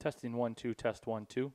Testing 1 2, test 1 2.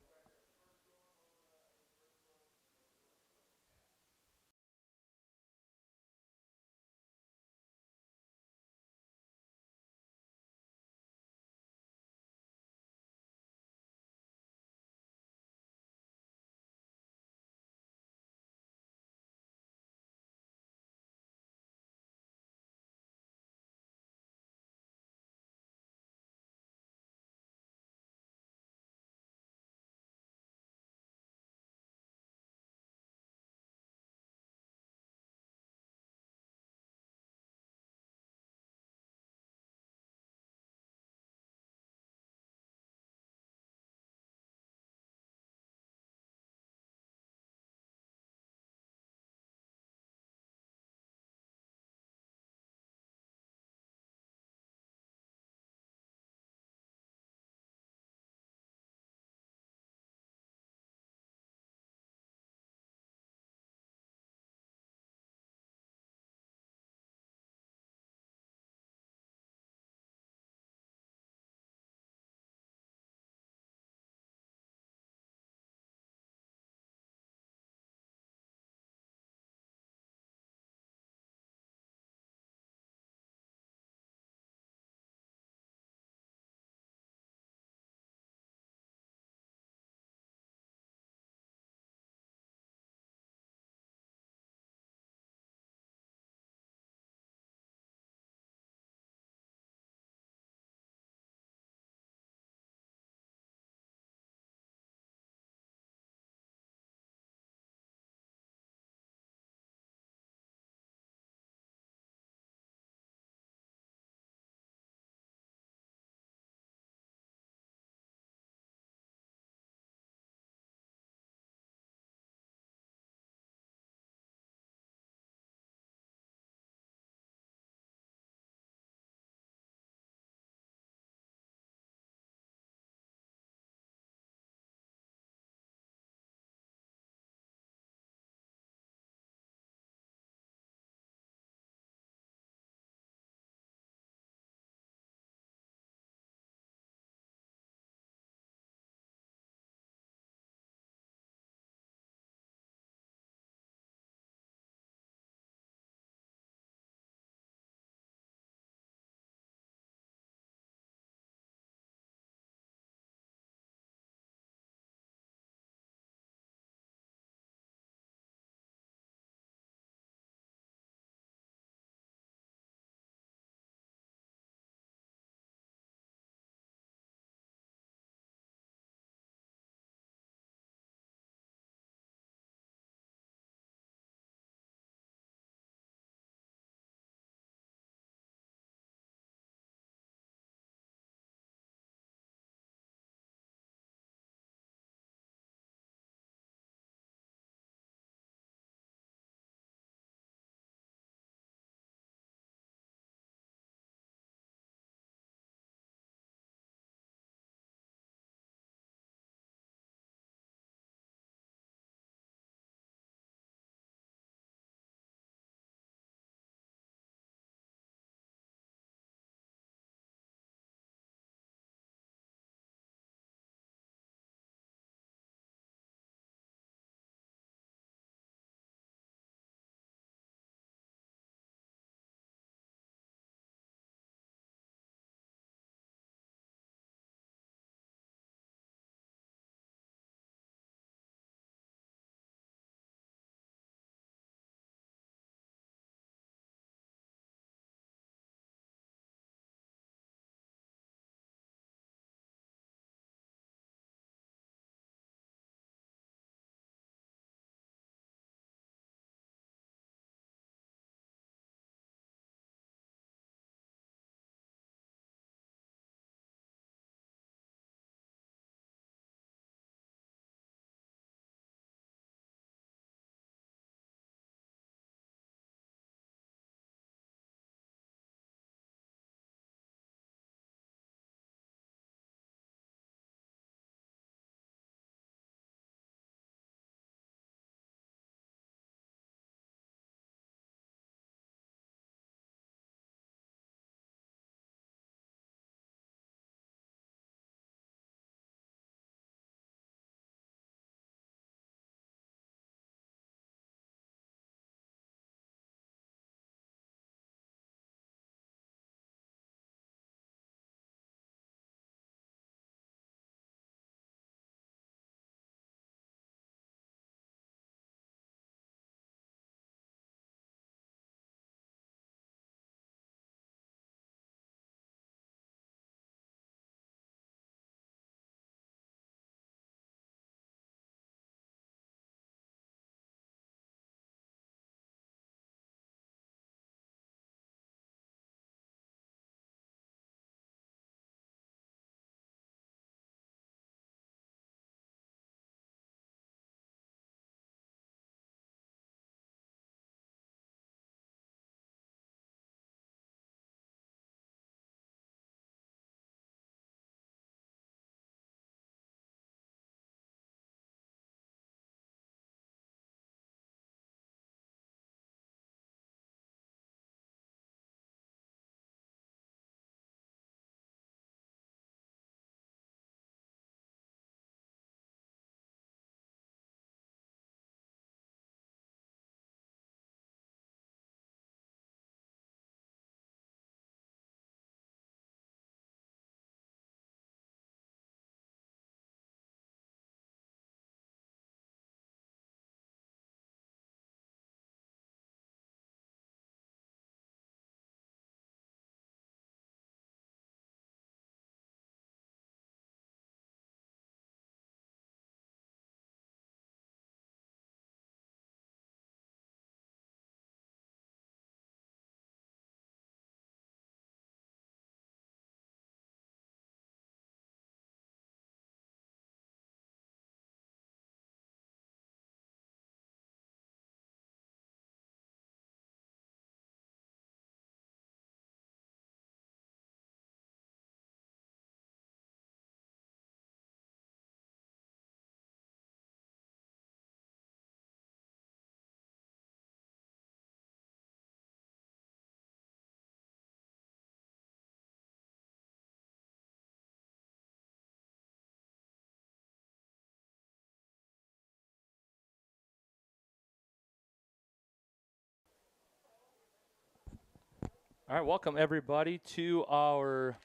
All right, welcome everybody to our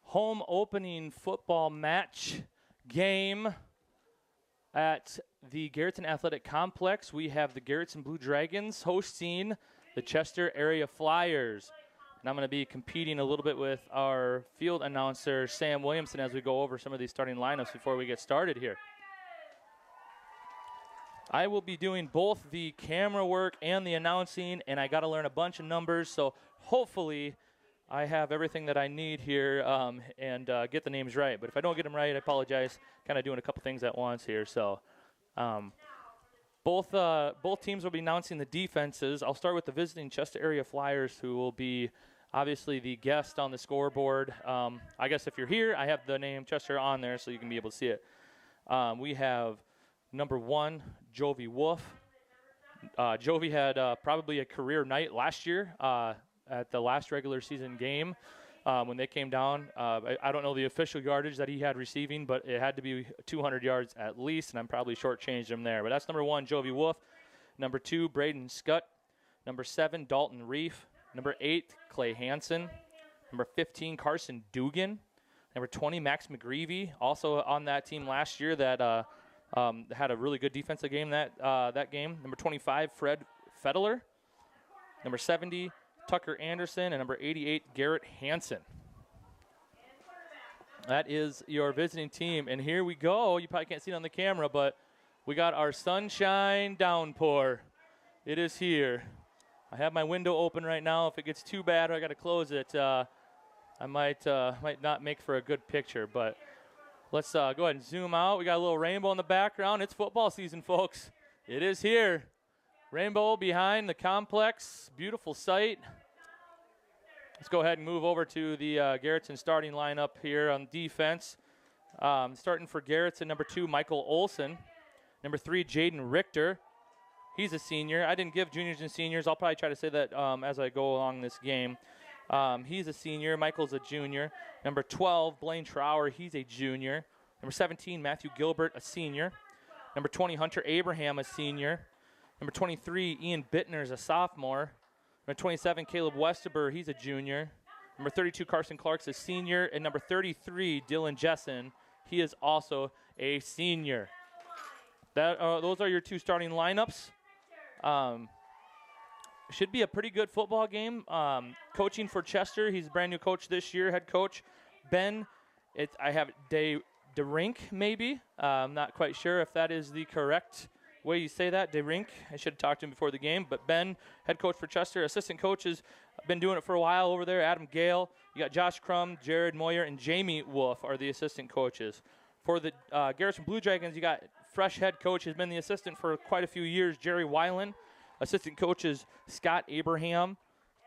home opening football match game at the Garretson Athletic Complex. We have the Garretson Blue Dragons hosting the Chester Area Flyers. And I'm going to be competing a little bit with our field announcer, Sam Williamson, as we go over some of these starting lineups before we get started here. I will be doing both the camera work and the announcing, and I got to learn a bunch of numbers, so hopefully I have everything that I need here and get the names right. But if I don't get them right, I apologize. Kind of doing a couple things at once here. So both teams will be announcing the defenses. I'll start with the visiting Chester Area Flyers, who will be obviously the guest on the scoreboard. I guess if you're here, I have the name Chester on there so you can be able to see it. We have number 1, Jovi Wolf. Jovi had probably a career night last year at the last regular season game when they came down. I don't know the official yardage that he had receiving, but it had to be 200 yards at least, and I'm probably shortchanged him there. But that's number 1, Jovi Wolf. Number 2, Braden Scutt. Number 7, Dalton Reef. Number 8, Clay Hansen. Number 15, Carson Dugan. Number 20, Max McGreevy, also on that team last year that had a really good defensive game that game. Number 25, Fred Fedler. Number 70, Tucker Anderson. And number 88, Garrett Hansen. That is your visiting team. And here we go. You probably can't see it on the camera, but we got our sunshine downpour. It is here. I have my window open right now. If it gets too bad or I got to close it, I might not make for a good picture, but let's go ahead and zoom out. We got a little rainbow in the background. It's football season, folks. It is here. Rainbow behind the complex. Beautiful sight. Let's go ahead and move over to the Garretson starting lineup here on defense. Starting for Garretson, number 2, Michael Olson. Number 3, Jaden Richter. He's a senior. I didn't give juniors and seniors. I'll probably try to say that as I go along this game. He's a senior. Michael's a junior. Number 12, Blaine Trower. He's a junior. Number 17, Matthew Gilbert, a senior. Number 20, Hunter Abraham, a senior. Number 23, Ian Bittner is a sophomore. Number 27, Caleb Westerber. He's a junior. Number 32, Carson Clark's a senior. And number 33, Dylan Jessen. He is also a senior. Those are your 2 starting lineups. Should be a pretty good football game. Coaching for Chester, he's a brand new coach this year, head coach. Ben, I have DeRink maybe. I'm not quite sure if that is the correct way you say that, DeRink. I should have talked to him before the game. But Ben, head coach for Chester. Assistant coaches, been doing it for a while over there. Adam Gale. You got Josh Crum, Jared Moyer, and Jamie Wolf are the assistant coaches. For the Garretson Blue Dragons, you got fresh head coach, has been the assistant for quite a few years, Jerry Weiland. Assistant coaches Scott Abraham,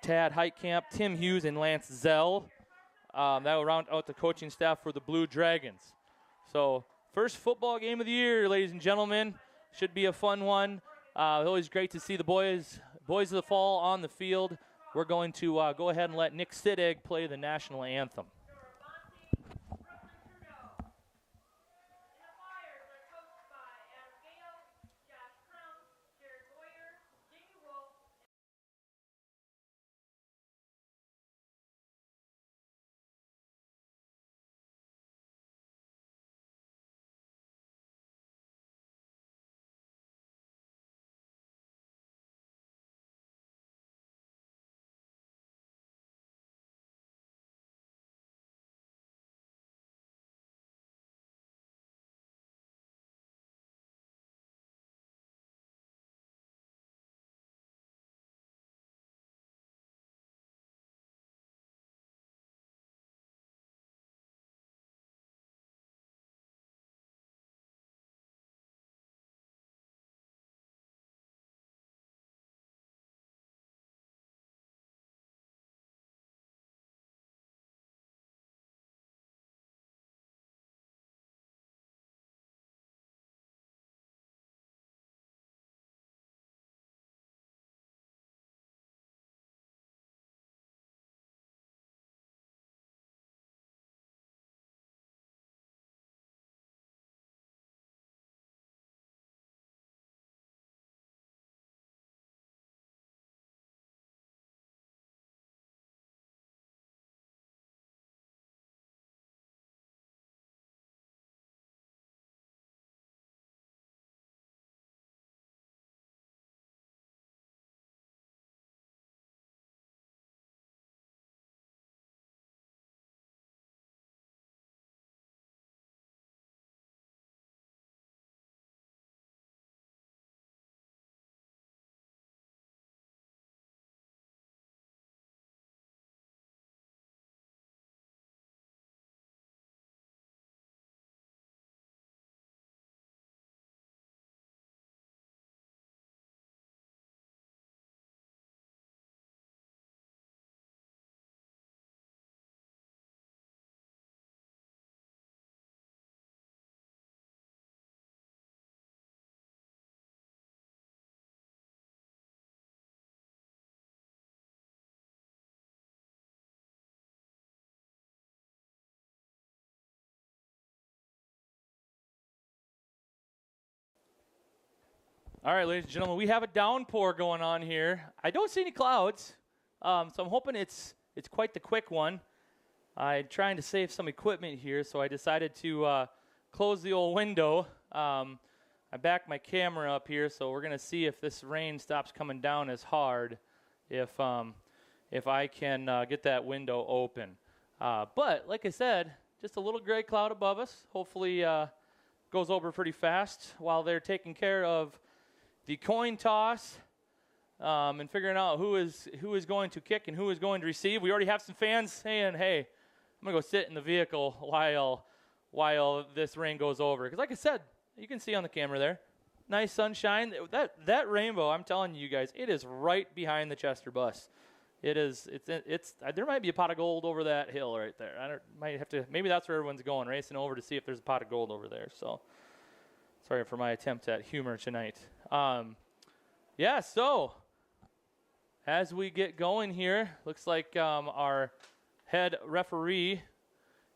Tad Heitkamp, Tim Hughes, and Lance Zell. That will round out the coaching staff for the Blue Dragons. So first football game of the year, ladies and gentlemen. Should be a fun one. Always great to see the boys of the fall on the field. We're going to go ahead and let Nick Siddig play the national anthem. All right, ladies and gentlemen, we have a downpour going on here. I don't see any clouds, so I'm hoping it's quite the quick one. I'm trying to save some equipment here, so I decided to close the old window. I backed my camera up here, so we're going to see if this rain stops coming down as hard if I can get that window open. But, like I said, just a little gray cloud above us. Hopefully goes over pretty fast while they're taking care of the coin toss and figuring out who is going to kick and who is going to receive. We already have some fans saying, hey, I'm going to go sit in the vehicle while this rain goes over. Because like I said, you can see on the camera there, nice sunshine. That rainbow, I'm telling you guys, it is right behind the Chester bus. It's there might be a pot of gold over that hill right there. Maybe that's where everyone's going, racing over to see if there's a pot of gold over there. So sorry for my attempt at humor tonight. So as we get going here, looks like our head referee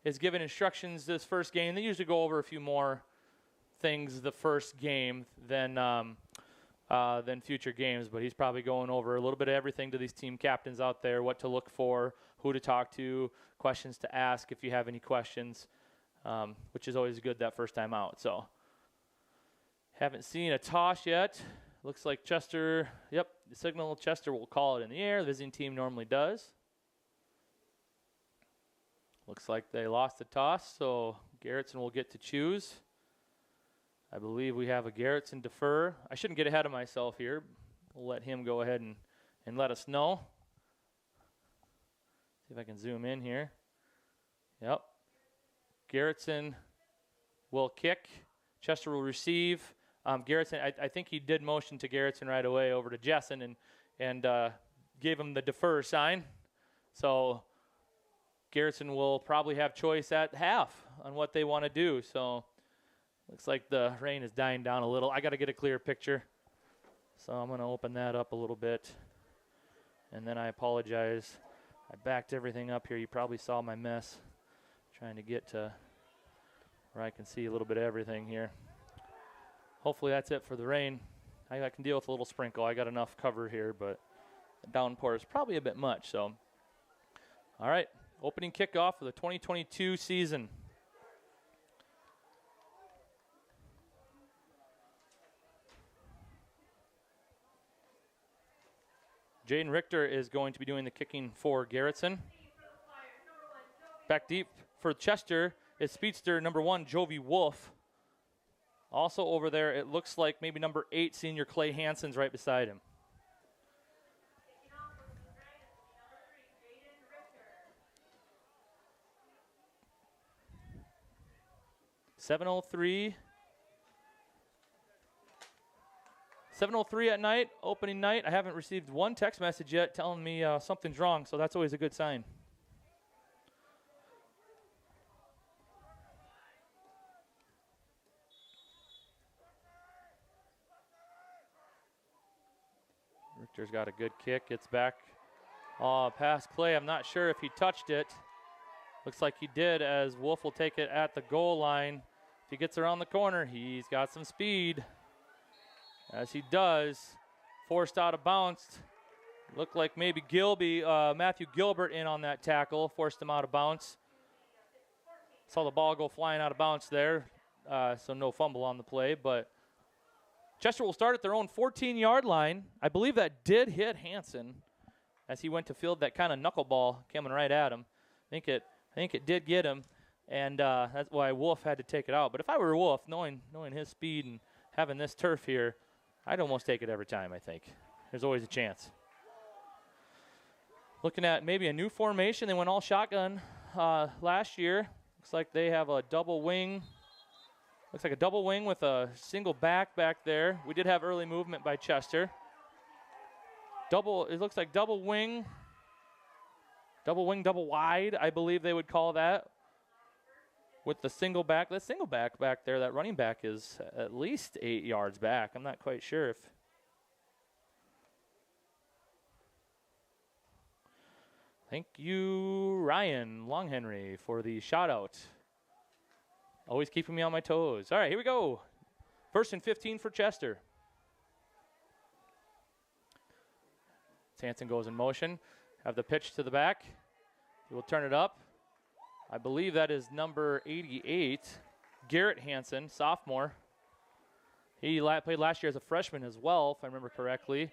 is giving instructions this first game. They usually go over a few more things the first game than future games, but he's probably going over a little bit of everything to these team captains out there, what to look for, who to talk to, questions to ask if you have any questions, which is always good that first time out. So haven't seen a toss yet. Looks like Chester, the signal Chester will call it in the air. The visiting team normally does. Looks like they lost the toss, so Garretson will get to choose. I believe we have a Garretson defer. I shouldn't get ahead of myself here. We'll let him go ahead and let us know. See if I can zoom in here. Yep. Garretson will kick. Chester will receive. Garretson, I think he did motion to Garretson right away over to Jessen and gave him the defer sign. So Garretson will probably have choice at half on what they want to do. So looks like the rain is dying down a little. I got to get a clear picture. So I'm going to open that up a little bit. And then I apologize. I backed everything up here. You probably saw my mess trying to get to where I can see a little bit of everything here. Hopefully that's it for the rain. I can deal with a little sprinkle. I got enough cover here, but the downpour is probably a bit much. So, all right, opening kickoff for the 2022 season. Jaden Richter is going to be doing the kicking for Garretson. Back deep for Chester is speedster number 1, Jovi Wolf. Also over there, it looks like maybe number 8, senior Clay Hansen's right beside him. .703 at night, opening night. I haven't received one text message yet telling me something's wrong, so that's always a good sign. Richter's got a good kick. It's back past Clay. I'm not sure if he touched it. Looks like he did, as Wolf will take it at the goal line. If he gets around the corner, he's got some speed. As he does, forced out of bounds. Looked like maybe Matthew Gilbert in on that tackle, forced him out of bounds. Saw the ball go flying out of bounds there, so no fumble on the play, but Chester will start at their own 14-yard line. I believe that did hit Hansen as he went to field that kind of knuckleball coming right at him. I think it did get him, and that's why Wolf had to take it out. But if I were Wolf, knowing his speed and having this turf here, I'd almost take it every time, I think. There's always a chance. Looking at maybe a new formation. They went all shotgun last year. Looks like they have a double wing. Looks like a double wing with a single back there. We did have early movement by Chester. It looks like double wing, double wide, I believe they would call that. With the single back. That single back there, that running back is at least 8 yards back. I'm not quite sure if. Thank you, Ryan Longhenry, for the shout out. Always keeping me on my toes. All right, here we go. 1st and 15 for Chester. Hansen goes in motion. Have the pitch to the back. He will turn it up. I believe that is number 88, Garretson, sophomore. He played last year as a freshman as well, if I remember correctly.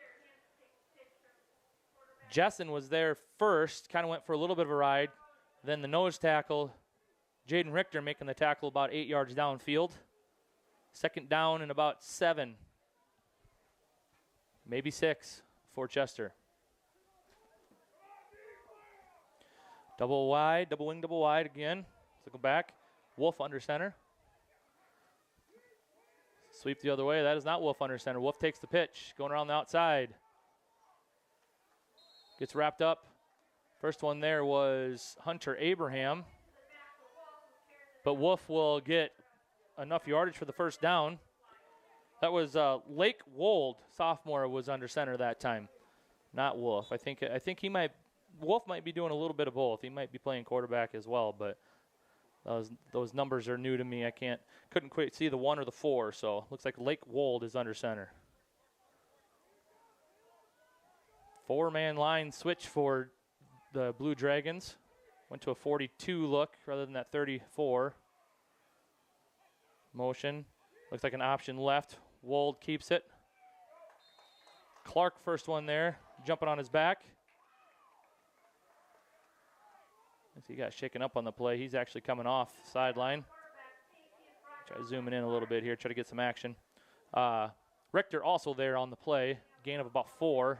Jessen was there first, kind of went for a little bit of a ride. Then the nose tackle, Jaden Richter making the tackle about 8 yards downfield. Second down and about 7, maybe 6 for Chester. Double wide, double wing, double wide again. Let's go back. Wolf under center. Sweep the other way. That is not Wolf under center. Wolf takes the pitch, going around the outside. Gets wrapped up. First one there was Hunter Abraham. But Wolf will get enough yardage for the first down. That was Lake Wold, sophomore, was under center that time, not Wolf. I think Wolf might be doing a little bit of both. He might be playing quarterback as well, but those numbers are new to me. Couldn't quite see the 1 or the 4, so looks like Lake Wold is under center. 4-man line switch for the Blue Dragons. Went to a 42 look rather than that 34. Motion. Looks like an option left. Wold keeps it. Clark first one there, jumping on his back. He got shaken up on the play. He's actually coming off sideline. Try zooming in a little bit here, try to get some action. Richter also there on the play. Gain of about 4.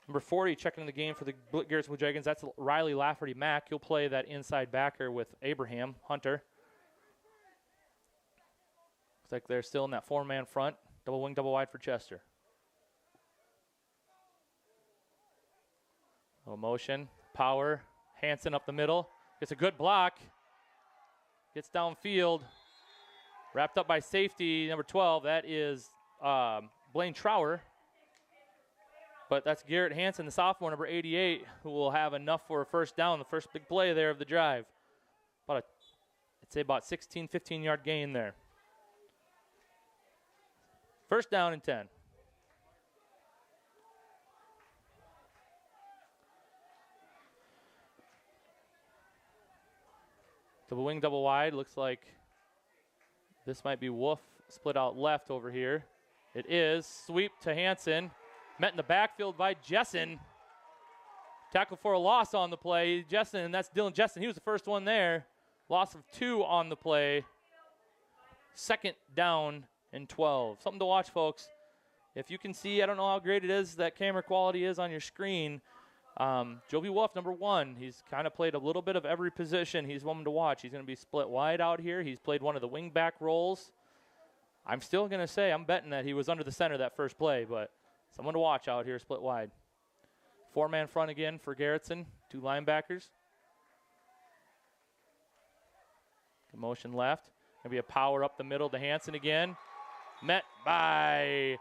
Number 40 checking in the game for the Garretson Blue Dragons. That's Riley Lafferty-Mack. He'll play that inside backer with Abraham Hunter. Looks like they're still in that 4-man front. Double wing, double wide for Chester. Little motion, power. Hansen up the middle. Gets a good block. Gets downfield. Wrapped up by safety, number 12. That is Blaine Trower. But that's Garrett Hansen, the sophomore, number 88, who will have enough for a first down, the first big play there of the drive. I'd say about 16, 15-yard gain there. First down and 10. Double wing, double wide. Looks like this might be Wolf split out left over here. It is. Sweep to Hansen. Met in the backfield by Jessen. Tackle for a loss on the play. Jessen, and that's Dylan Jessen. He was the first one there. Loss of 2 on the play. Second down and 12. Something to watch, folks. If you can see, I don't know how great it is, that camera quality is on your screen. Joby Wolf, number 1. He's kind of played a little bit of every position. He's one to watch. He's going to be split wide out here. He's played one of the wing back roles. I'm still going to say I'm betting that he was under the center that first play, but someone to watch out here, split wide. 4-man front again for Garretson. 2 linebackers. Motion left. Going to be a power up the middle to Hansen again. Met by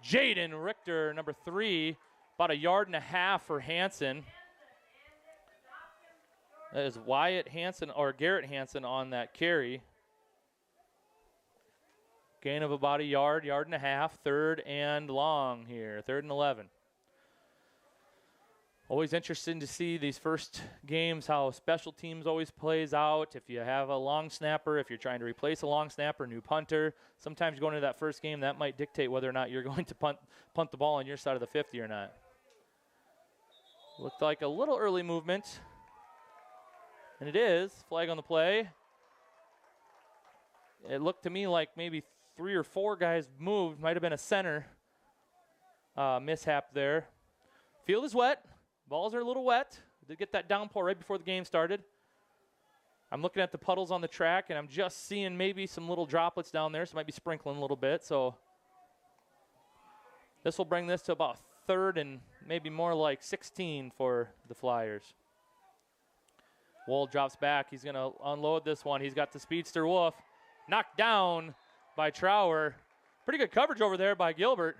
Jaden Richter, number 3. About 1.5 yards for Hansen. That is Wyatt Hansen or Garrett Hansen on that carry. Gain of about 1 yard, 1.5 yards. Third and long here. 3rd and 11. Always interesting to see these first games, how special teams always plays out. If you have a long snapper, if you're trying to replace a long snapper, new punter, sometimes going into that first game, that might dictate whether or not you're going to punt the ball on your side of the 50 or not. Looked like a little early movement. And it is. Flag on the play. It looked to me like maybe 3 or 4 guys moved. Might have been a center mishap there. Field is wet. Balls are a little wet. Did get that downpour right before the game started. I'm looking at the puddles on the track, and I'm just seeing maybe some little droplets down there, so it might be sprinkling a little bit. So this will bring this to about 3rd and maybe more like 16 for the Flyers. Wold drops back. He's going to unload this one. He's got the speedster Wolf. Knocked down by Trower. Pretty good coverage over there by Gilbert.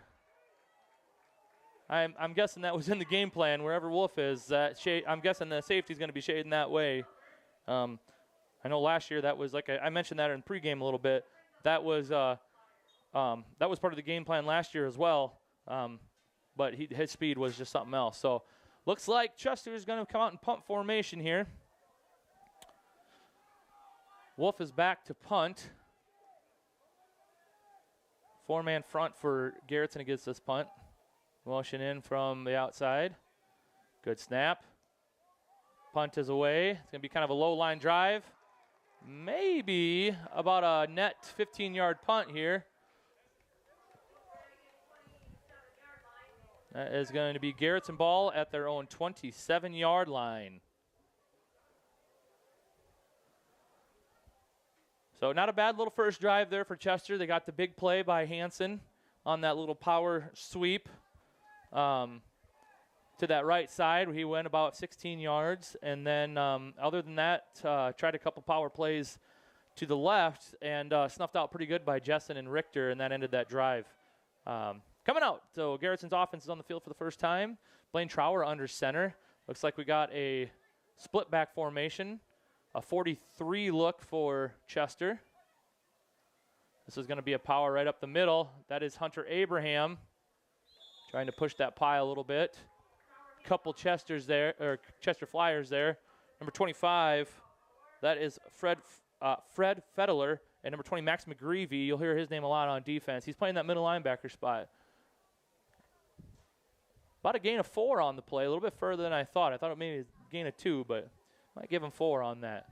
I'm guessing that was in the game plan. Wherever Wolf is, I'm guessing the safety's going to be shading that way. I know last year that was like I mentioned that in pregame a little bit. That was part of the game plan last year as well. but his speed was just something else. So looks like Chester is going to come out in punt formation here. Wolf is back to punt. 4-man front for Garretson against this punt. Motion in from the outside. Good snap. Punt is away. It's going to be kind of a low line drive. Maybe about a net 15-yard punt here. That is going to be Garretson ball at their own 27-yard line. So not a bad little first drive there for Chester. They got the big play by Hansen on that little power sweep to that right side. He went about 16 yards. And then other than that, tried a couple power plays to the left and snuffed out pretty good by Jessen and Richter, and that ended that drive. Coming out, so Garretson's offense is on the field for the first time. Blaine Trower under center. Looks like we got a split back formation. A 43 look for Chester. This is going to be a power right up the middle. That is Hunter Abraham trying to push that pie a little bit. Couple Chesters there, or Chester Flyers there. Number 25, that is Fred Fetteler, and number 20, Max McGreevy. You'll hear his name a lot on defense. He's playing that middle linebacker spot. About a gain of 4 on the play, a little bit further than I thought. I thought it maybe a gain of 2, but might give him 4 on that.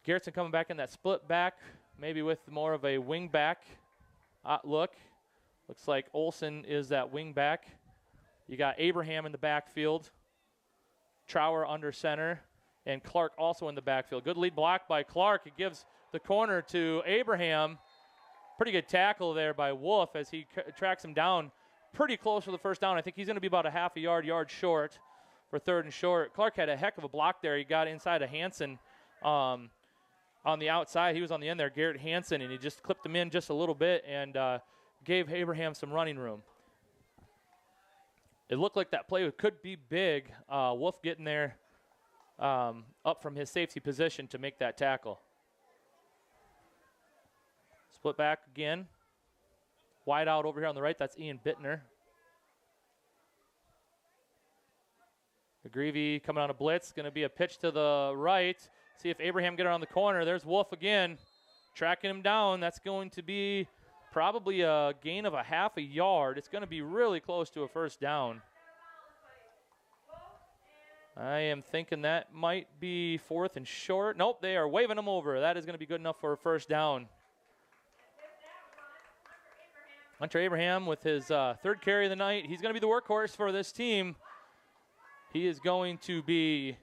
Garretson coming back in that split back, maybe with more of a wing back look. Looks like Olsen is that wing back. You got Abraham in the backfield, Trower under center, and Clark also in the backfield. Good lead block by Clark. It gives the corner to Abraham. Pretty good tackle there by Wolf as he tracks him down pretty close for the first down. I think he's going to be about a half a yard short for 3rd and short. Clark had a heck of a block there. He got inside of Hansen on the outside. He was on the end there, Garrett Hansen, and he just clipped him in just a little bit and gave Abraham some running room. It looked like that play could be big. Wolf getting there up from his safety position to make that tackle. Split back again. Wide out over here on the right, that's Ian Bittner. McGreevy coming on a blitz, going to be a pitch to the right. See if Abraham get around the corner. There's Wolf again, tracking him down. That's going to be probably a gain of a half a yard. It's going to be really close to a first down. I am thinking that might be 4th and short. Nope, they are waving him over. That is going to be good enough for a first down. Hunter Abraham with his 3rd carry of the night. He's going to be the workhorse for this team. He is going to be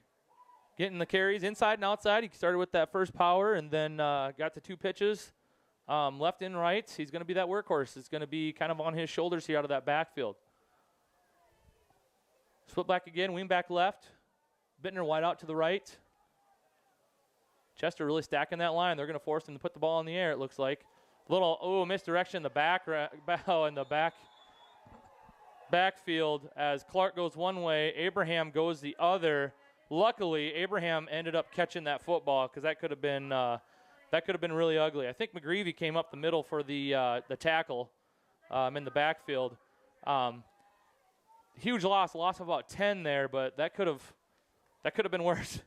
getting the carries inside and outside. He started with that first power and then got the 2 pitches left and right. He's going to be that workhorse. It's going to be kind of on his shoulders here out of that backfield. Split back again, wing back left. Bittner wide out to the right. Chester really stacking that line. They're going to force him to put the ball in the air, it looks like. Little misdirection in the backfield as Clark goes one way, Abraham goes the other. Luckily, Abraham ended up catching that football because that could have been really ugly. I think McGreevy came up the middle for the tackle in the backfield. Huge loss of about 10 there, but that could have been worse.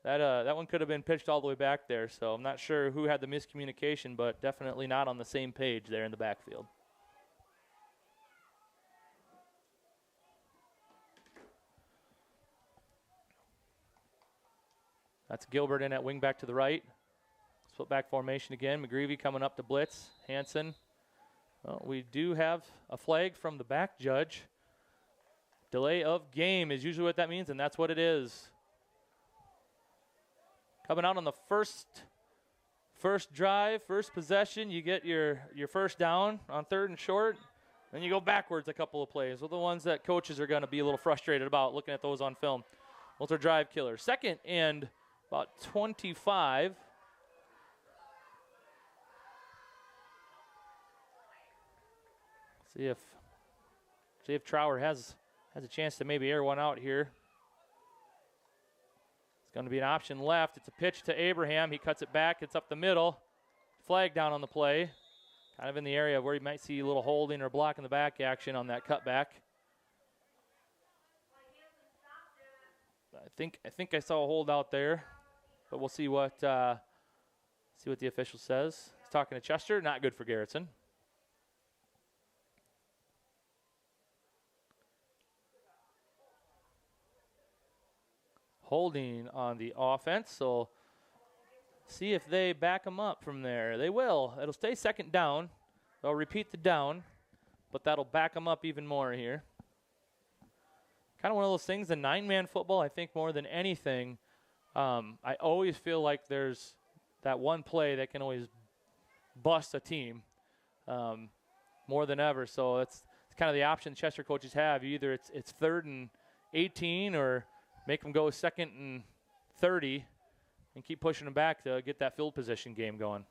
That one could have been pitched all the way back there, so I'm not sure who had the miscommunication, but definitely not on the same page there in the backfield. That's Gilbert in at wing back to the right. Split back formation again. McGreevy coming up to blitz. Hansen. Well, we do have a flag from the back judge. Delay of game is usually what that means, and that's what it is. Coming out on the first drive, first possession, you get your first down on 3rd and short, then you go backwards a couple of plays. Well, the ones that coaches are going to be a little frustrated about looking at those on film. Those are drive killers. 2nd and about 25. See if Trower has a chance to maybe air one out here. It's going to be an option left. It's a pitch to Abraham. He cuts it back. It's up the middle. Flag down on the play. Kind of in the area where you might see a little holding or block in the back action on that cutback. I think I saw a hold out there, but we'll see what the official says. He's talking to Chester. Not good for Garretson. Holding on the offense, so see if they back them up from there. They will. It'll stay second down. They'll repeat the down, but that'll back them up even more here. Kind of one of those things, the 9-man football, I think more than anything, I always feel like there's that one play that can always bust a team more than ever. So it's kind of the option Chester coaches have. Either it's 3rd and 18 or make them go 2nd and 30 and keep pushing them back to get that field position game going.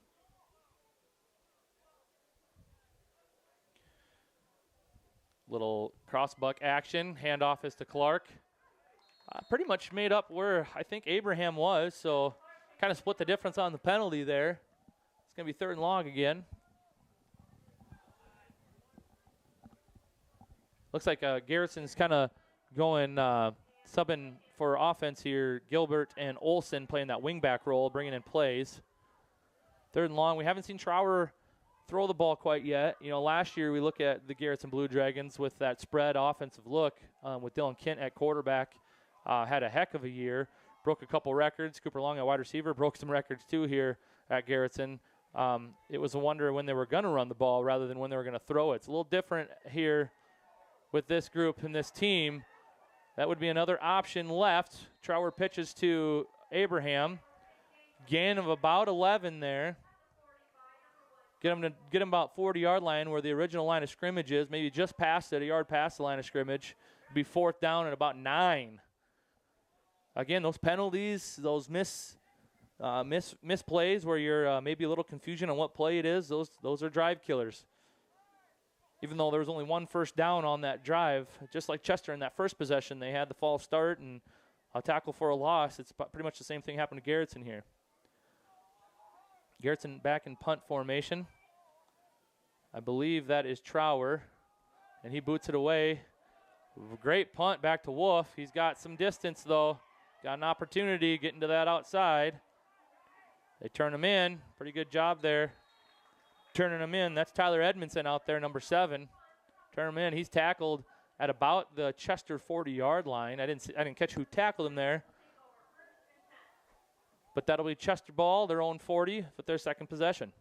Little crossbuck action. Handoff is to Clark. Pretty much made up where I think Abraham was, so kind of split the difference on the penalty there. It's going to be 3rd and long again. Looks like Garretson's kind of going subbing for offense here. Gilbert and Olson playing that wingback role, bringing in plays. 3rd and long. We haven't seen Trower throw the ball quite yet. You know, last year we look at the Garretson Blue Dragons with that spread offensive look with Dylan Kent at quarterback. Had a heck of a year. Broke a couple records. Cooper Long at wide receiver broke some records too here at Garretson. It was a wonder when they were going to run the ball rather than when they were going to throw it. It's a little different here with this group and this team. That would be another option left. Trower pitches to Abraham. Gain of about 11 there. Get him about 40-yard line where the original line of scrimmage is, maybe just past it, a yard past the line of scrimmage. Be 4th down at about 9. Again, those penalties, those misplays where you're maybe a little confusion on what play it is, those are drive killers. Even though there was only 1 first down on that drive, just like Chester in that first possession, they had the false start and a tackle for a loss. It's pretty much the same thing happened to Garretson here. Garretson back in punt formation. I believe that is Trower, and he boots it away. Great punt back to Wolf. He's got some distance, though. Got an opportunity getting to that outside. They turn him in. Pretty good job there. Turning him in. That's Tyler Edmondson out there, number 7. Turn him in. He's tackled at about the Chester 40-yard line. I didn't catch who tackled him there. But that'll be Chester ball, their own 40, with their second possession.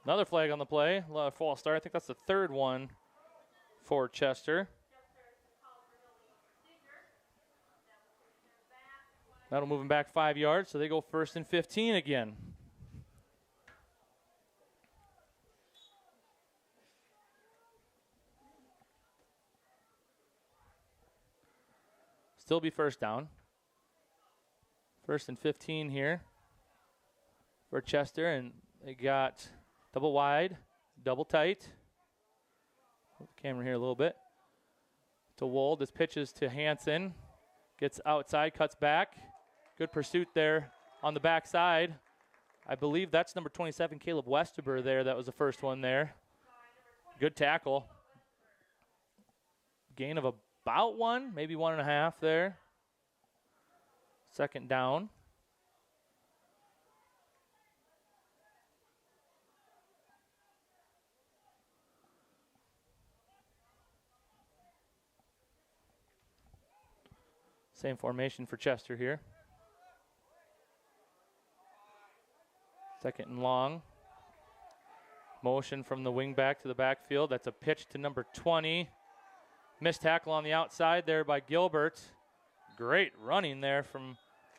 Another flag on the play, false start. I think that's the 3rd one for Chester. That'll move them back 5 yards, so they go 1st and 15 again. Still be 1st down. 1st and 15 here for Chester, and they got double wide, double tight. Move the camera here a little bit. To Wold, this pitches to Hansen. Gets outside, cuts back. Good pursuit there on the backside. I believe that's number 27, Caleb Westerber there. That was the first one there. Good tackle. Gain of about 1, maybe 1.5 there. 2nd down. Same formation for Chester here. 2nd and long. Motion from the wing back to the backfield. That's a pitch to number 20. Missed tackle on the outside there by Gilbert. Great running there from,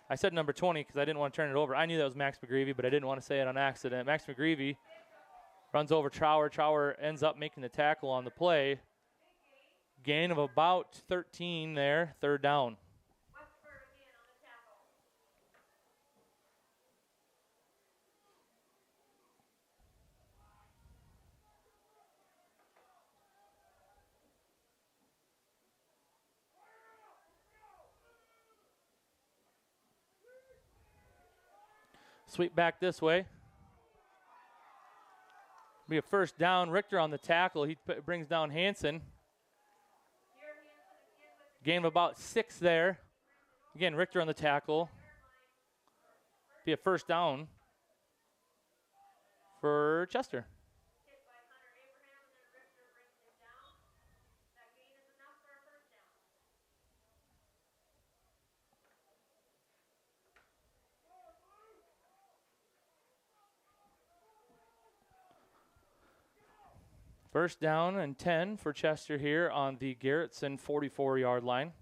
I said number 20 because I didn't want to turn it over. I knew that was Max McGreevy, but I didn't want to say it on accident. Max McGreevy runs over Trower. Trower ends up making the tackle on the play. Gain of about 13 there, 3rd down. Sweep back this way. Be a first down. Richter on the tackle. He brings down Hansen. Gain of about 6 there. Again, Richter on the tackle. Be a first down for Chester. First down and 10 for Chester here on the Garretson 44-yard line.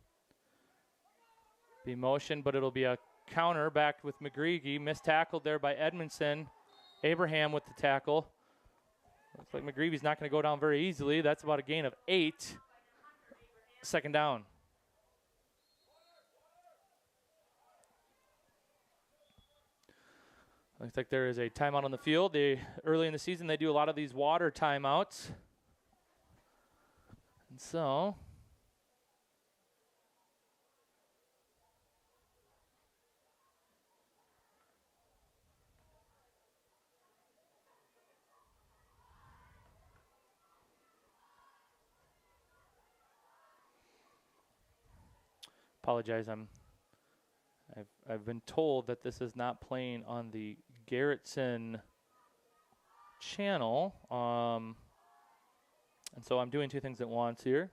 Be motion, but it'll be a counter back with McGreevy. Mistackled there by Edmondson. Abraham with the tackle. Looks like McGreevy's not going to go down very easily. That's about a gain of 8. Second down. Looks like there is a timeout on the field. Early in the season, they do a lot of these water timeouts. And so, apologize, I've been told that this is not playing on the Garretson channel, and so I'm doing 2 things at once here.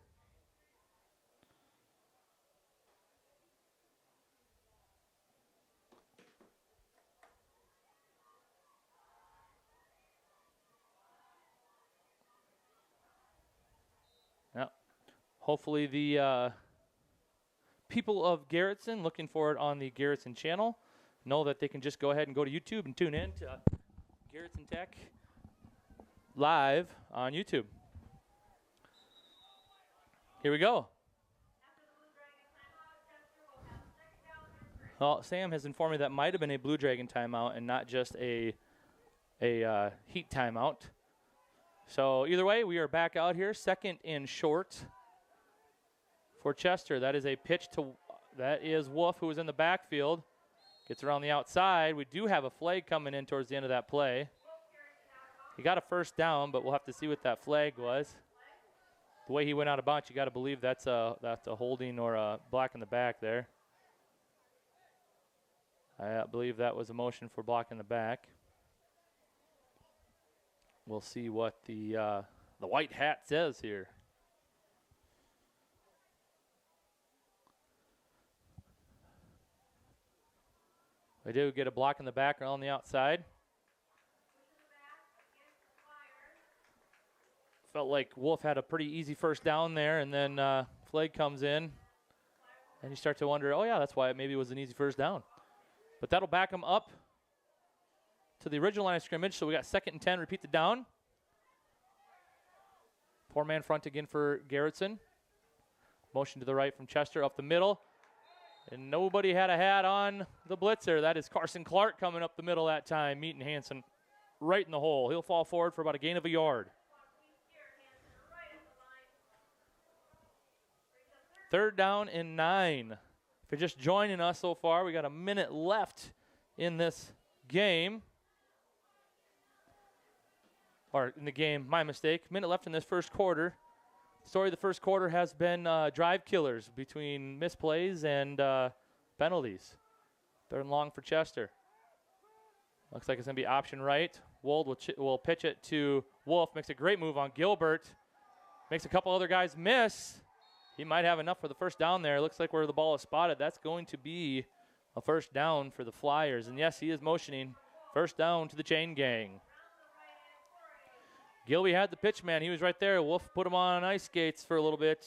Now, hopefully the people of Garretson looking for it on the Garretson channel know that they can just go ahead and go to YouTube and tune in to Garretson Tech live on YouTube. Here we go. Well, Sam has informed me that might have been a Blue Dragon timeout and not just a Heat timeout. So either way, we are back out here, 2nd and short for Chester. That is a pitch to, that is Wolf, who was in the backfield. Gets around the outside. We do have a flag coming in towards the end of that play. He got a first down, but we'll have to see what that flag was. The way he went out of bounds, you got to believe that's a holding or a block in the back there. I believe that was a motion for block in the back. We'll see what the white hat says here. We do get a block in the back or on the outside. Felt like Wolf had a pretty easy first down there, and then flag comes in, and you start to wonder, oh yeah, that's why it maybe was an easy first down. But that'll back him up to the original line of scrimmage, so we got 2nd and 10, repeat the down. 4-man front again for Garretson. Motion to the right from Chester up the middle. And nobody had a hat on the blitzer. That is Carson Clark coming up the middle that time, meeting Hansen right in the hole. He'll fall forward for about a gain of a yard. 3rd down and 9. If you're just joining us so far, we got a minute left in this game. Or in the game, my mistake. Minute left in this first quarter. Story of the first quarter has been drive killers between misplays and penalties. 3rd and long for Chester. Looks like it's going to be option right. Wold will pitch it to Wolf. Makes a great move on Gilbert. Makes a couple other guys miss. He might have enough for the first down there. Looks like where the ball is spotted, that's going to be a first down for the Flyers. And yes, he is motioning. First down to the chain gang. Gilby had the pitch man. He was right there. Wolf put him on ice skates for a little bit.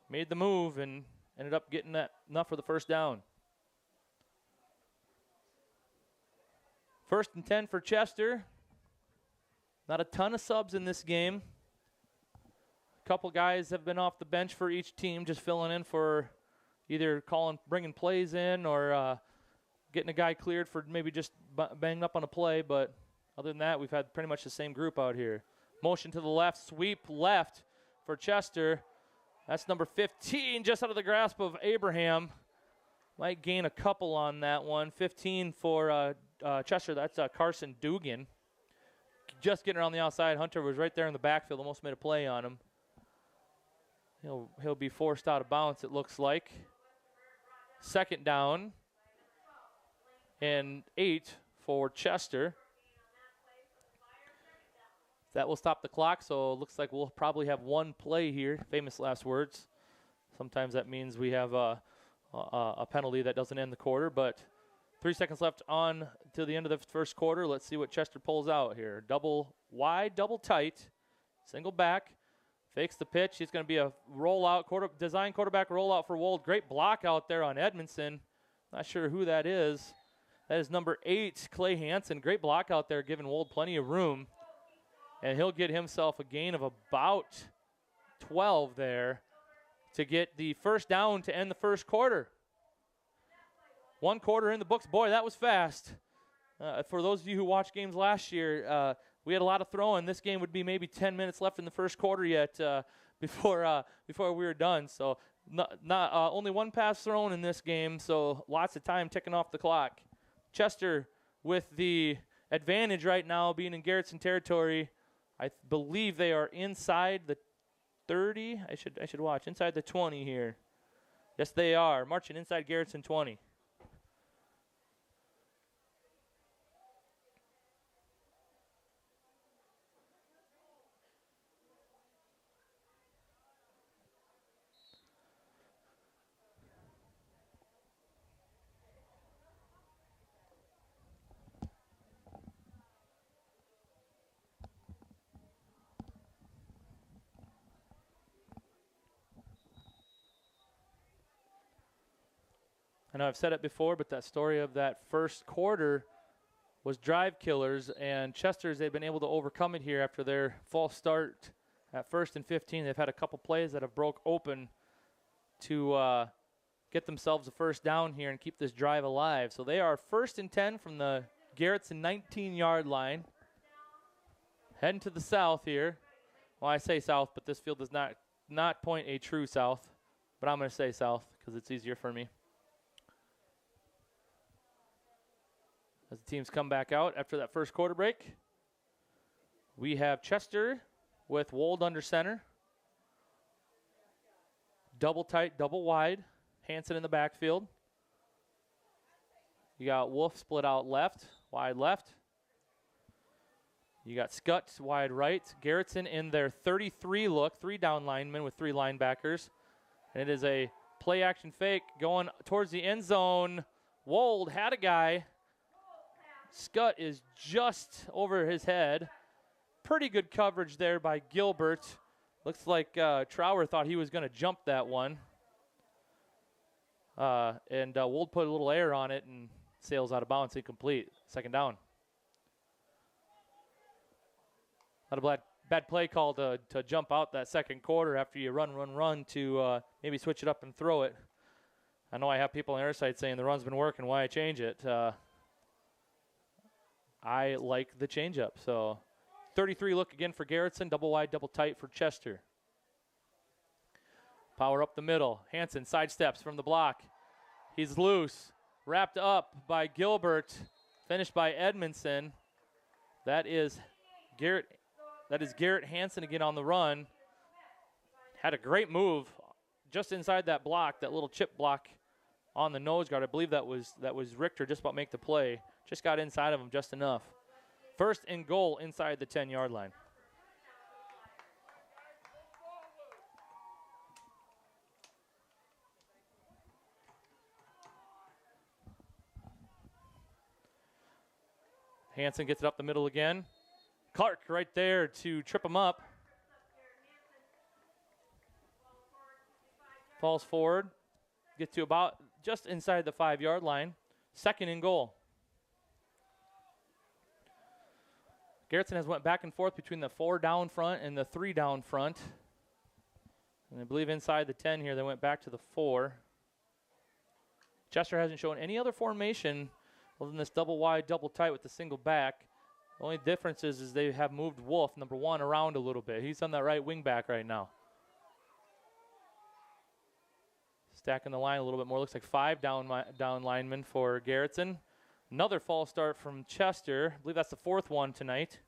Made the move and ended up getting that enough for the first down. 1st and 10 for Chester. Not a ton of subs in this game. A couple guys have been off the bench for each team, just filling in for either bringing plays in or getting a guy cleared for maybe just banging up on a play. But other than that, we've had pretty much the same group out here. Motion to the left, sweep left for Chester. That's number 15, just out of the grasp of Abraham. Might gain a couple on that one. 15 for Chester, that's Carson Dugan. Just getting around the outside. Hunter was right there in the backfield, almost made a play on him. He'll be forced out of bounds, it looks like. Second down and 8 for Chester. That will stop the clock, so it looks like we'll probably have one play here. Famous last words. Sometimes that means we have a penalty that doesn't end the quarter, but 3 seconds left on to the end of the first quarter. Let's see what Chester pulls out here. Double wide, double tight, single back, fakes the pitch. It's going to be a rollout, design quarterback rollout for Wold. Great block out there on Edmondson. Not sure who that is. That is number 8, Clay Hansen. Great block out there, giving Wold plenty of room. And he'll get himself a gain of about 12 there to get the first down to end the first quarter. 1 quarter in the books. Boy, that was fast. For those of you who watched games last year, we had a lot of throwing. This game would be maybe 10 minutes left in the first quarter yet before we were done. So not only 1 pass thrown in this game, so lots of time ticking off the clock. Chester with the advantage right now, being in Garretson territory. I believe they are inside the 30. I should watch. Inside the 20 here. Yes, they are. Marching inside Garretson 20. I know I've said it before, but that story of that first quarter was drive killers, and Chester's, they've been able to overcome it here after their false start at 1st and 15. They've had a couple plays that have broke open to get themselves a first down here and keep this drive alive. So they are 1st and 10 from the Garretson 19-yard line. Heading to the south here. Well, I say south, but this field does not point a true south, but I'm going to say south because it's easier for me. As the teams come back out after that first quarter break, we have Chester with Wold under center. Double tight, double wide. Hansen in the backfield. You got Wolf split out left, wide left. You got Skutt wide right. Garretson in their 33 look, 3 down linemen with 3 linebackers. And it is a play action fake going towards the end zone. Wold had a guy. Skutt is just over his head. Pretty good coverage there by Gilbert. Looks like Trower thought he was going to jump that one. And Wold put a little air on it and sails out of bounds, incomplete. Second down. Not a bad play call to jump out that second quarter after you run to maybe switch it up and throw it. I know I have people on their side saying the run's been working, why change it? I like the changeup. So 33 look again for Garretson. Double wide, double tight for Chester. Power up the middle. Hansen sidesteps from the block. He's loose. Wrapped up by Gilbert. Finished by Edmondson. That is Garrett Hansen again on the run. Had a great move just inside that block, that little chip block on the nose guard. I believe that was Richter just about make the play. Just got inside of him just enough. 1st and goal inside the 10-yard line. Hansen gets it up the middle again. Clark right there to trip him up. Falls forward. Gets to about just inside the 5-yard line. 2nd and goal. Garretson has went back and forth between the 4 down front and the 3 down front. And I believe inside the 10 here, they went back to the 4. Chester hasn't shown any other formation other than this double wide, double tight with the single back. The only difference is they have moved Wolf, number 1, around a little bit. He's on that right wing back right now. Stacking the line a little bit more. Looks like 5 down linemen for Garretson. Another false start from Chester. I believe that's the 4th one tonight.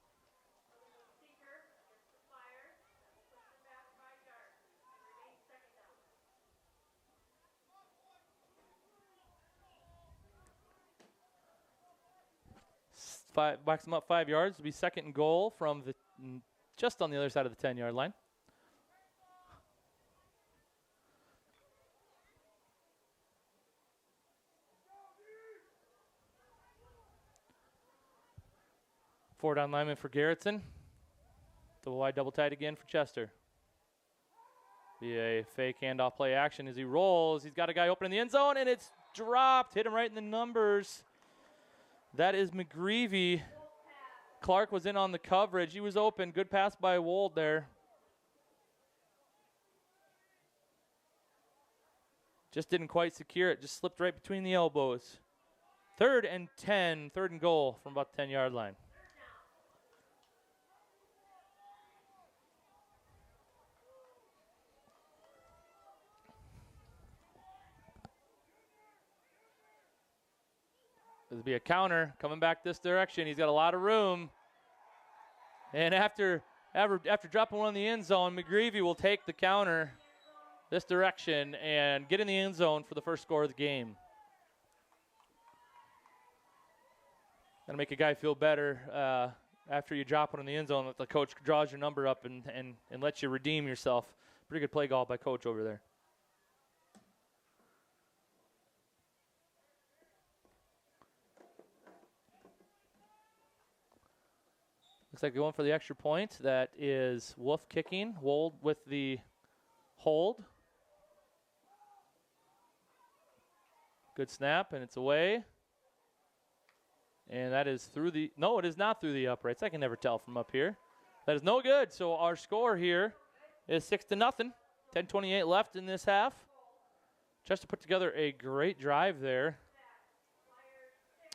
Backs them up 5 yards to be 2nd and goal from just on the other side of the 10-yard line. Four down lineman for Garretson. Double wide, double tight again for Chester. Be a fake handoff play action as he rolls. He's got a guy open in the end zone, and it's dropped. Hit him right in the numbers. That is McGreevy. Clark was in on the coverage. He was open. Good pass by Wold there. Just didn't quite secure it. Just slipped right between the elbows. 3rd and 10. 3rd and goal from about the 10-yard line. This will be a counter coming back this direction. He's got a lot of room. And after dropping one in the end zone, McGreevy will take the counter this direction and get in the end zone for the first score of the game. Gonna make a guy feel better after you drop one in the end zone that the coach draws your number up and lets you redeem yourself. Pretty good play call by coach over there. Looks like going for the extra point. That is Wolf kicking. Wold with the hold. Good snap, and it's away. And that is through the, no, it is not through the uprights. I can never tell from up here. That is no good. So our score here is 6-0. 10:28 left in this half. Chester put together a great drive there.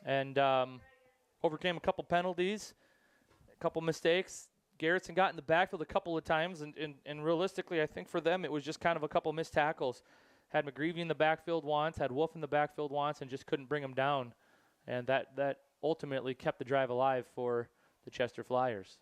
And overcame a couple penalties. Couple mistakes. Garretson got in the backfield a couple of times, and realistically, I think for them it was just kind of a couple missed tackles. Had McGreevy in the backfield once, had Wolf in the backfield once, and just couldn't bring him down. And that ultimately kept the drive alive for the Chester Flyers.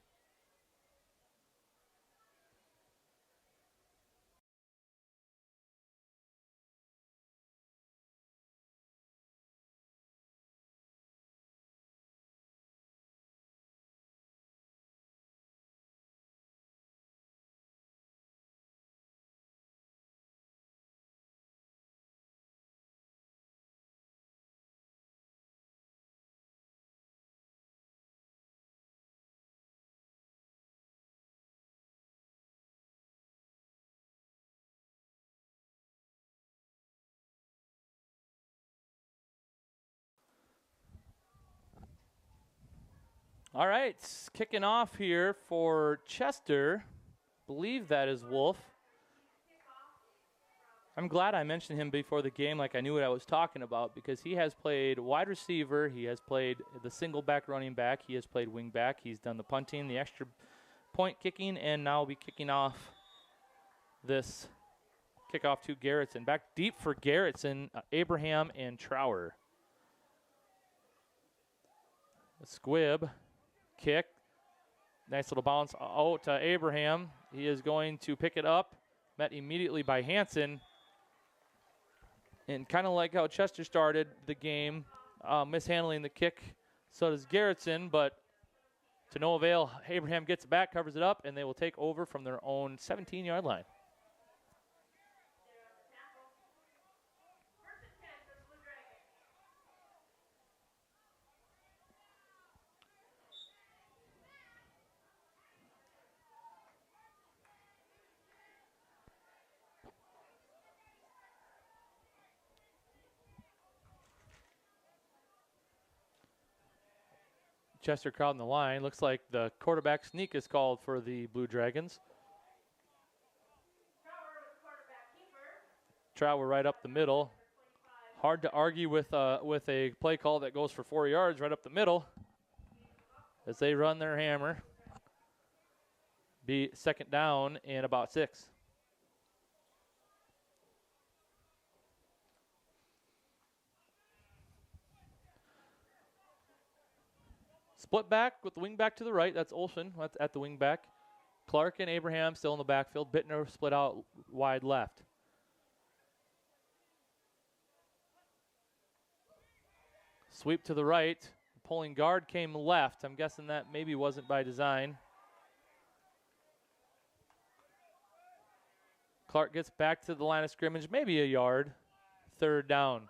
All right, kicking off here for Chester. Believe that is Wolf. I'm glad I mentioned him before the game like I knew what I was talking about, because he has played wide receiver, he has played the single back running back, he has played wing back, he's done the punting, the extra point kicking, and now will be kicking off this kickoff to Garretson. Back deep for Garretson, Abraham and Trower. A squib. Kick. Nice little bounce out to Abraham. He is going to pick it up. Met immediately by Hansen. And kind of like how Chester started the game, mishandling the kick. So does Garretson, but to no avail. Abraham gets it back, covers it up, and they will take over from their own 17-yard line. Chester crowd in the line. Looks like the quarterback sneak is called for the Blue Dragons. Trower right up the middle. Hard to argue with a play call that goes for 4 yards right up the middle as they run their hammer. Be second down and about 6. Split back with the wing back to the right. That's Olsen at the wing back. Clark and Abraham still in the backfield. Bittner split out wide left. Sweep to the right. Pulling guard came left. I'm guessing that maybe wasn't by design. Clark gets back to the line of scrimmage, maybe a yard. 3rd down.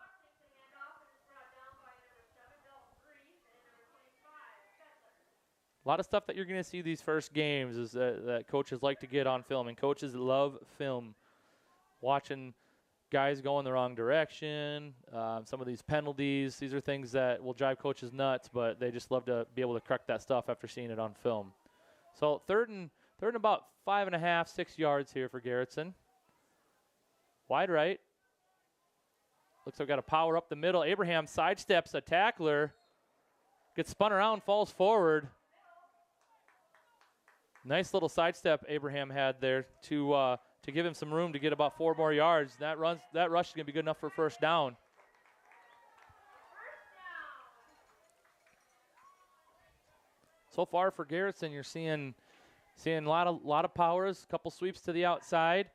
A lot of stuff that you're going to see these first games is that coaches like to get on film, and coaches love film. Watching guys go in the wrong direction, some of these penalties, these are things that will drive coaches nuts, but they just love to be able to correct that stuff after seeing it on film. So third and about 5.5, 6 yards here for Garretson. Wide right. Looks like we've got a power up the middle. Abraham sidesteps a tackler, gets spun around, falls forward. Nice little sidestep Abraham had there to give him some room to get about 4 more yards. That rush is going to be good enough for 1st down. So far for Garretson, you're seeing a lot of powers, a couple sweeps to the outside.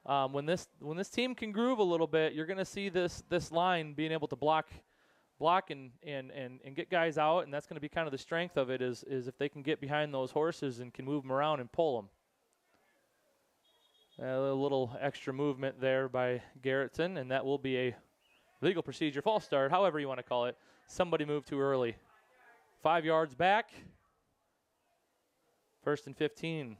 When this team can groove a little bit, you're going to see this line being able to block and get guys out, and that's going to be kind of the strength of it is if they can get behind those horses and can move them around and pull them. A little extra movement there by Garretson, and that will be a legal procedure, false start, however you want to call it. Somebody moved too early. 5 yards back. 1st and 15.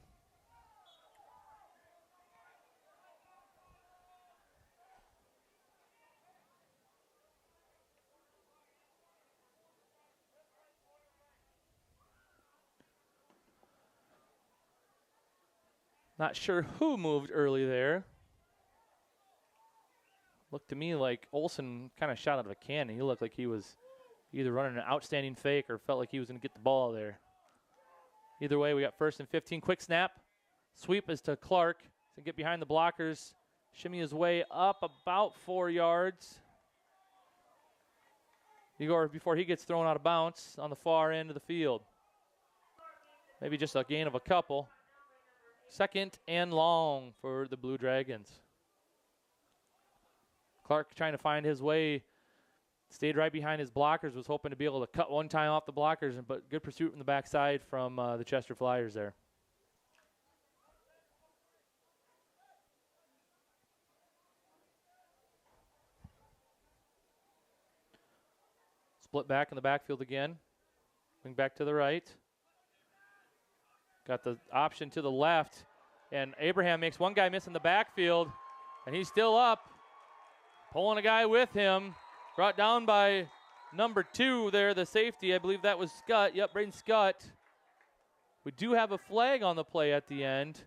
Not sure who moved early there. Looked to me like Olsen kind of shot out of a cannon. He looked like he was either running an outstanding fake or felt like he was going to get the ball there. Either way, we got 1st and 15. Quick snap. Sweep is to Clark. To get behind the blockers. Shimmy his way up about 4 yards. Before he gets thrown out of bounds on the far end of the field. Maybe just a gain of a couple. 2nd and long for the Blue Dragons. Clark trying to find his way. Stayed right behind his blockers. Was hoping to be able to cut one time off the blockers, but good pursuit from the backside from the Chester Flyers there. Split back in the backfield again. Wing back to the right. Got the option to the left, and Abraham makes one guy miss in the backfield, and he's still up. Pulling a guy with him. Brought down by number 2 there, the safety. I believe that was Scott. Yep, Braden Scott. We do have a flag on the play at the end.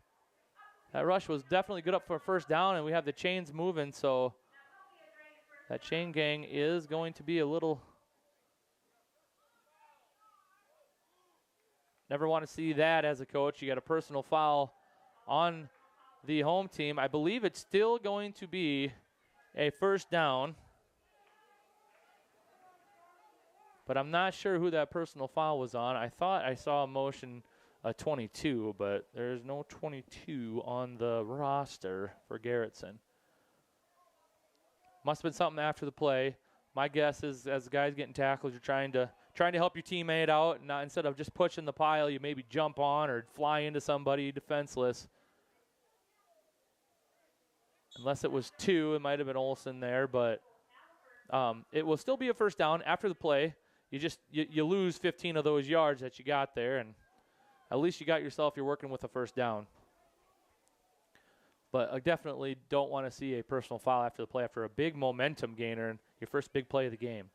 That rush was definitely good up for a 1st down, and we have the chains moving, so that chain gang is going to be a little... Never want to see that as a coach. You got a personal foul on the home team. I believe it's still going to be a 1st down. But I'm not sure who that personal foul was on. I thought I saw a motion 22, but there's no 22 on the roster for Garretson. Must have been something after the play. My guess is as the guys getting tackled, you're trying to help your teammate out, and instead of just pushing the pile, you maybe jump on or fly into somebody defenseless. Unless it was 2, it might have been Olsen there, but it will still be a 1st down after the play. You lose 15 of those yards that you got there, and at least you got yourself, you're working with a 1st down. But I definitely don't want to see a personal foul after the play, after a big momentum gainer and your first big play of the game.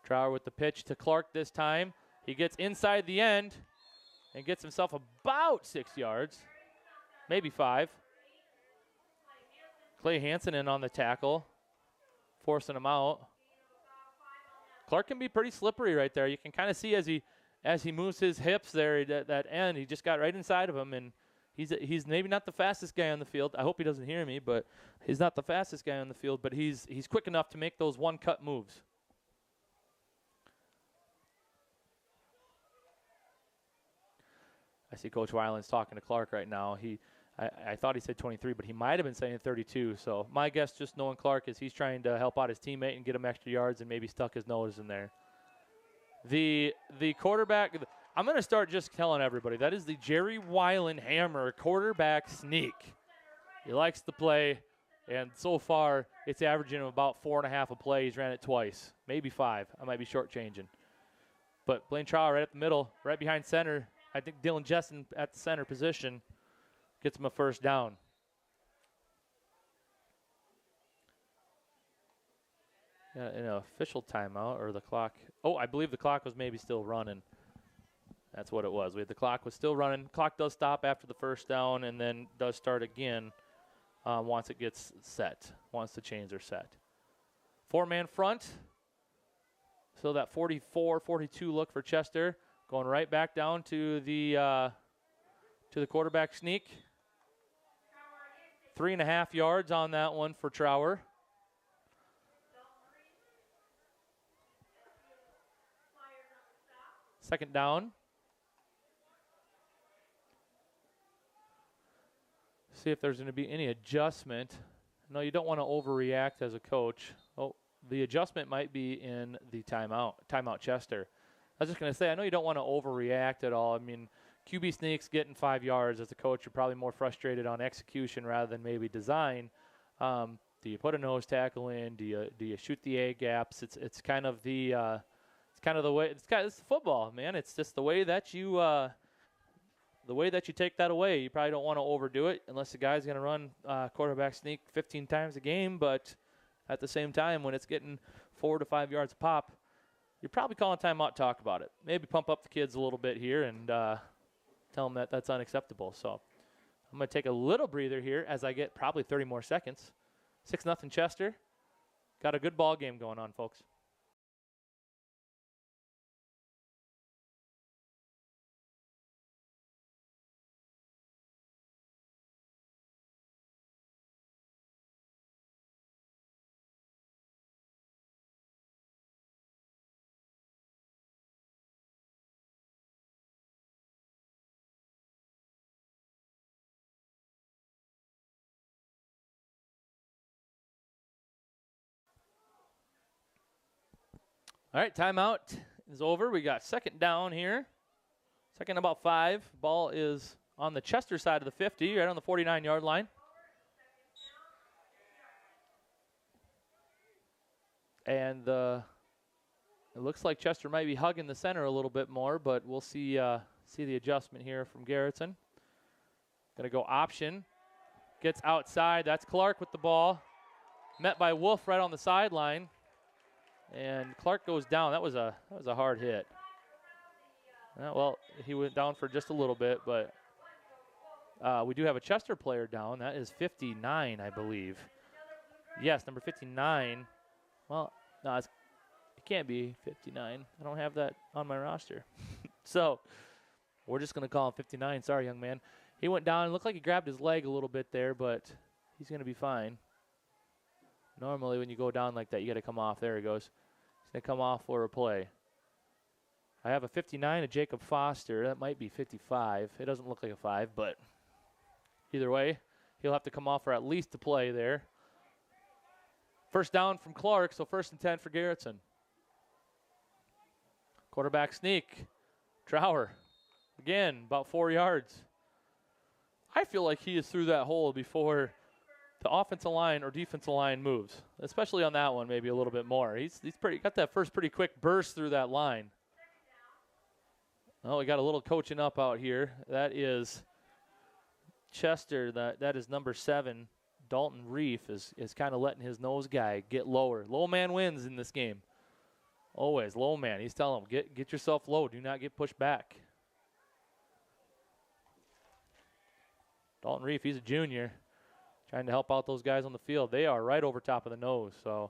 Trower with the pitch to Clark this time. He gets inside the end and gets himself about 6 yards, maybe 5. Clay Hansen in on the tackle, forcing him out. Clark can be pretty slippery right there. You can kind of see as he moves his hips there, that end, he just got right inside of him, and he's maybe not the fastest guy on the field. I hope he doesn't hear me, but he's not the fastest guy on the field, but he's quick enough to make those one-cut moves. I see Coach Weiland's talking to Clark right now. I thought he said 23, but he might have been saying 32. So my guess, just knowing Clark, is he's trying to help out his teammate and get him extra yards and maybe stuck his nose in there. The quarterback, I'm going to start just telling everybody, that is the Jerry Weiland Hammer quarterback sneak. He likes to play, and so far it's averaging about 4.5 a play. He's ran it twice, maybe 5. I might be shortchanging. But Blaine Trower right up the middle, right behind center. I think Dylan Jessen at the center position gets him a first down. An official timeout, or the clock. Oh, I believe the clock was maybe still running. That's what it was. The clock was still running. Clock does stop after the first down and then does start again once it gets set, once the chains are set. 4-man front. So that 44-42 look for Chester. Going right back down to the quarterback sneak. 3.5 yards on that one for Trower. Second down. See if there's going to be any adjustment. No, you don't want to overreact as a coach. Oh, the adjustment might be in the timeout Chester. I was just going to say, I know you don't want to overreact at all. I mean, QB sneaks getting 5 yards. As a coach, you're probably more frustrated on execution rather than maybe design. Do you put a nose tackle in? Do you shoot the A gaps? It's kind of the way. It's football, man. It's just the way that you take that away. You probably don't want to overdo it unless the guy's going to run quarterback sneak 15 times a game. But at the same time, when it's getting 4 to 5 yards a pop, you're probably calling timeout, talk about it. Maybe pump up the kids a little bit here and tell them that that's unacceptable. So I'm going to take a little breather here as I get probably 30 more seconds. 6-0 Chester. Got a good ball game going on, folks. All right, timeout is over. We got second down here. Second about 5. Ball is on the Chester side of the 50, right on the 49-yard line. And it looks like Chester might be hugging the center a little bit more, but we'll see the adjustment here from Garretson. Going to go option. Gets outside. That's Clark with the ball. Met by Wolf right on the sideline. And Clark goes down. That was a hard hit. Well, he went down for just a little bit, but we do have a Chester player down. That is 59, I believe. Yes, number 59. Well, no, it can't be 59. I don't have that on my roster. So we're just going to call him 59. Sorry, young man. He went down. It looked like he grabbed his leg a little bit there, but he's going to be fine. Normally, when you go down like that, you got to come off. There he goes. He's going to come off for a play. I have a 59, a Jacob Foster. That might be 55. It doesn't look like a 5, but either way, he'll have to come off for at least a play there. First down from Clark, so 1st and 10 for Garretson. Quarterback sneak. Trower. Again, about 4 yards. I feel like he is through that hole before the offensive line or defensive line moves, especially on that one, maybe a little bit more. He's got that first pretty quick burst through that line. Oh, we got a little coaching up out here. That is Chester. That is number 7. Dalton Reef is kind of letting his nose guy get lower. Low man wins in this game. Always low man. He's telling him, get yourself low. Do not get pushed back. Dalton Reef, he's a junior. Trying to help out those guys on the field. They are right over top of the nose. So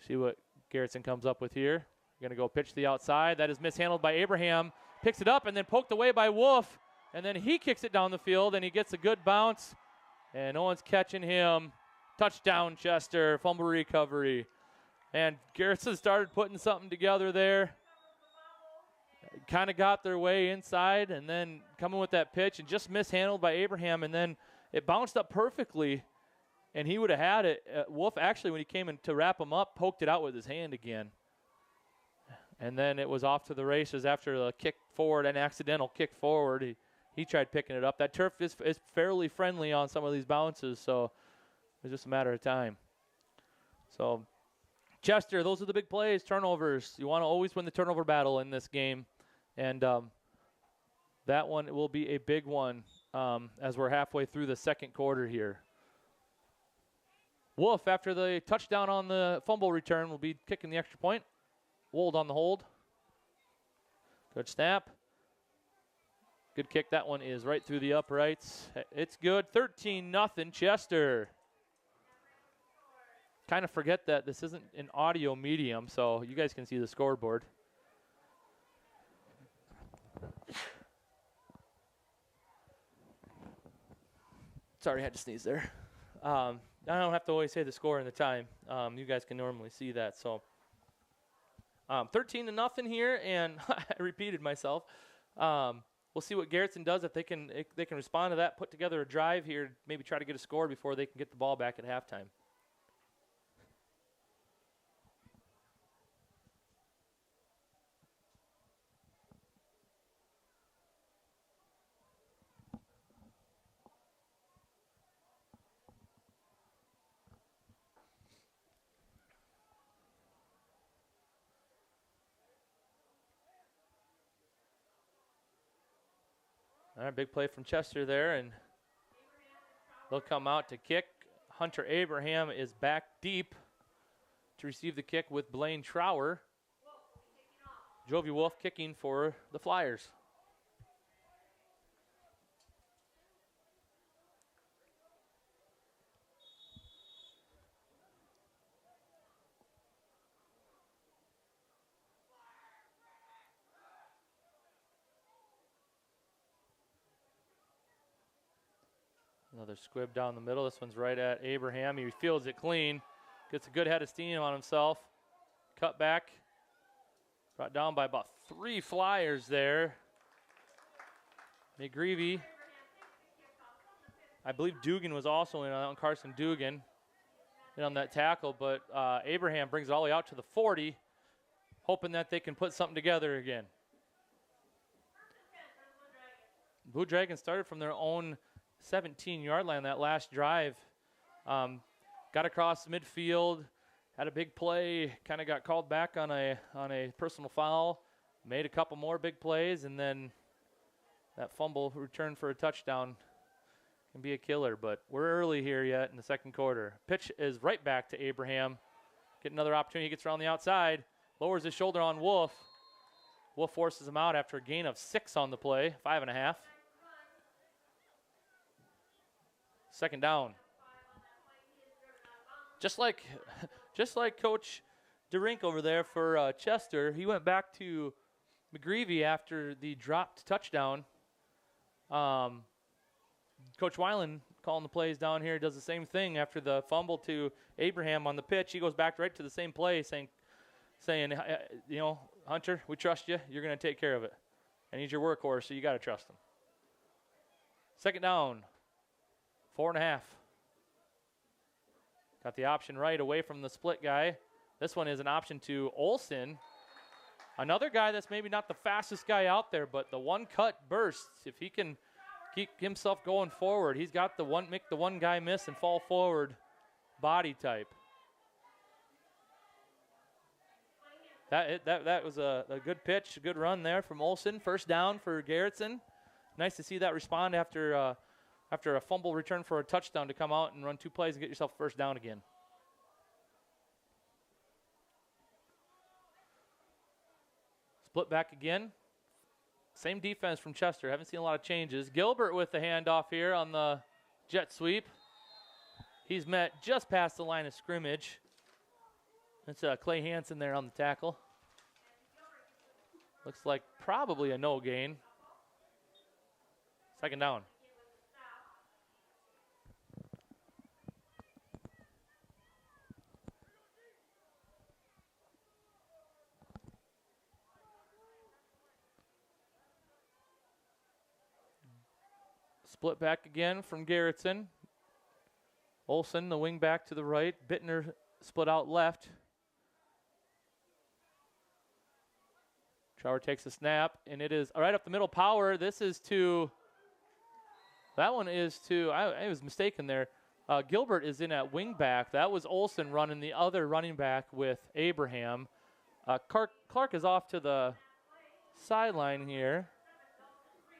see what Garretson comes up with here. Going to go pitch to the outside. That is mishandled by Abraham. Picks it up and then poked away by Wolf. And then he kicks it down the field and he gets a good bounce. And no one's catching him. Touchdown, Chester. Fumble recovery. And Garretson started putting something together there. kind of got their way inside and then coming with that pitch and just mishandled by Abraham, and then it bounced up perfectly, and he would have had it. Wolf actually, when he came in to wrap him up, poked it out with his hand again. And then it was off to the races after the kick forward, an accidental kick forward. He tried picking it up. That turf is fairly friendly on some of these bounces, so it's just a matter of time. So Chester, those are the big plays, turnovers. You want to always win the turnover battle in this game. And that one will be a big one as we're halfway through the second quarter here. Wolf, after the touchdown on the fumble return, will be kicking the extra point. Wold on the hold. Good snap. Good kick. That one is right through the uprights. It's good. 13-0 Chester. Kind of forget that this isn't an audio medium, so you guys can see the scoreboard. Sorry, I had to sneeze there. I don't have to always say the score and the time. You guys can normally see that. So 13-0 here, and I repeated myself. We'll see what Garretson does if they can respond to that, put together a drive here, maybe try to get a score before they can get the ball back at halftime. All right, big play from Chester there, and they'll come out to kick. Hunter Abraham is back deep to receive the kick with Blaine Trower. Jovi Wolf kicking for the Flyers. Another squib down the middle. This one's right at Abraham. He fields it clean. Gets a good head of steam on himself. Cut back. Brought down by about 3 Flyers there. McGreevy. I believe Dugan was also in on Carson Dugan on that tackle, but Abraham brings it all the way out to the 40, hoping that they can put something together again. Blue Dragons started from their own 17-yard line that last drive. Got across midfield, had a big play, kind of got called back on a personal foul, made a couple more big plays, and then that fumble return for a touchdown can be a killer. But we're early here yet in the second quarter. Pitch is right back to Abraham. Get another opportunity. He gets around the outside, lowers his shoulder on Wolf. Wolf forces him out after a gain of 6 on the play, 5.5. Second down. Just like Coach DeRink over there for Chester, he went back to McGreevy after the dropped touchdown. Coach Weiland calling the plays down here does the same thing after the fumble to Abraham on the pitch. He goes back right to the same play, saying, you know, Hunter, we trust you. You're going to take care of it. And he's your workhorse, so you got to trust him. Second down. 4.5. Got the option right away from the split guy. This one is an option to Olsen. Another guy that's maybe not the fastest guy out there, but the one-cut bursts. If he can keep himself going forward, he's got the one, make the one guy miss and fall forward body type. That was a good pitch, a good run there from Olsen. First down for Garretson. Nice to see that respond after a fumble return for a touchdown to come out and run 2 plays and get yourself first down again. Split back again. Same defense from Chester. Haven't seen a lot of changes. Gilbert with the handoff here on the jet sweep. He's met just past the line of scrimmage. That's Clay Hansen there on the tackle. Looks like probably a no gain. Second down. split back again from Garretson. Olson, the wing back to the right. Bittner split out left. Trower takes a snap, and it is right up the middle. Power. This is to. That one is to. I was mistaken there. Gilbert is in at wing back. That was Olson running the other running back with Abraham. Clark is off to the sideline here.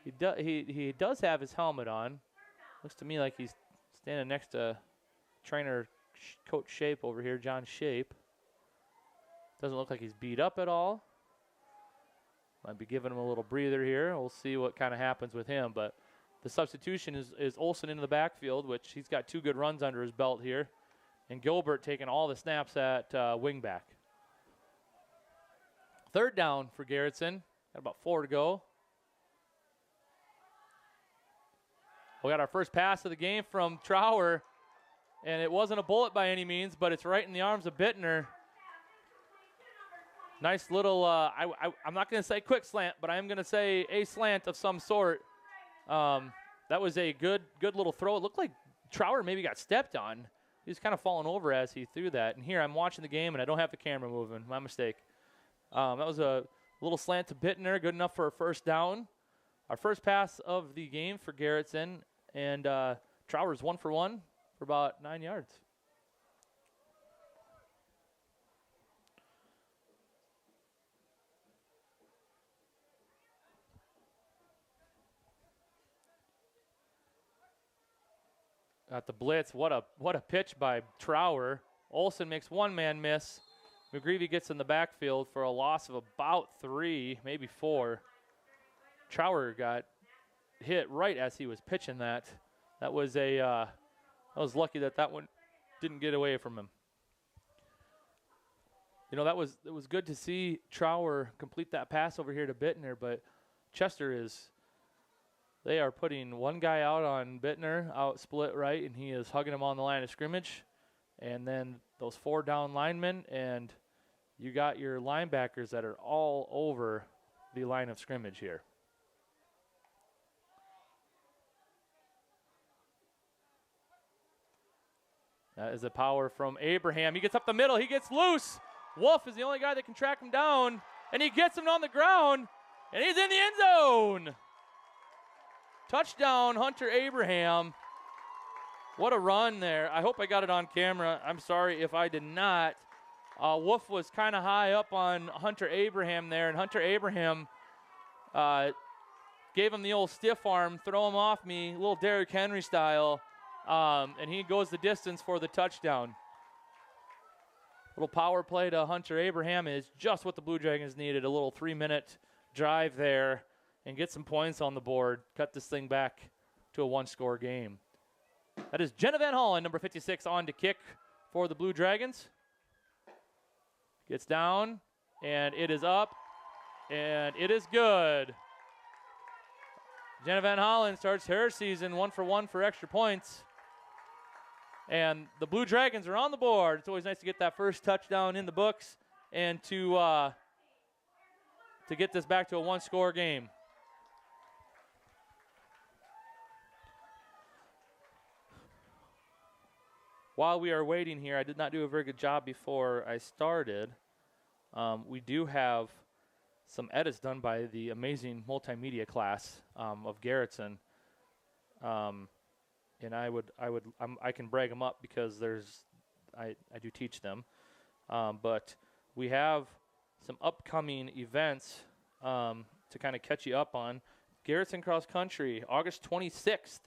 He does have his helmet on. Looks to me like he's standing next to trainer Coach Shape over here, John Shape. Doesn't look like he's beat up at all. Might be giving him a little breather here. We'll see what kind of happens with him. But the substitution is Olson into the backfield, which he's got 2 good runs under his belt here. And Gilbert taking all the snaps at wingback. 3rd down for Garretson. Got about 4 to go. We got our first pass of the game from Trower. And it wasn't a bullet by any means, but it's right in the arms of Bittner. Nice little, I'm not going to say quick slant, but I am going to say a slant of some sort. That was a good little throw. It looked like Trower maybe got stepped on. He was kind of falling over as he threw that. And here I'm watching the game, and I don't have the camera moving. My mistake. That was a little slant to Bittner, good enough for a 1st down. Our first pass of the game for Garretson, and Trower's 1 for 1 for about 9 yards. At the blitz, what a pitch by Trower. Olson makes 1-man miss. McGreevy gets in the backfield for a loss of about 3, maybe 4. Trower got hit right as he was pitching that. That was I was lucky that one didn't get away from him. You know, it was good to see Trower complete that pass over here to Bittner, but Chester they are putting one guy out on Bittner, out split right, and he is hugging him on the line of scrimmage. And then those 4 down linemen, and you got your linebackers that are all over the line of scrimmage here. That is a power from Abraham. He gets up the middle. He gets loose. Wolf is the only guy that can track him down, and he gets him on the ground, and he's in the end zone. Touchdown, Hunter Abraham. What a run there. I hope I got it on camera. I'm sorry if I did not. Wolf was kind of high up on Hunter Abraham there, and Hunter Abraham gave him the old stiff arm, throw him off me, a little Derrick Henry style, and he goes the distance for the touchdown. Little power play to Hunter Abraham is just what the Blue Dragons needed, a little 3-minute drive there, and get some points on the board, cut this thing back to a 1-score game. That is Jenna Van Hollen, number 56, on to kick for the Blue Dragons. Gets down, and it is up, and it is good. Jenna Van Hollen starts her season 1 for 1 for extra points. And the Blue Dragons are on the board. It's always nice to get that first touchdown in the books and to get this back to a 1-score game. While we are waiting here, I did not do a very good job before I started. We do have some edits done by the amazing multimedia class of Garretson, and I can brag them up because I do teach them. But we have some upcoming events to kind of catch you up on. Garretson Cross Country, August 26th.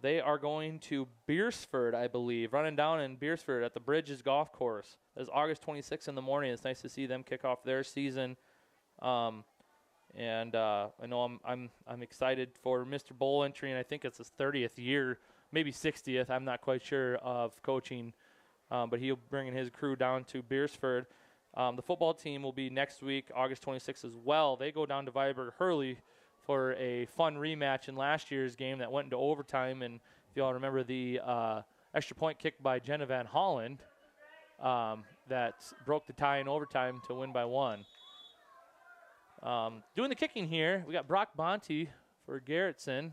They are going to Beersford, I believe, running down in Beersford at the Bridges Golf Course. That's August 26th in the morning. It's nice to see them kick off their season. I know I'm excited for Mr. Bowl entry, and I think it's his 30th year, maybe 60th. I'm not quite sure of coaching, but he'll bring his crew down to Beersford. The football team will be next week, August 26th as well. They go down to Viborg Hurley for a fun rematch in last year's game that went into overtime. And if you all remember the extra point kick by Jenna Van Hollen that broke the tie in overtime to win by 1. Doing the kicking here, we got Brock Bonte for Garretson.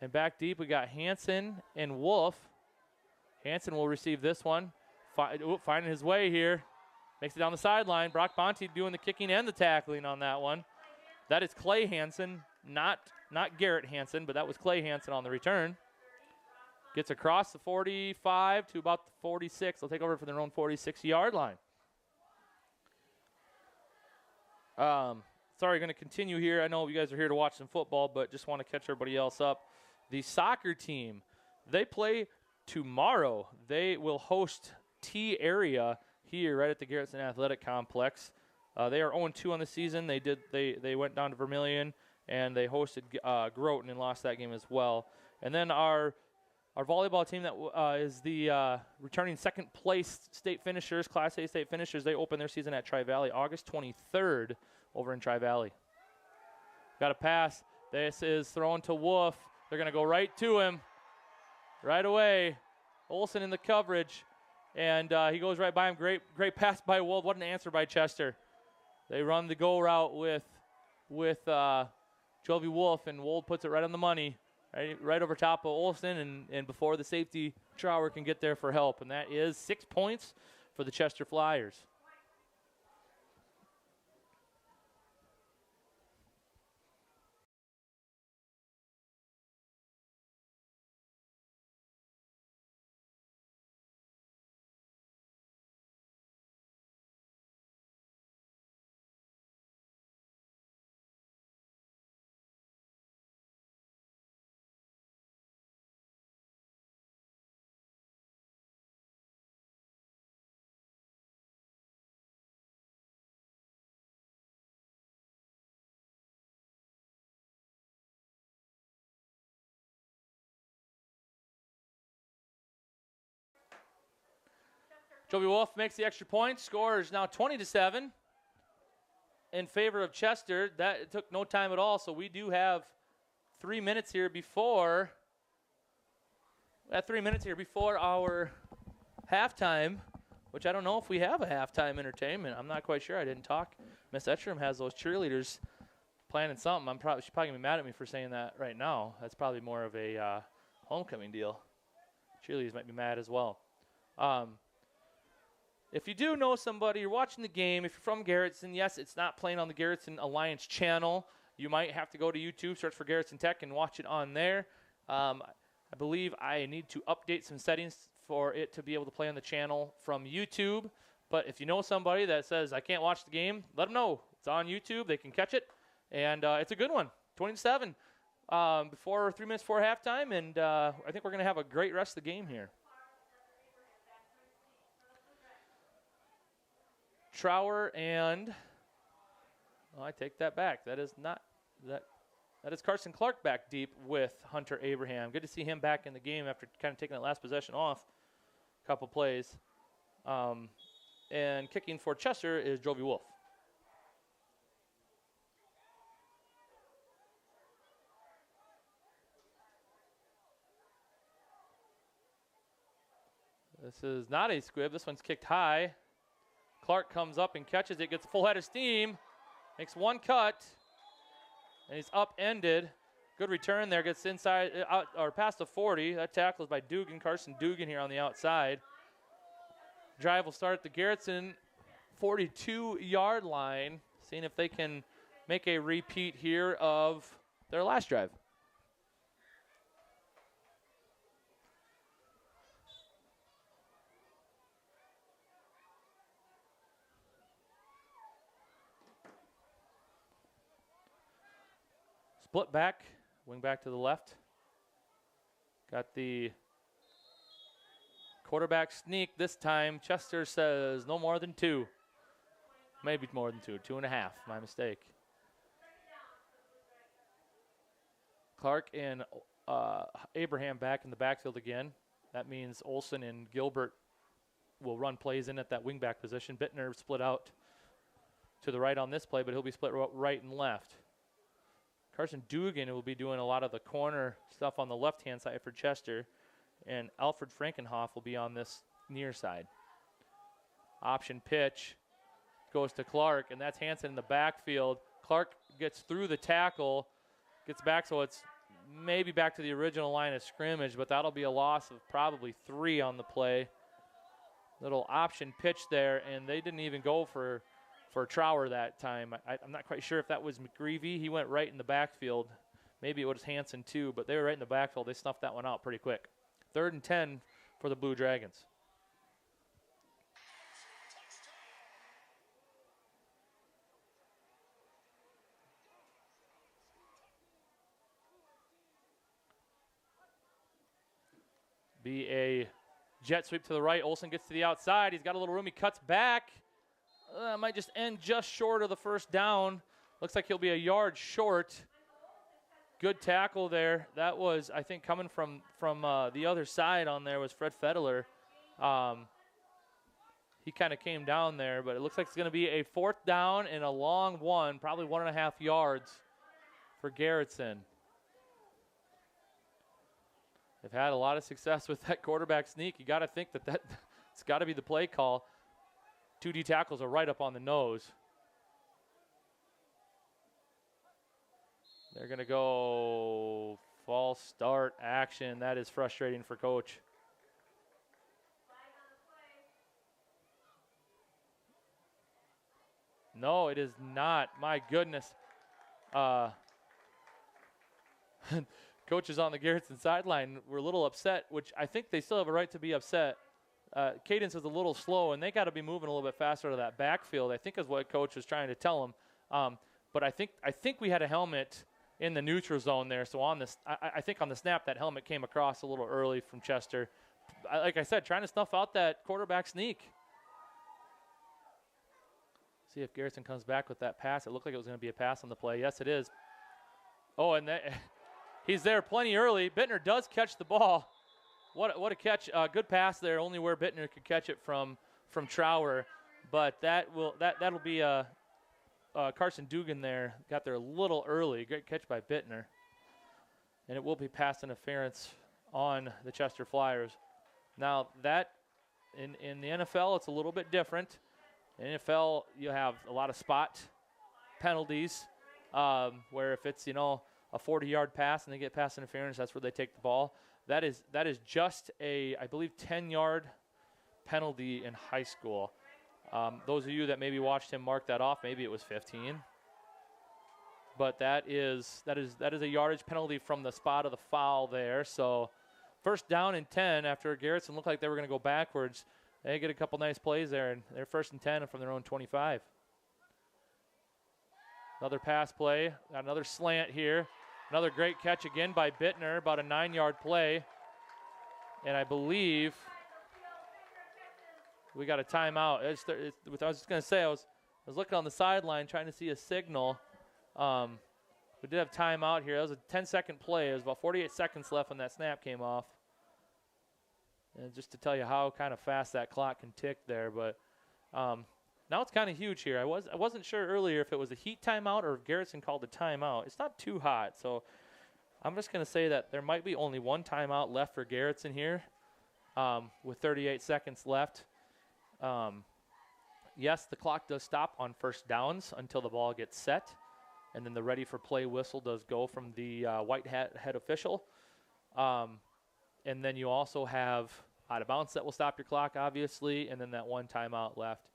And back deep, we got Hansen and Wolf. Hansen will receive this one. Finding his way here. Makes it down the sideline. Brock Bonte doing the kicking and the tackling on that one. That is Clay Hansen, not Garrett Hansen, but that was Clay Hansen on the return. Gets across the 45 to about the 46. They'll take over from their own 46-yard line. Sorry, going to continue here. I know you guys are here to watch some football, but just want to catch everybody else up. The soccer team, they play tomorrow. They will host T-Area here right at the Garretson Athletic Complex. They are 0-2 on the season. They went down to Vermilion, and they hosted Groton and lost that game as well. And then our volleyball team that is the returning second place state finishers, Class A state finishers, they open their season at Tri-Valley August 23rd over in Tri-Valley. Got a pass. This is thrown to Wolf. They're going to go right to him right away. Olson in the coverage, and he goes right by him. Great pass by Wold. What an answer by Chester. They run the go route with Jovi Wolf, and Wold puts it right on the money. Right over top of Olson, and before the safety Trower can get there for help. And that is 6 points for the Chester Flyers. Jovi Wolf makes the extra point. Score is now 20-7 in favor of Chester. That took no time at all, so we do have 3 minutes here before our halftime, which I don't know if we have a halftime entertainment. I'm not quite sure. I didn't talk. Miss Etcherim has those cheerleaders planning something. She's probably going to be mad at me for saying that right now. That's probably more of a homecoming deal. Cheerleaders might be mad as well. If you do know somebody, you're watching the game, if you're from Garretson, yes, it's not playing on the Garretson Alliance channel. You might have to go to YouTube, search for Garretson Tech, and watch it on there. I believe I need to update some settings for it to be able to play on the channel from YouTube. But if you know somebody that says, I can't watch the game, let them know. It's on YouTube. They can catch it. And it's a good one, 27. 3 minutes before halftime, and I think we're going to have a great rest of the game here. Trower and I take that back. That is not that. That is Carson Clark back deep with Hunter Abraham. Good to see him back in the game after kind of taking that last possession off a couple plays. And kicking for Chester is Jovi Wolf. This is not a squib. This one's kicked high. Clark comes up and catches it, gets a full head of steam, makes one cut, and he's upended. Good return there, gets inside, out, or past the 40. That tackle is by Dugan, Carson Dugan here on the outside. Drive will start at the Garretson 42-yard line, seeing if they can make a repeat here of their last drive. Split back, wing back to the left. Got the quarterback sneak this time. Chester says no more than 2. Maybe more than 2, 2.5, my mistake. Clark and Abraham back in the backfield again. That means Olson and Gilbert will run plays in at that wing back position. Bittner split out to the right on this play, but he'll be split right and left. Carson Dugan will be doing a lot of the corner stuff on the left-hand side for Chester, and Alfred Frankenhoff will be on this near side. Option pitch goes to Clark, and that's Hansen in the backfield. Clark gets through the tackle, gets back so it's maybe back to the original line of scrimmage, but that'll be a loss of probably 3 on the play. Little option pitch there, and they didn't even go for Trower that time. I'm not quite sure if that was McGreevy. He went right in the backfield. Maybe it was Hanson too, but they were right in the backfield. They snuffed that one out pretty quick. 3rd and 10 for the Blue Dragons. Be a jet sweep to the right. Olsen gets to the outside. He's got a little room. He cuts back. Might just end just short of the first down. Looks like he'll be a yard short. Good tackle there. That was, I think, coming from the other side on there was Fred Fedler. He kind of came down there, but it looks like it's going to be a 4th down and a long one, probably 1.5 yards for Garretson. They've had a lot of success with that quarterback sneak. You got to think that it's got to be the play call. 2 D tackles are right up on the nose. They're going to go false start action. That is frustrating for Coach. No, it is not. My goodness. Coaches on the Garretson sideline were a little upset, which I think they still have a right to be upset. Cadence is a little slow, and they got to be moving a little bit faster to that backfield, I think is what Coach was trying to tell them. But I think we had a helmet in the neutral zone there. So on this, I think on the snap, that helmet came across a little early from Chester. Like I said, trying to snuff out that quarterback sneak. See if Garretson comes back with that pass. It looked like it was going to be a pass on the play. Yes, it is. Oh, and he's there plenty early. Bittner does catch the ball. What a catch. Good pass there, only where Bittner could catch it from Trower. But that'll be Carson Dugan there. Got there a little early. Great catch by Bittner. And it will be pass interference on the Chester Flyers. Now that in the NFL it's a little bit different. In the NFL you have a lot of spot penalties where if it's a 40-yard pass and they get pass interference, that's where they take the ball. That is just a, I believe, 10-yard penalty in high school. Those of you that maybe watched him mark that off, maybe it was 15. But that is a yardage penalty from the spot of the foul there. So 1st down and 10 after Garretson looked like they were going to go backwards. They get a couple nice plays there, and they're 1st and 10 from their own 25. Another pass play, another slant here. Another great catch again by Bittner, about a 9-yard play. And I believe we got a timeout. I was just going to say, I was looking on the sideline trying to see a signal. We did have timeout here. That was a 10-second play. There was about 48 seconds left when that snap came off. And just to tell you how kind of fast that clock can tick there. But now it's kind of huge here. I wasn't sure earlier if it was a heat timeout or if Garretson called a timeout. It's not too hot, so I'm just going to say that there might be only one timeout left for Garretson here with 38 seconds left. Yes, the clock does stop on 1st downs until the ball gets set, and then the ready for play whistle does go from the white head official. And then you also have out of bounds that will stop your clock, obviously, and then that one timeout left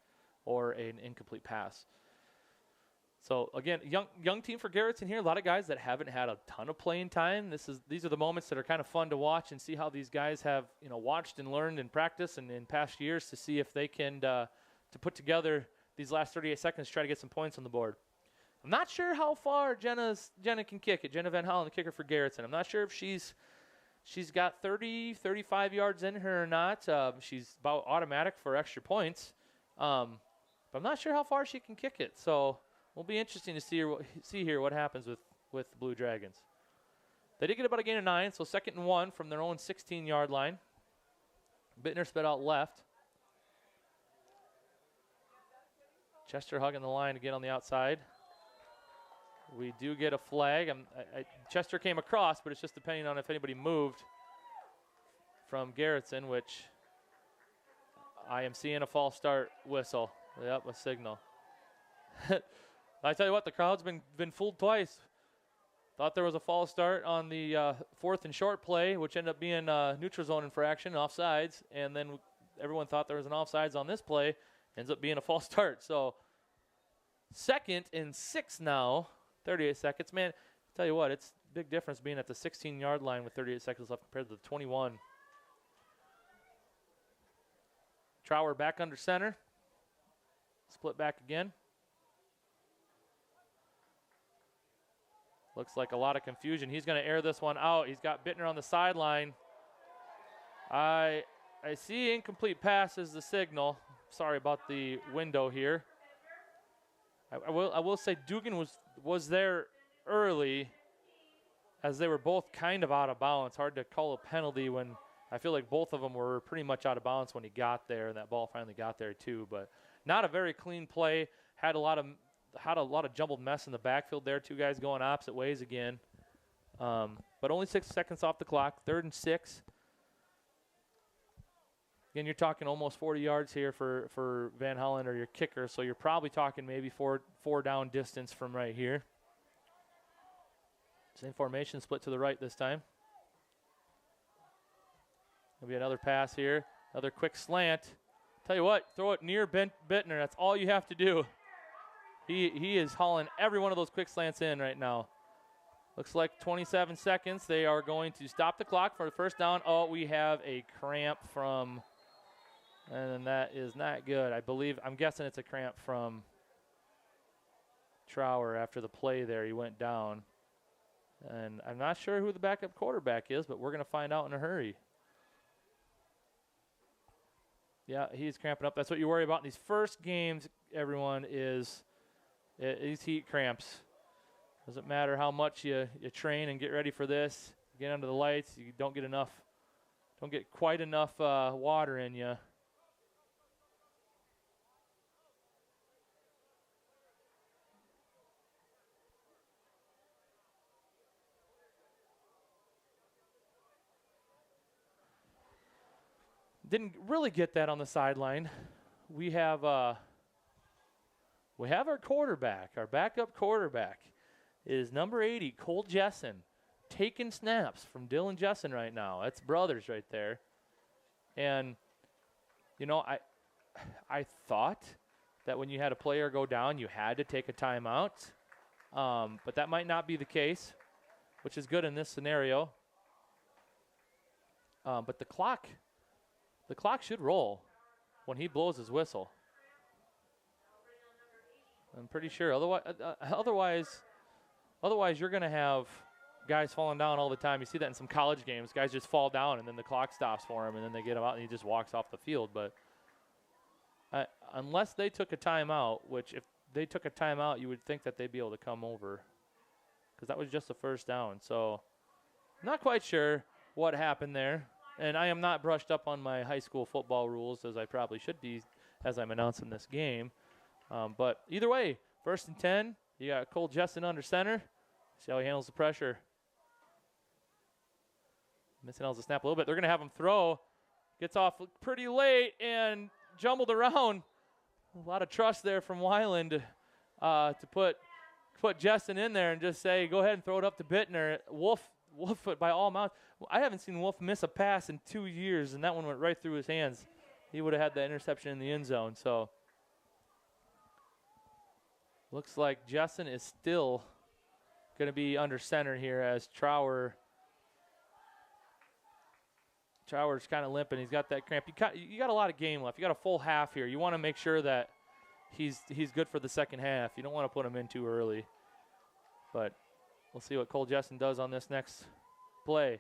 or an incomplete pass. So again, young team for Garretson here. A lot of guys that haven't had a ton of playing time. These are the moments that are kind of fun to watch and see how these guys have watched and learned in practice and in past years to see if they can to put together these last 38 seconds to try to get some points on the board. I'm not sure how far Jenna can kick it. Jenna Van Hollen, the kicker for Garretson. I'm not sure if she's got 30, 35 yards in her or not. She's about automatic for extra points. But I'm not sure how far she can kick it. So it'll be interesting to see here what happens with the Blue Dragons. They did get about a gain of 9, so 2nd and 1 from their own 16-yard line. Bittner spit out left. Chester hugging the line again on the outside. We do get a flag. Chester came across, but it's just depending on if anybody moved from Garretson, which I am seeing a false start whistle. Yep, a signal. I tell you what, the crowd's been fooled twice. Thought there was a false start on the 4th and short play, which ended up being neutral zone infraction, offsides, and then everyone thought there was an offsides on this play. Ends up being a false start. So 2nd and 6 now, 38 seconds. Man, tell you what, it's a big difference being at the 16-yard line with 38 seconds left compared to the 21. Trower back under center. Split back again. Looks like a lot of confusion. He's going to air this one out. He's got Bittner on the sideline. I see incomplete pass as the signal. Sorry about the window here. I will say Dugan was there early as they were both kind of out of bounds. Hard to call a penalty when I feel like both of them were pretty much out of bounds when he got there, and that ball finally got there too. But not a very clean play. Had a lot of jumbled mess in the backfield there. Two guys going opposite ways again. But only 6 seconds off the clock. 3rd and 6. Again, you're talking almost 40 yards here for Van Hollen or your kicker, so you're probably talking maybe four down distance from right here. Same formation, split to the right this time. There'll be another pass here, another quick slant. Tell you what, throw it near Bittner. That's all you have to do. He is hauling every one of those quick slants in right now. Looks like 27 seconds. They are going to stop the clock for the first down. Oh, we have a cramp from, and that is not good. I'm guessing it's a cramp from Trower after the play there. He went down. And I'm not sure who the backup quarterback is, but we're going to find out in a hurry. Yeah, he's cramping up. That's what you worry about in these first games, everyone, is these heat cramps. Doesn't matter how much you train and get ready for this. Get under the lights, you don't get quite enough water in you. Didn't really get that on the sideline. We have our quarterback, our backup quarterback is number 80, Cole Jessen, taking snaps from Dylan Jessen right now. That's brothers right there. And, you know, I thought that when you had a player go down, you had to take a timeout. But that might not be the case, which is good in this scenario. But the clock should roll when he blows his whistle. I'm pretty sure. Otherwise, you're going to have guys falling down all the time. You see that in some college games. Guys just fall down, and then the clock stops for him, and then they get him out, and he just walks off the field. But unless they took a timeout, which if they took a timeout, you would think that they'd be able to come over because that was just the first down. So not quite sure what happened there. And I am not brushed up on my high school football rules as I probably should be as I'm announcing this game. But either way, 1st and 10. You got Cole Jessen under center. See how he handles the pressure. Mishandles the snap a little bit. They're going to have him throw. Gets off pretty late and jumbled around. A lot of trust there from Weiland to put Jessen in there and just say, go ahead and throw it up to Bittner. Wolf by all amounts. I haven't seen Wolf miss a pass in 2 years, and that one went right through his hands. He would have had that interception in the end zone. So looks like Jessen is still going to be under center here as Trower's kind of limping. He's got that cramp. You got a lot of game left. You got a full half here. You want to make sure that he's good for the second half. You don't want to put him in too early. But we'll see what Cole Jessen does on this next play.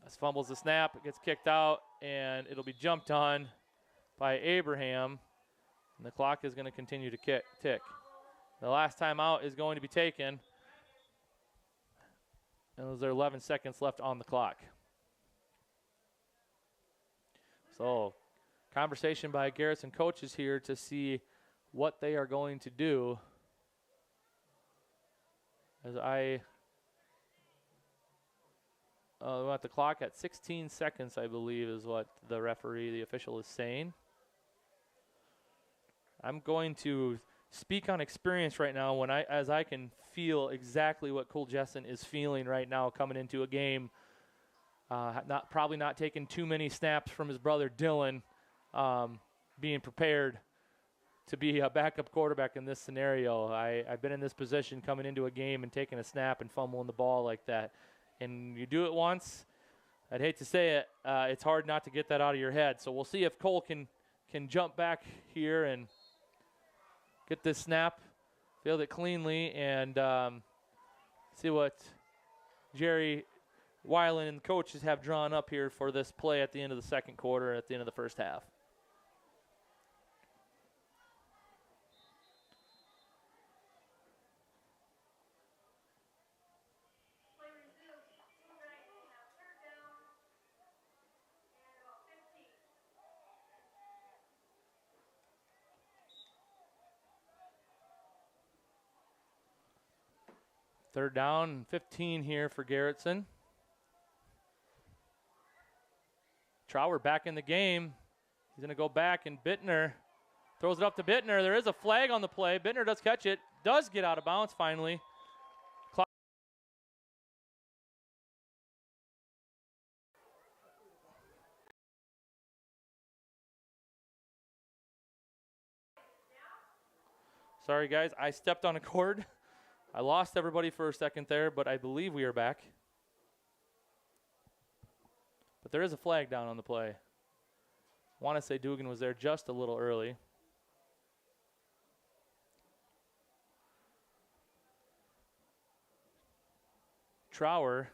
As fumbles the snap, it gets kicked out, and it'll be jumped on by Abraham. And the clock is going to continue to tick. The last time out is going to be taken. And there's 11 seconds left on the clock. So, conversation by Garretson coaches here to see what they are going to do. As I want the clock at 16 seconds, I believe, is what the official is saying. I'm going to speak on experience right now as I can feel exactly what Cole Jessen is feeling right now coming into a game. Probably not taking too many snaps from his brother Dylan, being prepared to be a backup quarterback in this scenario. I've been in this position coming into a game and taking a snap and fumbling the ball like that. And you do it once, I'd hate to say it, it's hard not to get that out of your head. So we'll see if Cole can jump back here and get this snap, field it cleanly, and see what Jerry Weiland and the coaches have drawn up here for this play at the end of the second quarter, at the end of the first half. Third down, 15 here for Garretson. Trower back in the game. He's going to go back, and Bittner throws it up to Bittner. There is a flag on the play. Bittner does catch it, does get out of bounds finally. Sorry, guys, I stepped on a cord. I lost everybody for a second there, but I believe we are back. But there is a flag down on the play. I want to say Dugan was there just a little early. Trower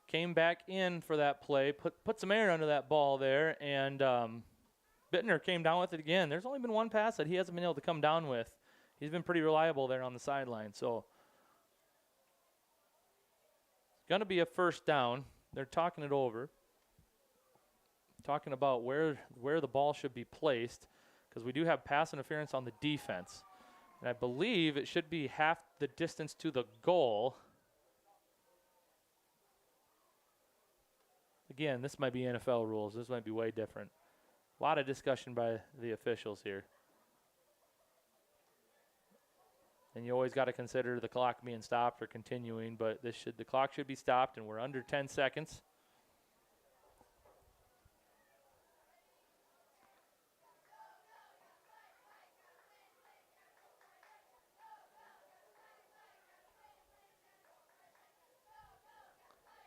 came back in for that play, put some air under that ball there, and Bittner came down with it again. There's only been one pass that he hasn't been able to come down with. He's been pretty reliable there on the sideline. So it's going to be a first down. They're talking it over, talking about where the ball should be placed, because we do have pass interference on the defense. And I believe it should be half the distance to the goal. Again, this might be NFL rules. This might be way different. A lot of discussion by the officials here. And you always got to consider the clock being stopped or continuing, but the clock should be stopped, and we're under 10 seconds.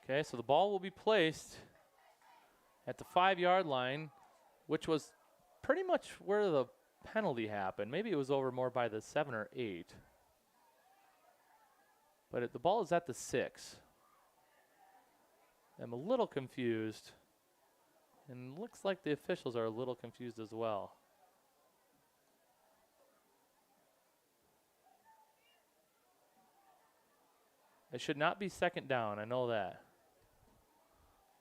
Okay, so the ball will be placed at the 5-yard line, which was pretty much where the penalty happened. Maybe it was over more by the 7 or 8. But the ball is at the 6. I'm a little confused. And looks like the officials are a little confused as well. It should not be second down. I know that.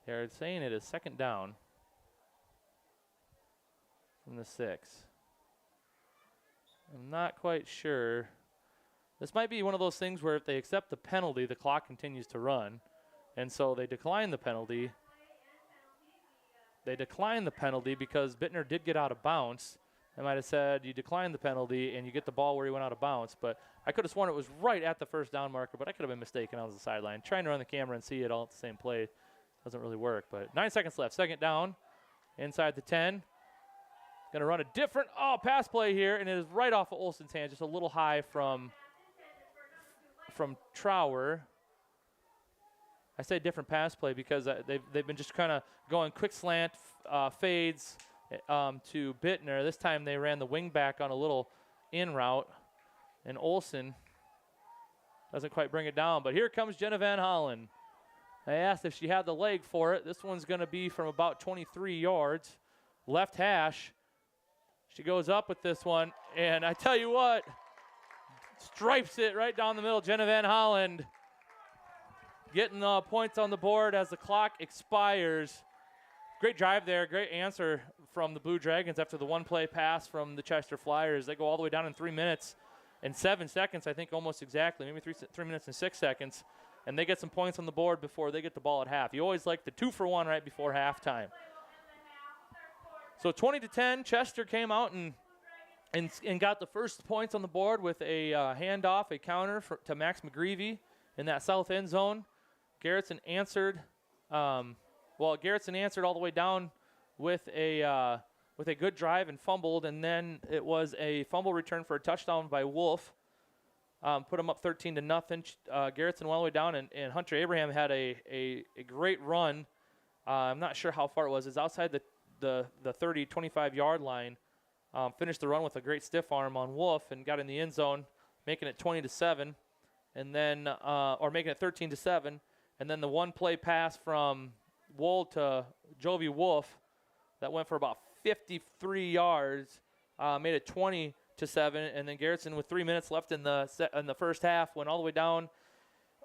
They're saying it is second down from the 6. I'm not quite sure. This might be one of those things where if they accept the penalty, the clock continues to run. And so they decline the penalty. They decline the penalty because Bittner did get out of bounds. I might have said you decline the penalty and you get the ball where he went out of bounds. But I could have sworn it was right at the first down marker, but I could have been mistaken. I was on the sideline. Trying to run the camera and see it all at the same play doesn't really work. But 9 seconds left. Second down inside the 10. Going to run a different pass play here, and it is right off of Olson's hand, just a little high from Trower. I say different pass play because they've been just kind of going quick slant fades to Bittner. This time they ran the wing back on a little in route, and Olson doesn't quite bring it down. But here comes Jenna Van Hollen. I asked if she had the leg for it. This one's going to be from about 23 yards, left hash. She goes up with this one, and I tell you what, stripes it right down the middle. Jenna Van Hollen getting points on the board as the clock expires. Great drive there, great answer from the Blue Dragons after the one-play pass from the Chester Flyers. They go all the way down in 3 minutes and 7 seconds, I think almost exactly, maybe 3 minutes and 6 seconds, and they get some points on the board before they get the ball at half. You always like the 2-for-1 right before halftime. So 20-10, Chester came out and and got the first points on the board with a handoff, a counter to Max McGreevy in that south end zone. Garretson answered. Garretson answered all the way down with a good drive and fumbled, and then it was a fumble return for a touchdown by Wolf. Put them up 13-0. Garretson went all the way down, and Hunter Abraham had a great run. I'm not sure how far it was. It's outside the 30, 25-yard line. Finished the run with a great stiff arm on Wolf and got in the end zone, making it 20-7, and then or making it 13-7, and then the one play pass from Wold to Jovi Wolf that went for about 53 yards, made it 20-7, and then Garretson with 3 minutes left in the first half went all the way down,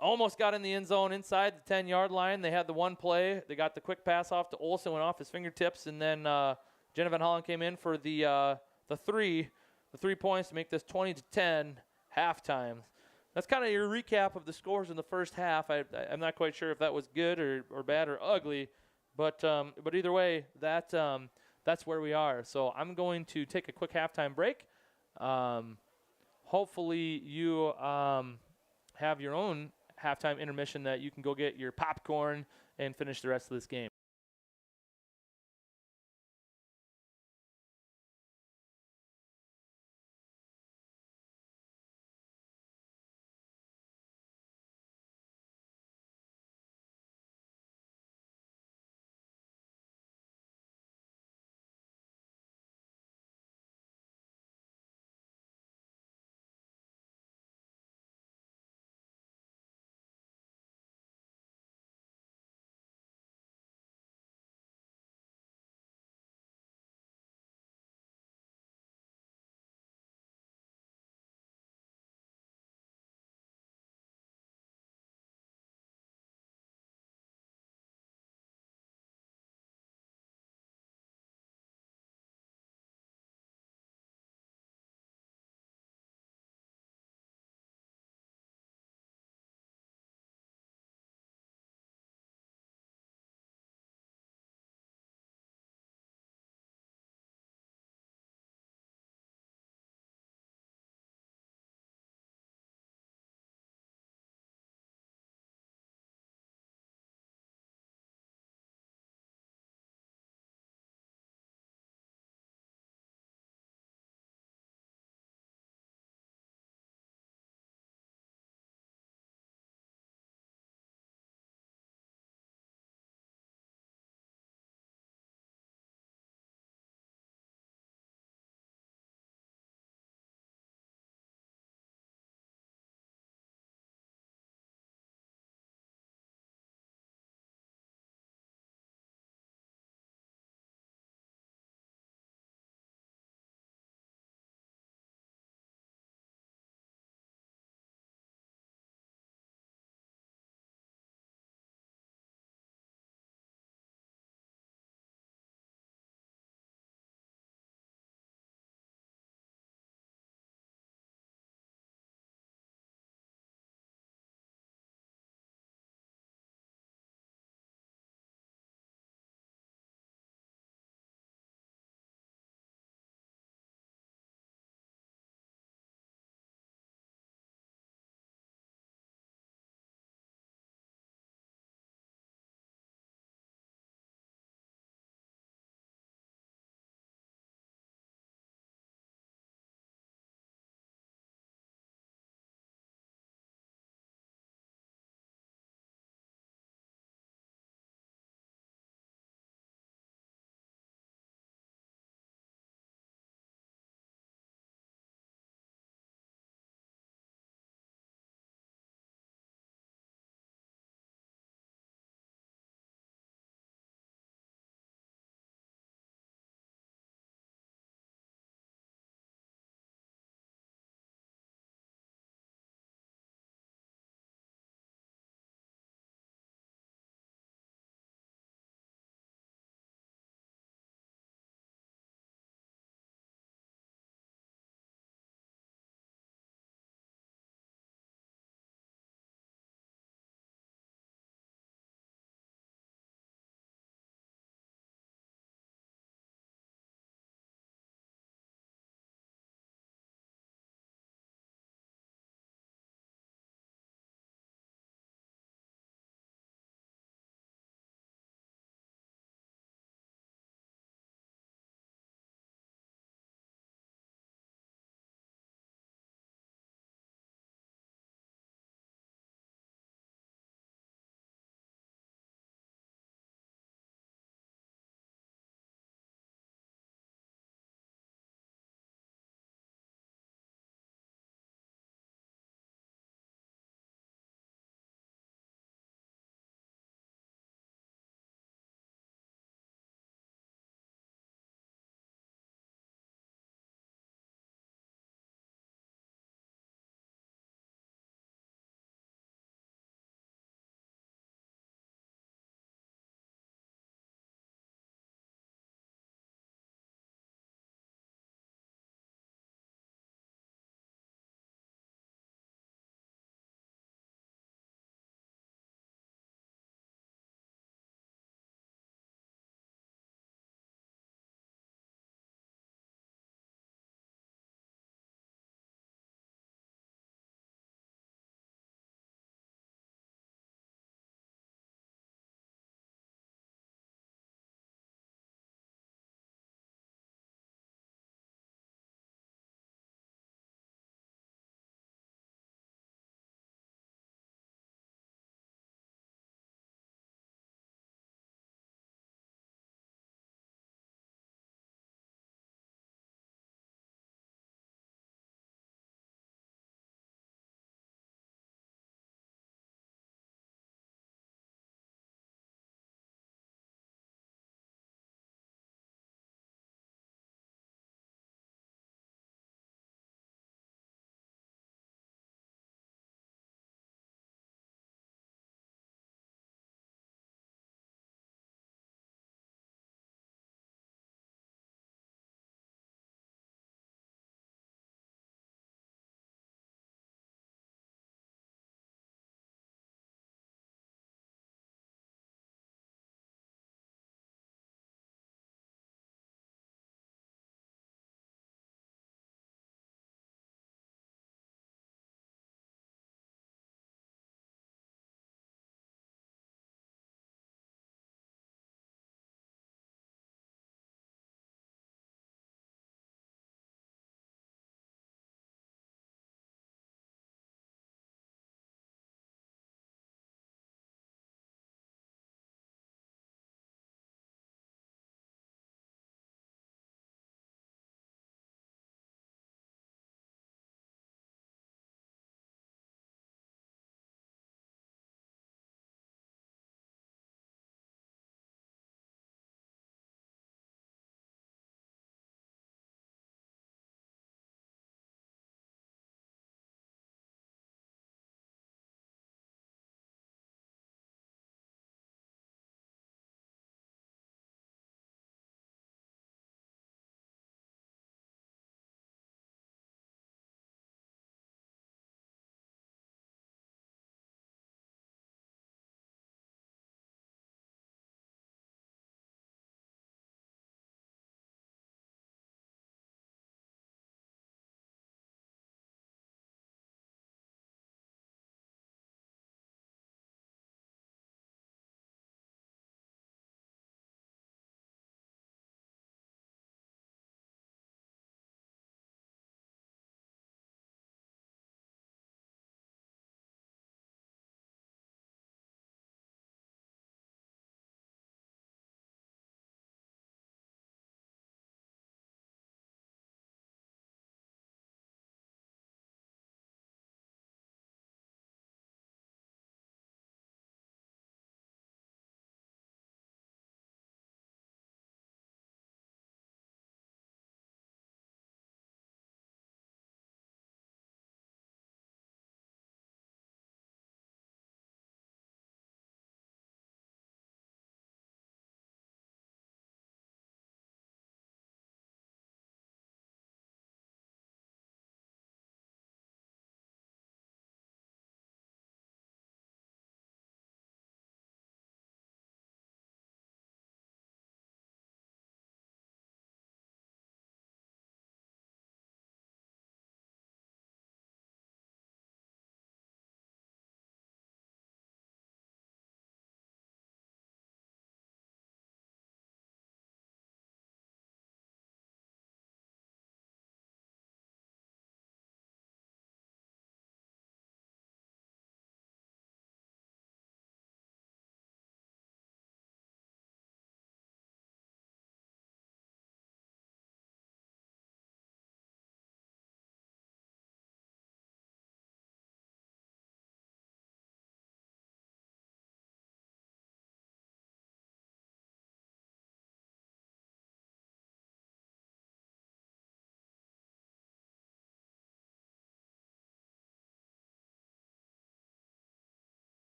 almost got in the end zone inside the 10-yard line. They had the one play. They got the quick pass off to Olsen, went off his fingertips, and then Jenna Van Hollen came in for the 3 points to make this 20-10 halftime. That's kind of your recap of the scores in the first half. I'm not quite sure if that was good or bad or ugly, but either way, that's where we are. So I'm going to take a quick halftime break. Hopefully you have your own halftime intermission that you can go get your popcorn and finish the rest of this game.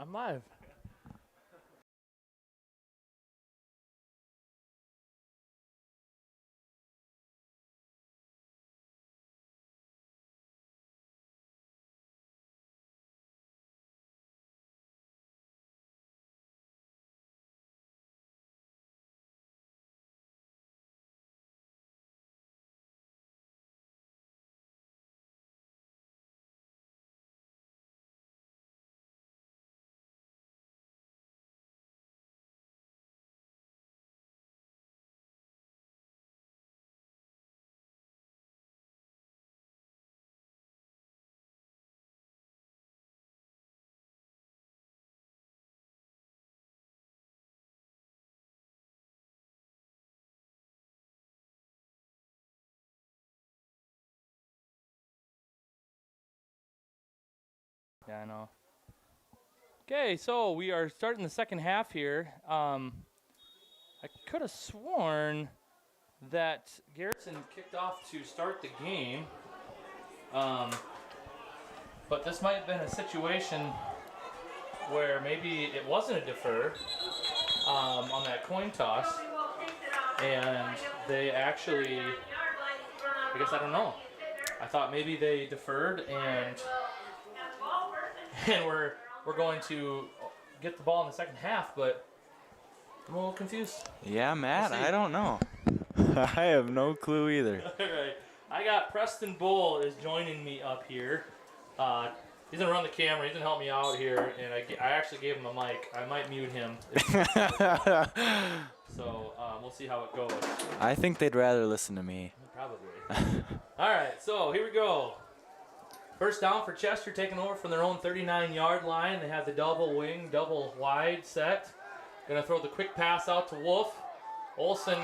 I'm live. Yeah, I know. Okay, so we are starting the second half here. I could have sworn that Garretson kicked off to start the game. But this might have been a situation where maybe it wasn't a defer on that coin toss. And they actually, I guess I don't know. I thought maybe they deferred and we're going to get the ball in the second half, but I'm a little confused. Yeah, Matt, I don't know. I have no clue either. All right. I got Preston Bull is joining me up here. He's going to run the camera. He's going to help me out here, and I actually gave him a mic. I might mute him. So we'll see how it goes. I think they'd rather listen to me. Probably. All right, so here we go. First down for Chester, taking over from their own 39-yard line. They have the double wing, double wide set. Going to throw the quick pass out to Wolf. Olsen.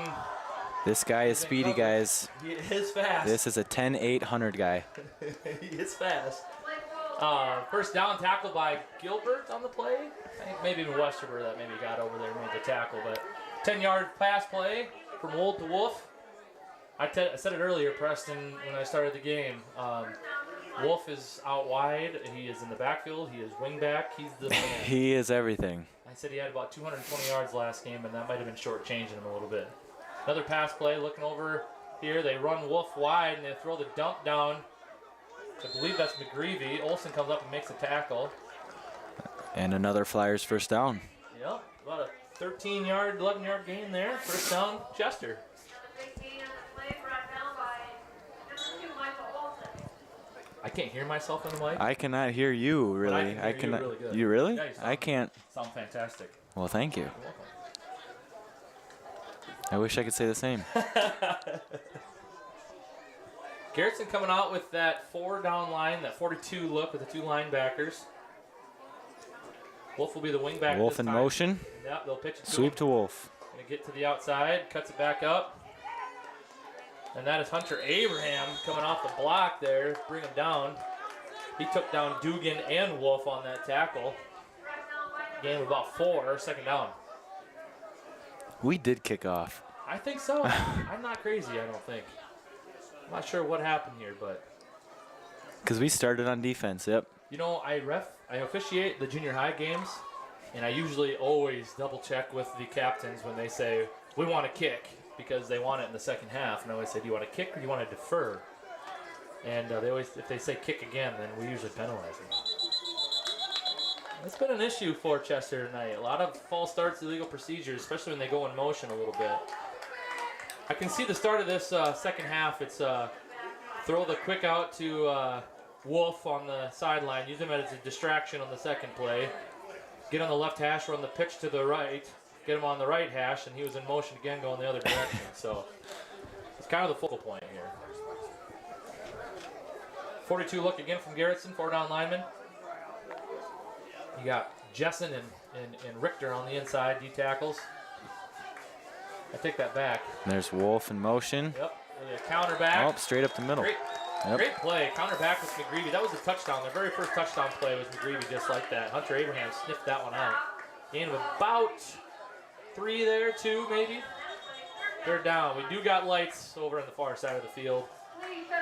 This guy is speedy, guys. He is fast. This is a 10-800 guy. He is fast. First down tackle by Gilbert on the play. I think maybe even Westerber that maybe got over there and made the tackle. But 10-yard pass play from Wold to Wolf. I said it earlier, Preston, when I started the game. Wolf is out wide. He is in the backfield. He is wing back. He's the man. He is everything. I said he had about 220 yards last game, and that might have been shortchanging him a little bit. Another pass play, looking over here. They run Wolf wide, and they throw the dump down. I believe that's McGreevy. Olsen comes up and makes a tackle. And another Flyers first down. Yep, about a 13-yard, 11-yard gain there. First down, Chester. I can't hear myself on the mic. I cannot hear you, really. I can hear you really good. You really? Yeah, you I can't. Sound fantastic. Well, thank you. You're welcome. I wish I could say the same. Garretson coming out with that 4-down line, that 42 look with the two linebackers. Wolf will be the wing back. Wolf this in time. motion. Yep, they'll pitch it to Sweep him. to Wolf. Gonna get to the outside, cuts it back up. And that is Hunter Abraham coming off the block there, bring him down. He took down Dugan and Wolf on that tackle. Game of about 4, second down. We did kick off. I think so. I'm not crazy, I don't think. I'm not sure what happened here, but. Because we started on defense, yep. You know, I officiate the junior high games, and I usually always double check with the captains when they say, we want to kick, because they want it in the second half. And I always say, do you want to kick or do you want to defer? And they always, if they say kick again, then we usually penalize them. It's been an issue for Chester tonight. A lot of false starts, illegal procedures, especially when they go in motion a little bit. I can see the start of this second half. It's throw the quick out to Wolf on the sideline. Use him as a distraction on the second play. Get on the left hash, run the pitch to the right. Get him on the right hash, and he was in motion again going the other direction. So it's kind of the focal point here. 42 look again from Garretson, 4-down lineman. You got Jessen and Richter on the inside, D tackles. I take that back. There's Wolf in motion. Yep, a counter back. Oh, straight up the middle. Great play. Counter back with McGreevy. That was a touchdown. Their very first touchdown play was McGreevy just like that. Hunter Abraham sniffed that one out. Gain of about 3 there, 2 maybe. They're down. We do got lights over on the far side of the field.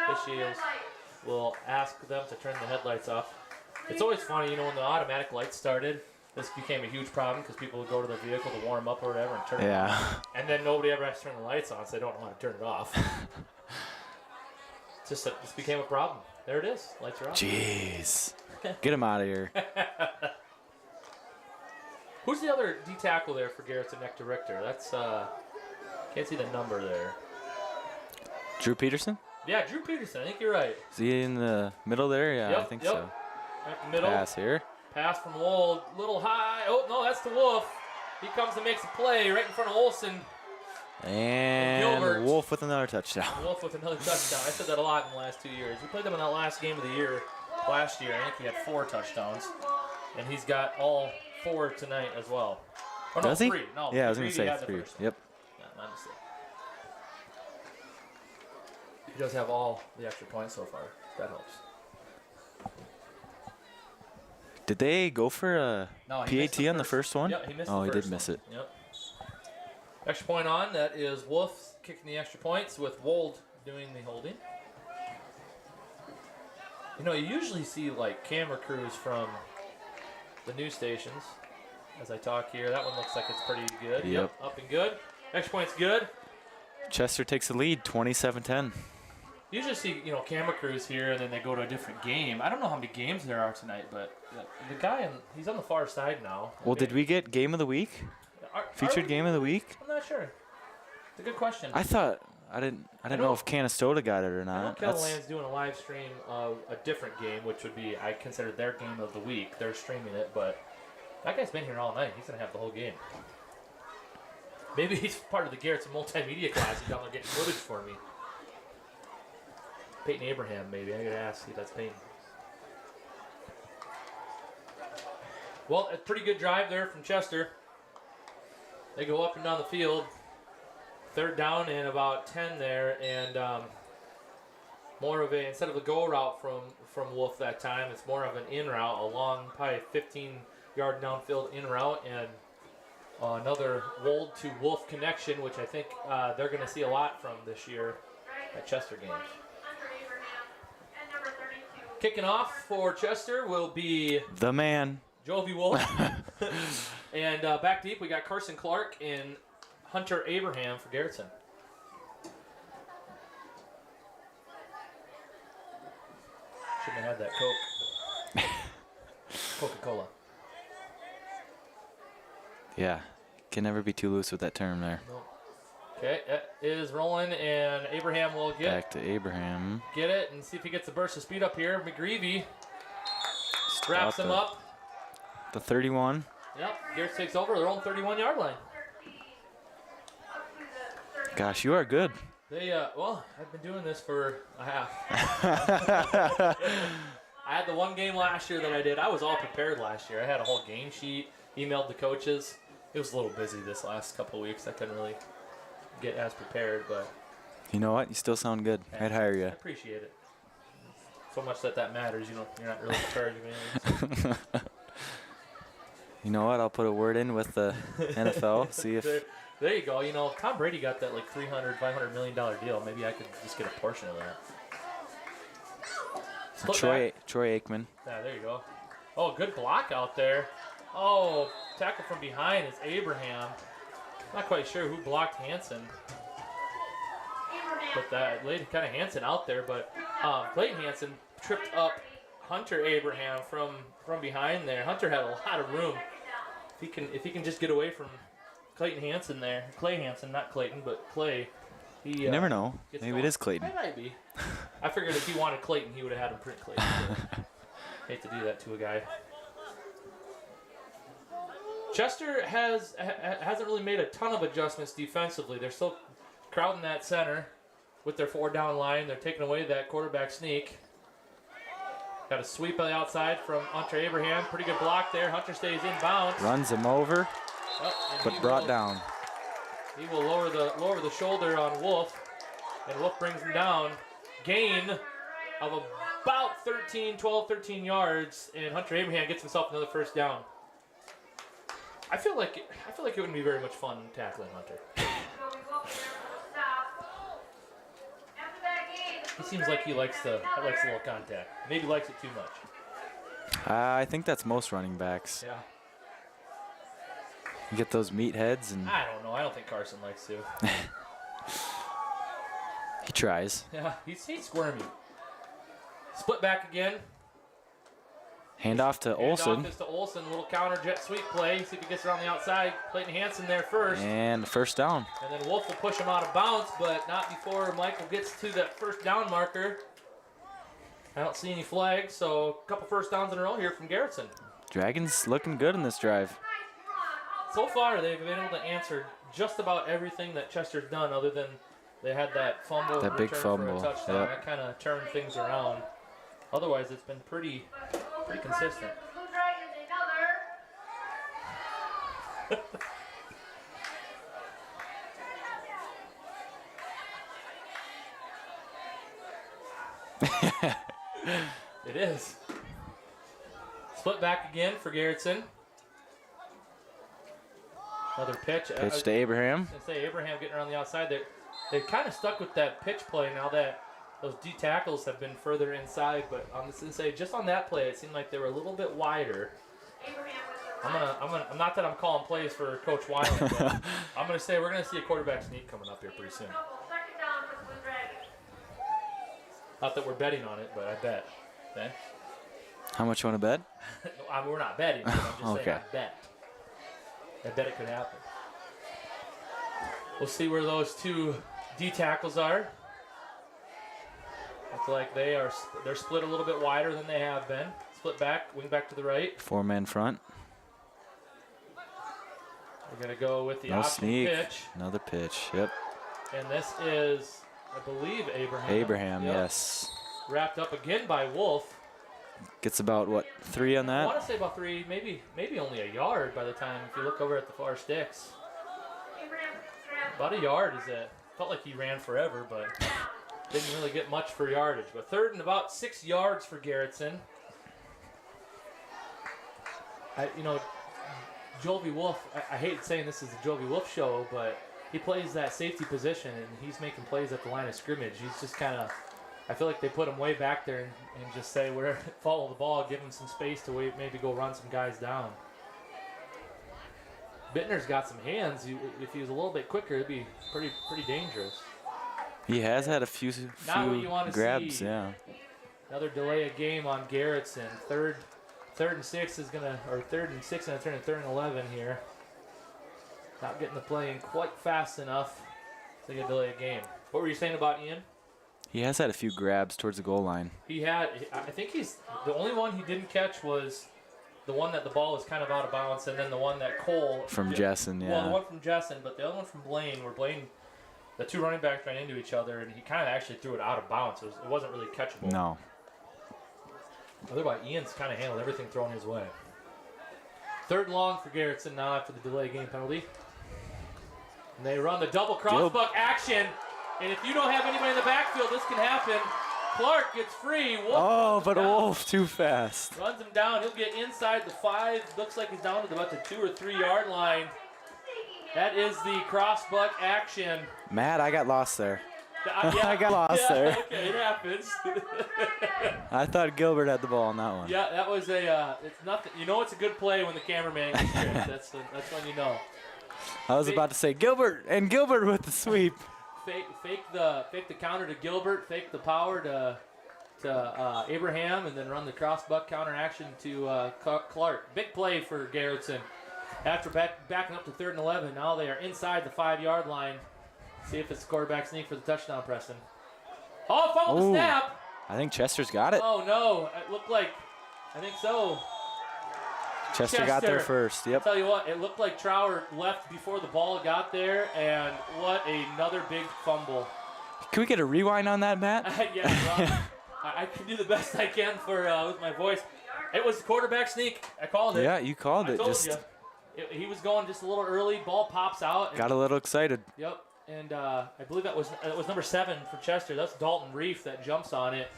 Officials will ask them to turn the headlights off. It's always funny, you know, when the automatic lights started, this became a huge problem because people would go to their vehicle to warm up or whatever and turn it Yeah. on. And then nobody ever has to turn the lights on, so they don't know how to turn it off. It's just that this became a problem. There it is. Lights are off. Jeez. Get him out of here. Who's the other D tackle there for Garretson next to Richter? That's can't see the number there. Drew Peterson? Yeah, Drew Peterson. I think you're right. Is he in the middle there? Yeah, Yep, I think yep. so. Right in the middle. Pass here. Pass from Wold. Little high. Oh, no, that's the Wolf. He comes and makes a play right in front of Olsen. And Gilbert. Wolf with another touchdown. Wolf with another touchdown. I said that a lot in the last 2 years. We played them in that last game of the year last year. I think he had 4 touchdowns. And he's got all 4 tonight as well. Or Does no, he? 3. No, Yeah, I was three, going to he say had the 3. first one. Yep. Yeah, my mistake. He does have all the extra points so far. That helps. Did they go for a No, he missed PAT on the first one? Yep, he missed Oh, the he first did miss one. it. Yep. Extra point on. That is Wolf kicking the extra points with Wold doing the holding. You know, you usually see like camera crews from the news stations as I talk here. That one looks like it's pretty good. Yep. Up and good. Extra point's good. Chester takes the lead, 27-10. You usually see, you know, camera crews here, and then they go to a different game. I don't know how many games there are tonight, but the guy, he's on the far side now. Well, did we get Game of the Week? Featured Game of the Week? I'm not sure. It's a good question. I didn't know if Canastota got it or I know not. Kettleland's doing a live stream of a different game, which would be, I consider their game of the week. They're streaming it, but that guy's been here all night. He's going to have the whole game. Maybe he's part of the Garretson multimedia class. He's down there getting footage for me. Peyton Abraham, maybe. I got to ask if that's Peyton. Well, a pretty good drive there from Chester. They go up and down the field. 3rd down and about 10 there, and more of a, instead of a go route from Wolf that time, it's more of an in route, a long, probably 15-yard downfield in route, and another Wold to Wolf connection, which I think they're going to see a lot from this year at Chester games. Kicking off for Chester will be The man. Jovi Wolf. And back deep, we got Carson Clark and Hunter Abraham for Garretson. Shouldn't have had that Coke. Coca-Cola. Yeah, can never be too loose with that term there. Nope. Okay, it is rolling, and Abraham will Back to Abraham. get it and see if he gets a burst of speed up here. McGreevy Stop wraps him up. The 31. Yep, Garrett takes over their own 31-yard line. Gosh, you are good. They, well, I've been doing this for a half. I had the one game last year that I did. I was all prepared last year. I had a whole game sheet, emailed the coaches. It was a little busy this last couple of weeks. I couldn't really get as prepared, but You know what? You still sound good. I'd hire I you. appreciate it. So much that matters. You know, you're not really prepared. Anything. You know what? I'll put a word in with the NFL. See if There you go. You know, Tom Brady got that like $500 million deal. Maybe I could just get a portion of that. Split back. Troy Aikman. Yeah, there you go. Oh, good block out there. Oh, tackle from behind is Abraham. Not quite sure who blocked Hansen. But that laid kind of Hansen out there. But Clayton Hansen tripped up Hunter Abraham from behind there. Hunter had a lot of room. If he can just get away from Clayton Hansen there. Clay Hansen, not Clayton, but Clay. You never know. Maybe it is Clayton. It might be. I figured if he wanted Clayton, he would have had him print Clayton. Hate to do that to a guy. Chester hasn't really made a ton of adjustments defensively. They're still crowding that center with their 4-down line. They're taking away that quarterback sneak. Got a sweep on the outside from Hunter Abraham. Pretty good block there. Hunter stays in bounds. Runs him over, but brought down. He will lower the shoulder on Wolf, and Wolf brings him down. Gain of about 12, 13 yards, and Hunter Abraham gets himself another first down. I feel like it wouldn't be very much fun tackling Hunter. He seems like he likes a little contact. Maybe likes it too much. I think that's most running backs. Yeah. You get those meatheads, and I don't know. I don't think Carson likes to. he tries. Yeah, he's squirmy. Split back again. Handoff to Olsen. Handoff is to Olsen. Little counter jet sweep play. See if he gets around the outside. Clayton Hansen there first. And first down. And then Wolf will push him out of bounds, but not before Michael gets to that first down marker. I don't see any flags, so a couple first downs in a row here from Garretson. Dragons looking good in this drive. So far, they've been able to answer just about everything that Chester's done, other than they had that fumble, that big fumble for a touchdown. Yep. That kind of turned things around. Otherwise, it's been pretty consistent. It is. Split back again for Garretson. Another pitch. Pitch to Abraham. I was going to say, Abraham getting around the outside. They're kind of stuck with that pitch play now that those D tackles have been further inside. But on this inside, just on that play, it seemed like they were a little bit wider. I'm not that I'm calling plays for Coach Weiland, but I'm gonna say we're gonna see a quarterback sneak coming up here pretty soon. Not that we're betting on it, but I bet. Okay? How much you want to bet? No, we're not betting. I'm just saying I bet. I bet it could happen. We'll see where those two D tackles are. Looks like they're split a little bit wider than they have been. Split back, wing back to the right. 4-man front. We're going to go with the no option sneak. pitch. Another pitch, yep. And this is, I believe, Abraham. Abraham, yep. Yes. Wrapped up again by Wolf. Gets about, what, 3 on that? I want to say about 3, maybe only a yard by the time, if you look over at the far sticks. About a yard is it. Felt like he ran forever, but didn't really get much for yardage. But third and about 6 yards for Garretson. Joel V. Wolf, I hate saying this is the Joel V. Wolf show, but he plays that safety position, and he's making plays at the line of scrimmage. He's just kind of, I feel like they put him way back there and just say, follow the ball, give him some space to maybe go run some guys down. Bittner's got some hands. If he was a little bit quicker, it'd be pretty dangerous. He has had a few grabs, see. Yeah. Another delay of game on Garretson. Third and 6 is gonna, or 3rd and 6 and a turn, 3rd and 11 here. Not getting the play in quite fast enough to get a delay of game. What were you saying about Ian? He has had a few grabs towards the goal line. I think the only one he didn't catch was the one that the ball was kind of out of bounds, and then the one that Cole. From Jessen, yeah. Well, the one from Jessen, but the other one from Blaine, where the two running backs ran into each other, and he kind of actually threw it out of bounds. It wasn't really catchable. No. Otherwise, Ian's kind of handled everything thrown his way. 3rd and long for Garretson now after the delay game penalty. And they run the double crossbuck action. And if you don't have anybody in the backfield, this can happen. Clark gets free. Wolf Wolf too fast. Runs him down. He'll get inside the 5. Looks like he's down to about the 2 or 3 yard line. That is the crossbuck action. Matt, I got lost there. I got lost there. Okay, it happens. I thought Gilbert had the ball on that one. Yeah, that was it's nothing. You know it's a good play when the cameraman gets tripped. That's when you know. I was about to say Gilbert with the sweep. Fake the counter to Gilbert, fake the power to Abraham, and then run the crossbuck counter action to Clark. Big play for Garretson. After backing up to 3rd and 11, now they are inside the 5 yard line. See if it's a quarterback sneak for the touchdown, Preston. Oh, fumble the snap. I think Chester's got it. Oh, no. It looked like, I think so. Chester got there first, yep. I'll tell you what, it looked like Trower left before the ball got there, and what another big fumble. Can we get a rewind on that, Matt? Yeah, well, I can do the best I can with my voice. It was a quarterback sneak. I called it. Yeah, you called it. I told you. He was going just a little early. Ball pops out. Got a little excited. Yep. And I believe that was number 7 for Chester. That's Dalton Reef that jumps on it.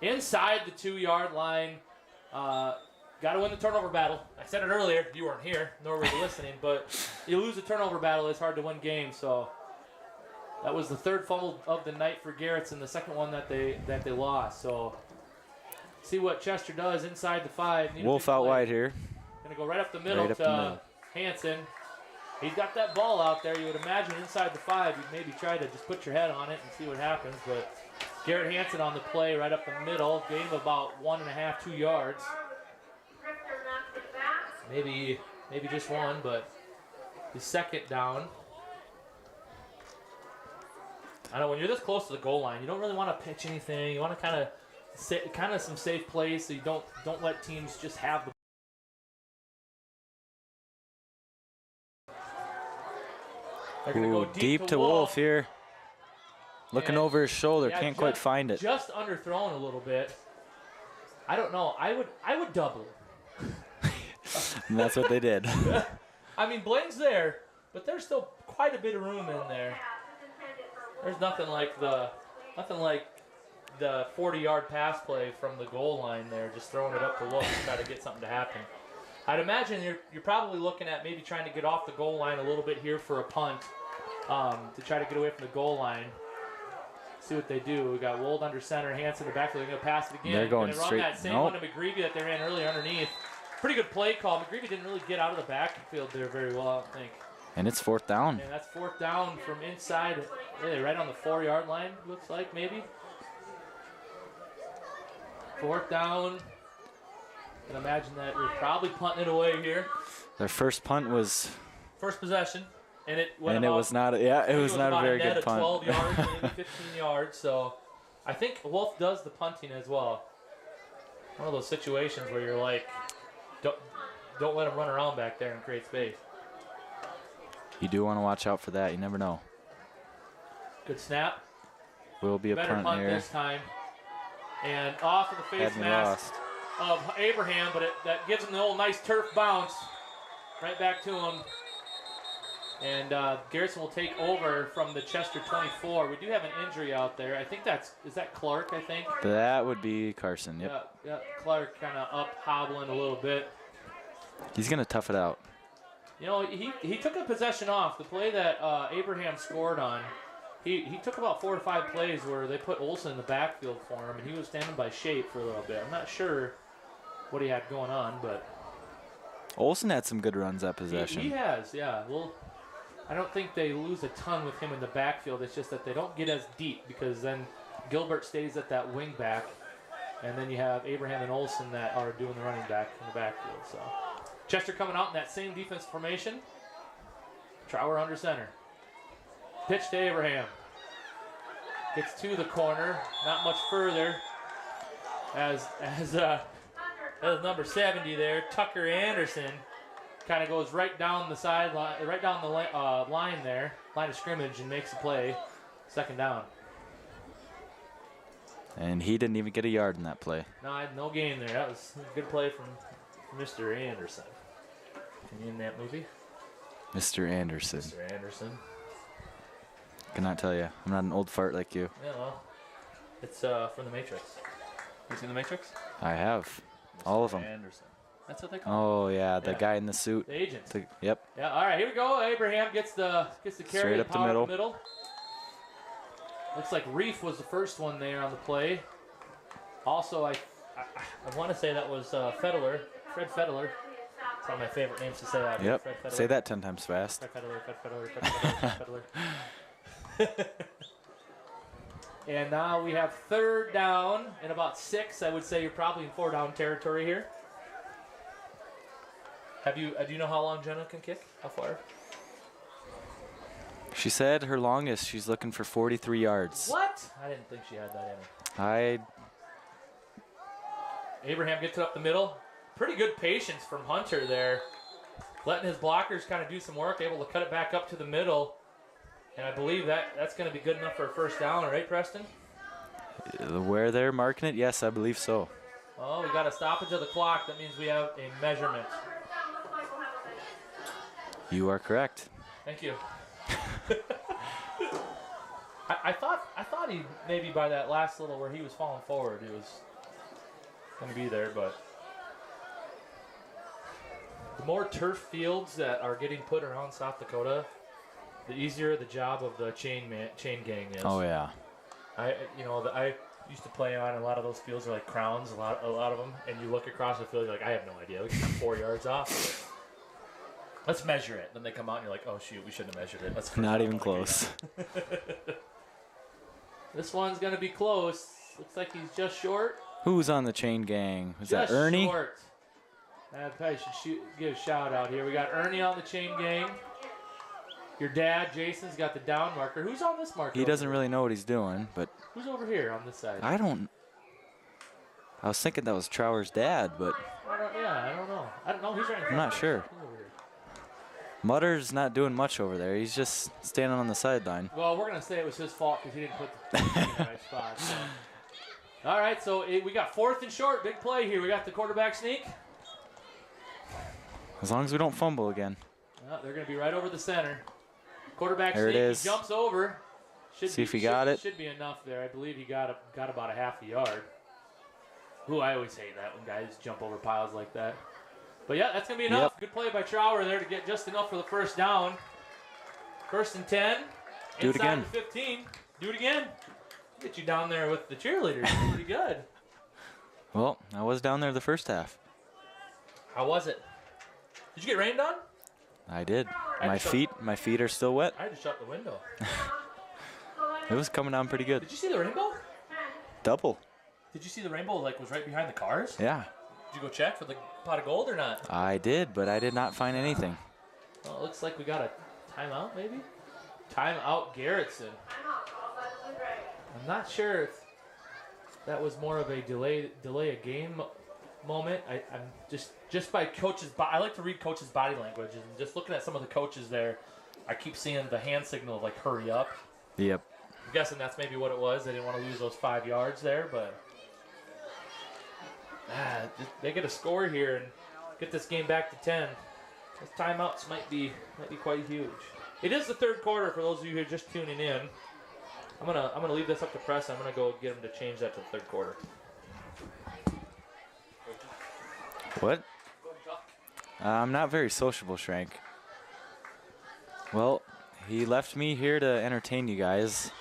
Inside the 2 yard line. Got to win the turnover battle. I said it earlier. You weren't here, nor were you listening. But you lose a turnover battle, it's hard to win games. So that was the 3rd fumble of the night for Garretson, the 2nd one that they lost. So see what Chester does inside the 5. Wolf out wide here. Gonna go right up the middle to Hansen. He's got that ball out there. You would imagine inside the 5, you'd maybe try to just put your head on it and see what happens. But Garrett Hansen on the play right up the middle. Gain of about 1.5, 2 yards. Maybe just 1, but the second down. I know when you're this close to the goal line, you don't really want to pitch anything. You want to kind of some safe plays so you don't let teams just have the. They're going to go deep to Wolf here. Looking over his shoulder, yeah, can't quite find it. Just underthrown a little bit. I don't know. I would double. And that's what they did. I mean, Blaine's there, but there's still quite a bit of room in there. There's nothing like the 40-yard pass play from the goal line there, just throwing it up to Wolf to try to get something to happen. I'd imagine you're probably looking at maybe trying to get off the goal line a little bit here for a punt to try to get away from the goal line. See what they do. We got Wold under center, Hansen in the backfield. They're going to pass it again. They're going run straight. that same one to McGreevy that they ran earlier underneath. Pretty good play call. McGreevy didn't really get out of the backfield there very well, I don't think. And it's 4th down. And that's 4th down from inside, really right on the 4-yard line, looks like, maybe. 4th down. I can imagine that you're probably punting it away here. Their first punt was. First possession. And it was not a very good punt. 12 yards, maybe 15 yards. So I think Wolf does the punting as well. One of those situations where you're like, don't let him run around back there and create space. You do want to watch out for that. You never know. Good snap. Will be a better punt punt here. This time. And off of the face mask of Abraham, but that gives him the old nice turf bounce. Right back to him. And Garretson will take over from the Chester 24. We do have an injury out there. I think is that Clark, I think? That would be Carson, yep. Yeah, Clark kind of up hobbling a little bit. He's going to tough it out. You know, he took a possession off. The play that Abraham scored on, he took about 4 or 5 plays where they put Olsen in the backfield for him, and he was standing by shape for a little bit. I'm not sure what he had going on, but... Olsen had some good runs that possession. He has, yeah. Well, I don't think they lose a ton with him in the backfield. It's just that they don't get as deep because then Gilbert stays at that wing back, and then you have Abraham and Olsen that are doing the running back in the backfield. So Chester coming out in that same defense formation. Trower under center. Pitch to Abraham. Gets to the corner, not much further. As number 70 there, Tucker Anderson. Kind of goes right down the sideline, right down the line there, line of scrimmage, and makes a play. 2nd down. And he didn't even get a yard in that play. No gain there. That was a good play from Mr. Anderson. Can you in that movie? Mr. Anderson. Mr. Anderson. Cannot tell you. I'm not an old fart like you. Yeah, well, it's from The Matrix. You seen The Matrix? I have. Mr. All of them. Anderson. That's what they call him. Oh, yeah, the guy in the suit. The agent. Yep. Yeah, all right, here we go. Abraham gets the carry. Straight up the middle. Looks like Reef was the first one there on the play. Also, I want to say that was Fedler, Fred Fedler. It's one of my favorite names to say out here. Yep. Say that 10 times fast. Fred Fedler. And now we have 3rd down and about 6. I would say you're probably in 4-down territory here. Do you know how long Jenna can kick? How far? She said her longest, she's looking for 43 yards. What? I didn't think she had that in her. Abraham gets it up the middle. Pretty good patience from Hunter there. Letting his blockers kind of do some work, able to cut it back up to the middle. And I believe that's going to be good enough for a 1st down, right, Preston? Where they're marking it, yes, I believe so. Oh, we got a stoppage of the clock. That means we have a measurement. You are correct. Thank you. I thought he maybe by that last little where he was falling forward, he was going to be there, but the more turf fields that are getting put around South Dakota, the easier the job of the chain gang is. Oh yeah. I used to play on a lot of those fields are like crowns, a lot of them, and you look across the field, you're like, I have no idea. We got 4 yards off. Let's measure it. Then they come out and you're like, oh, shoot, we shouldn't have measured it. Let's Not even close. This one's going to be close. Looks like he's just short. Who's on the chain gang? Was that Just Ernie? short. I probably should give a shout out here. We got Ernie on the chain gang. Your dad, Jason's got the down marker. Who's on this marker? He doesn't really know what he's doing, but Who's over here on this side? I was thinking that was Trower's dad, but I don't know. I don't know. He's right in front. I'm not sure. He's over here. Mutter's not doing much over there. He's just standing on the sideline. Well, we're going to say it was his fault because he didn't put the in the right spot. So. All right, so we got 4th and short. Big play here. We got the quarterback sneak. As long as we don't fumble again. They're going to be right over the center. Quarterback There sneak. it is. He jumps over. See if he got it. Should be enough there. I believe he got about a half a yard. Ooh, I always hate that when guys jump over piles like that. But yeah, that's going to be enough. Yep. Good play by Trower there to get just enough for the first down. 1st and 10. Do it again. Inside the 15. Do it again. Get you down there with the cheerleaders. Pretty good. Well, I was down there the first half. How was it? Did you get rained on? I did. I My just feet are still wet. I had to shut the window. It was coming down pretty good. Did you see the rainbow? Double. Did you see the rainbow was right behind the cars? Yeah. Did you go check for the pot of gold or not? I did, but I did not find anything. Well, it looks like we got a timeout maybe? Timeout Garretson. I'm not sure if that was more of a delay a game moment. I'm just by coaches. I like to read coaches' body language, and just looking at some of the coaches there, I keep seeing the hand signal of like hurry up. Yep. I'm guessing that's maybe what it was. They didn't want to lose those 5 yards there, but they get a score here and get this game back to 10. Those timeouts might be quite huge. It is the 3rd quarter for those of you who are just tuning in. I'm gonna leave this up to press. I'm gonna go get them to change that to the 3rd quarter. What? I'm not very sociable, Shrank. Well, he left me here to entertain you guys.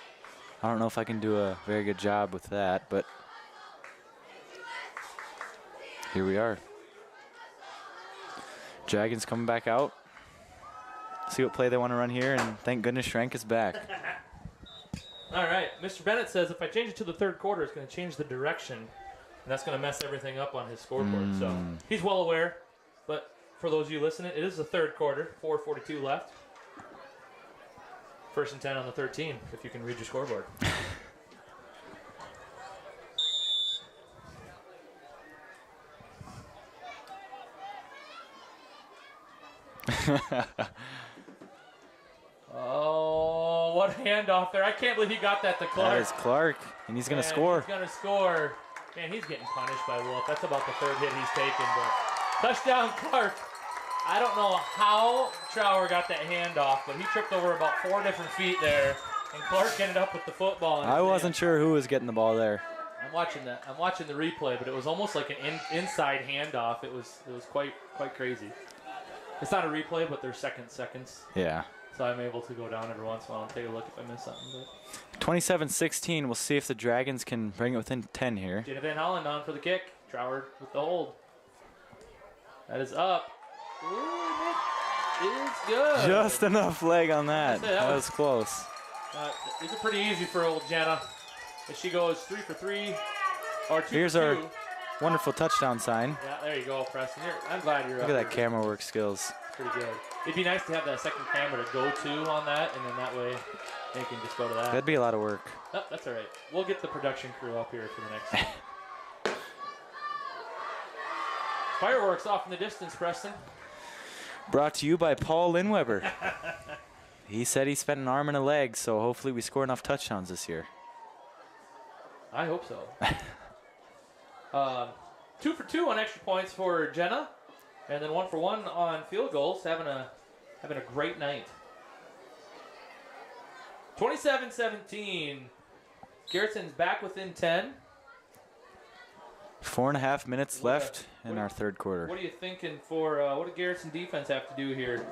I don't know if I can do a very good job with that, but here we are. Dragons coming back out. See what play they want to run here, and thank goodness Shrank is back. All right, Mr. Bennett says if I change it to the 3rd quarter, it's going to change the direction, and that's going to mess everything up on his scoreboard. So he's well aware, but for those of you listening, it is the 3rd quarter, 4:42 left. 1st and 10 on the 13, if you can read your scoreboard. Oh, what a handoff there. I can't believe he got that to Clark. That is Clark, and he's going to score. He's going to score. Man, he's getting punished by Wolf. That's about the 3rd hit he's taken. But touchdown, Clark. I don't know how Trower got that handoff, but he tripped over about 4 different feet there, and Clark ended up with the football. I wasn't sure who was getting the ball there. I'm watching the replay, but it was almost like an inside handoff. It was quite crazy. It's not a replay, but they're seconds. Yeah. So I'm able to go down every once in a while and take a look if I miss something. 27-16. We'll see if the Dragons can bring it within 10 here. Jenna Van Hollen on for the kick. Trower with the hold. That is up. Ooh, it is good. Just enough leg on that. That was close. These are pretty easy for old Jenna. If she goes 3 for 3 or 2 Here's for 2. our wonderful touchdown sign. Yeah, there you go, Preston. I'm glad you're Look at that camera work skills. Pretty good. It'd be nice to have that second camera to go to on that, and then that way they can just go to that. That'd be a lot of work. Oh, that's all right. We'll get the production crew up here for the next one. Fireworks off in the distance, Preston. Brought to you by Paul Linweber. He said he spent an arm and a leg, so hopefully we score enough touchdowns this year. I hope so. 2 for 2 on extra points for Jenna, and then 1 for 1 on field goals. Having a great night. 27-17. Garrettson's back within 10. 4.5 minutes left in our 3rd quarter. What are you thinking for what did Garretson defense have to do here?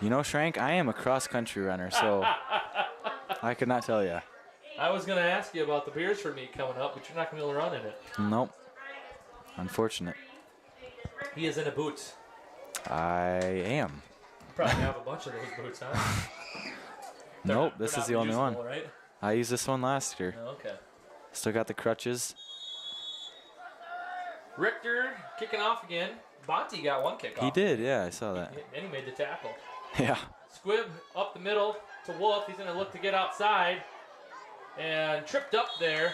You know, Shrank, I am a cross-country runner, so I could not tell you. I was going to ask you about the beers for meat coming up, but you're not going to be able to run in it. Nope. Unfortunate. He is in a boots. I am. Probably have a bunch of those boots, huh? Nope, this is the only one. Right? I used this one last year. Oh, okay. Still got the crutches. Richter kicking off again. Bonte got one kickoff. He did, yeah, I saw that. And he made the tackle. Yeah. Squibb up the middle to Wolf. He's going to look to get outside. And tripped up there.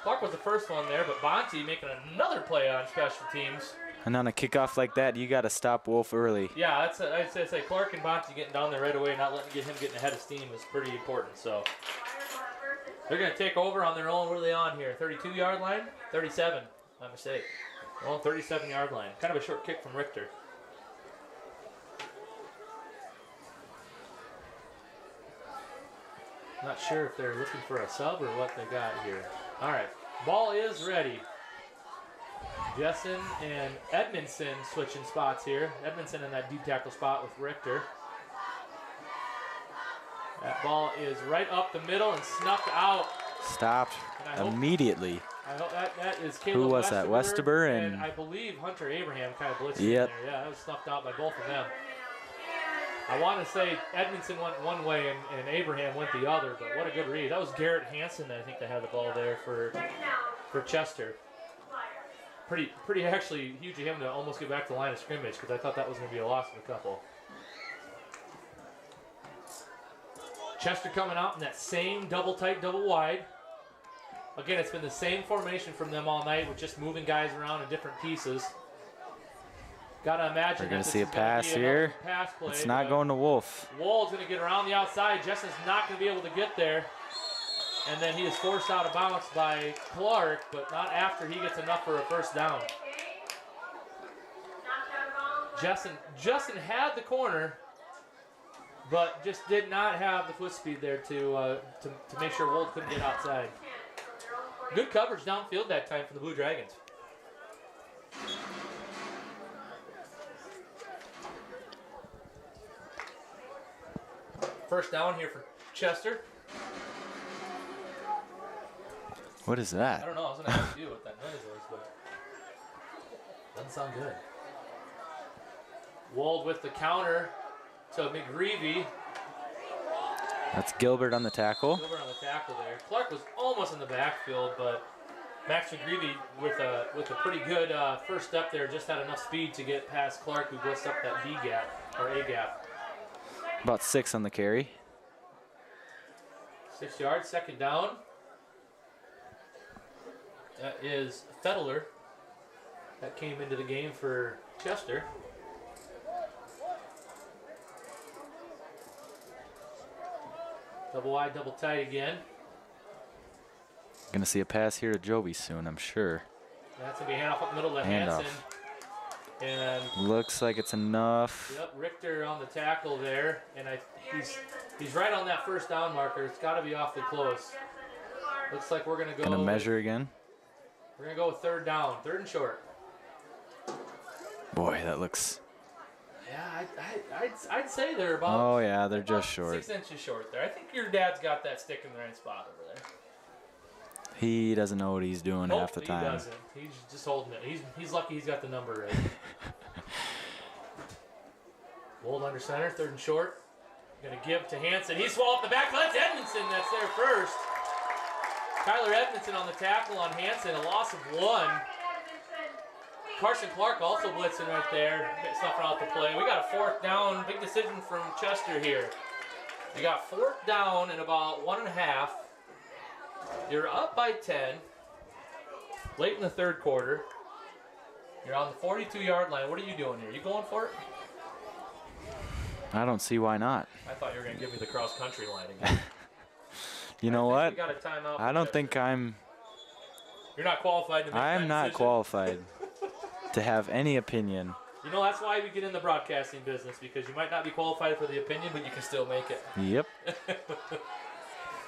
Clark was the first one there, but Bonte making another play on special teams. And on a kickoff like that, you got to stop Wolf early. Yeah, I'd say Clark and Bonte getting down there right away, not letting him getting ahead of steam is pretty important. So they're going to take over on their own. What are they on here? 32-yard line? 37. My mistake. Well, 37-yard line. Kind of a short kick from Richter. Not sure if they're looking for a sub or what they got here. All right, ball is ready. Jessen and Edmondson switching spots here. Edmondson in that deep tackle spot with Richter. That ball is right up the middle and snuffed out. Stopped immediately. I hope that is Caleb Who was that? Westerber and I believe Hunter Abraham kind of blitzed yep. in there. Yeah, that was snuffed out by both of them. I want to say Edmondson went one way and Abraham went the other, but what a good read. That was Garrett Hansen, I think, that had the ball there for Chester. Pretty actually huge of him to almost get back to the line of scrimmage because I thought that was going to be a loss of a couple. Chester coming out in that same double tight, double wide. Again, it's been the same formation from them all night with just moving guys around in different pieces. Gotta imagine we're going to see a pass here. Pass play, it's not going to Wolf. Wall's going to get around the outside. Jessen's not going to be able to get there. And then he is forced out of bounds by Clark, but not after he gets enough for a first down. Jessen had the corner, but just did not have the foot speed there to make sure Wold couldn't get outside. Good coverage downfield that time for the Blue Dragons. First down here for Chester. What is that? I don't know. I was going to ask you what that noise was, but doesn't sound good. Wold with the counter to McGreevy. That's Gilbert on the tackle. Gilbert on the tackle there. Clark was almost in the backfield, but Max McGreevy with a pretty good first step there just had enough speed to get past Clark, who blitzed up that D gap, or A gap. About 6 on the carry. 6 yards, second down. That is Fettler. That came into the game for Chester. Double wide, double tight again. Going to see a pass here to Joby soon, I'm sure. That's going to be handoff up the middle to Hansen. And looks like it's enough. Yep, Richter on the tackle there. And he's right on that first down marker. It's got to be awfully close. Looks like we're going to go. Going to measure again. We're going to go with third down, third and short. Boy, that looks. Yeah, I'd say they're about. Oh, yeah, they're just short. 6 inches short there. I think your dad's got that stick in the right spot over there. He doesn't know what he's doing half the time. He doesn't. He's just holding it. He's lucky he's got the number right. Wold under center, third and short. Going to give to Hansen. He swallowed the back. That's Edmondson that's there first. Tyler Edmondson on the tackle on Hansen, a loss of 1. Carson Clark also blitzing right there, snuffing out the play. We got a fourth down, big decision from Chester here. You got fourth down in about 1.5. You're up by 10, late in the third quarter. You're on the 42-yard line. What are you doing here? You going for it? I don't see why not. I thought you were going to give me the cross-country line again. You know what? We got a timeout. I don't think I'm. You're not qualified to make that I'm not decision. qualified to have any opinion. You know, that's why we get in the broadcasting business, because you might not be qualified for the opinion, but you can still make it. Yep.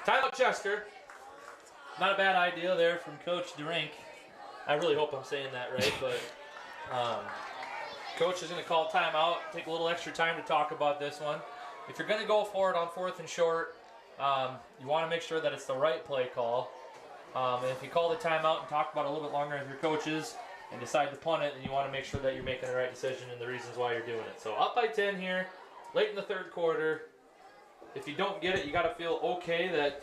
Timeout Chester. Not a bad idea there from Coach DeRink. I really hope I'm saying that right, but Coach is going to call timeout, take a little extra time to talk about this one. If you're going to go for it on fourth and short, you want to make sure that it's the right play call. And if you call the timeout and talk about it a little bit longer with your coaches, and decide to punt it, then you want to make sure that you're making the right decision and the reasons why you're doing it. So up by 10 here, late in the third quarter. If you don't get it, you got to feel okay that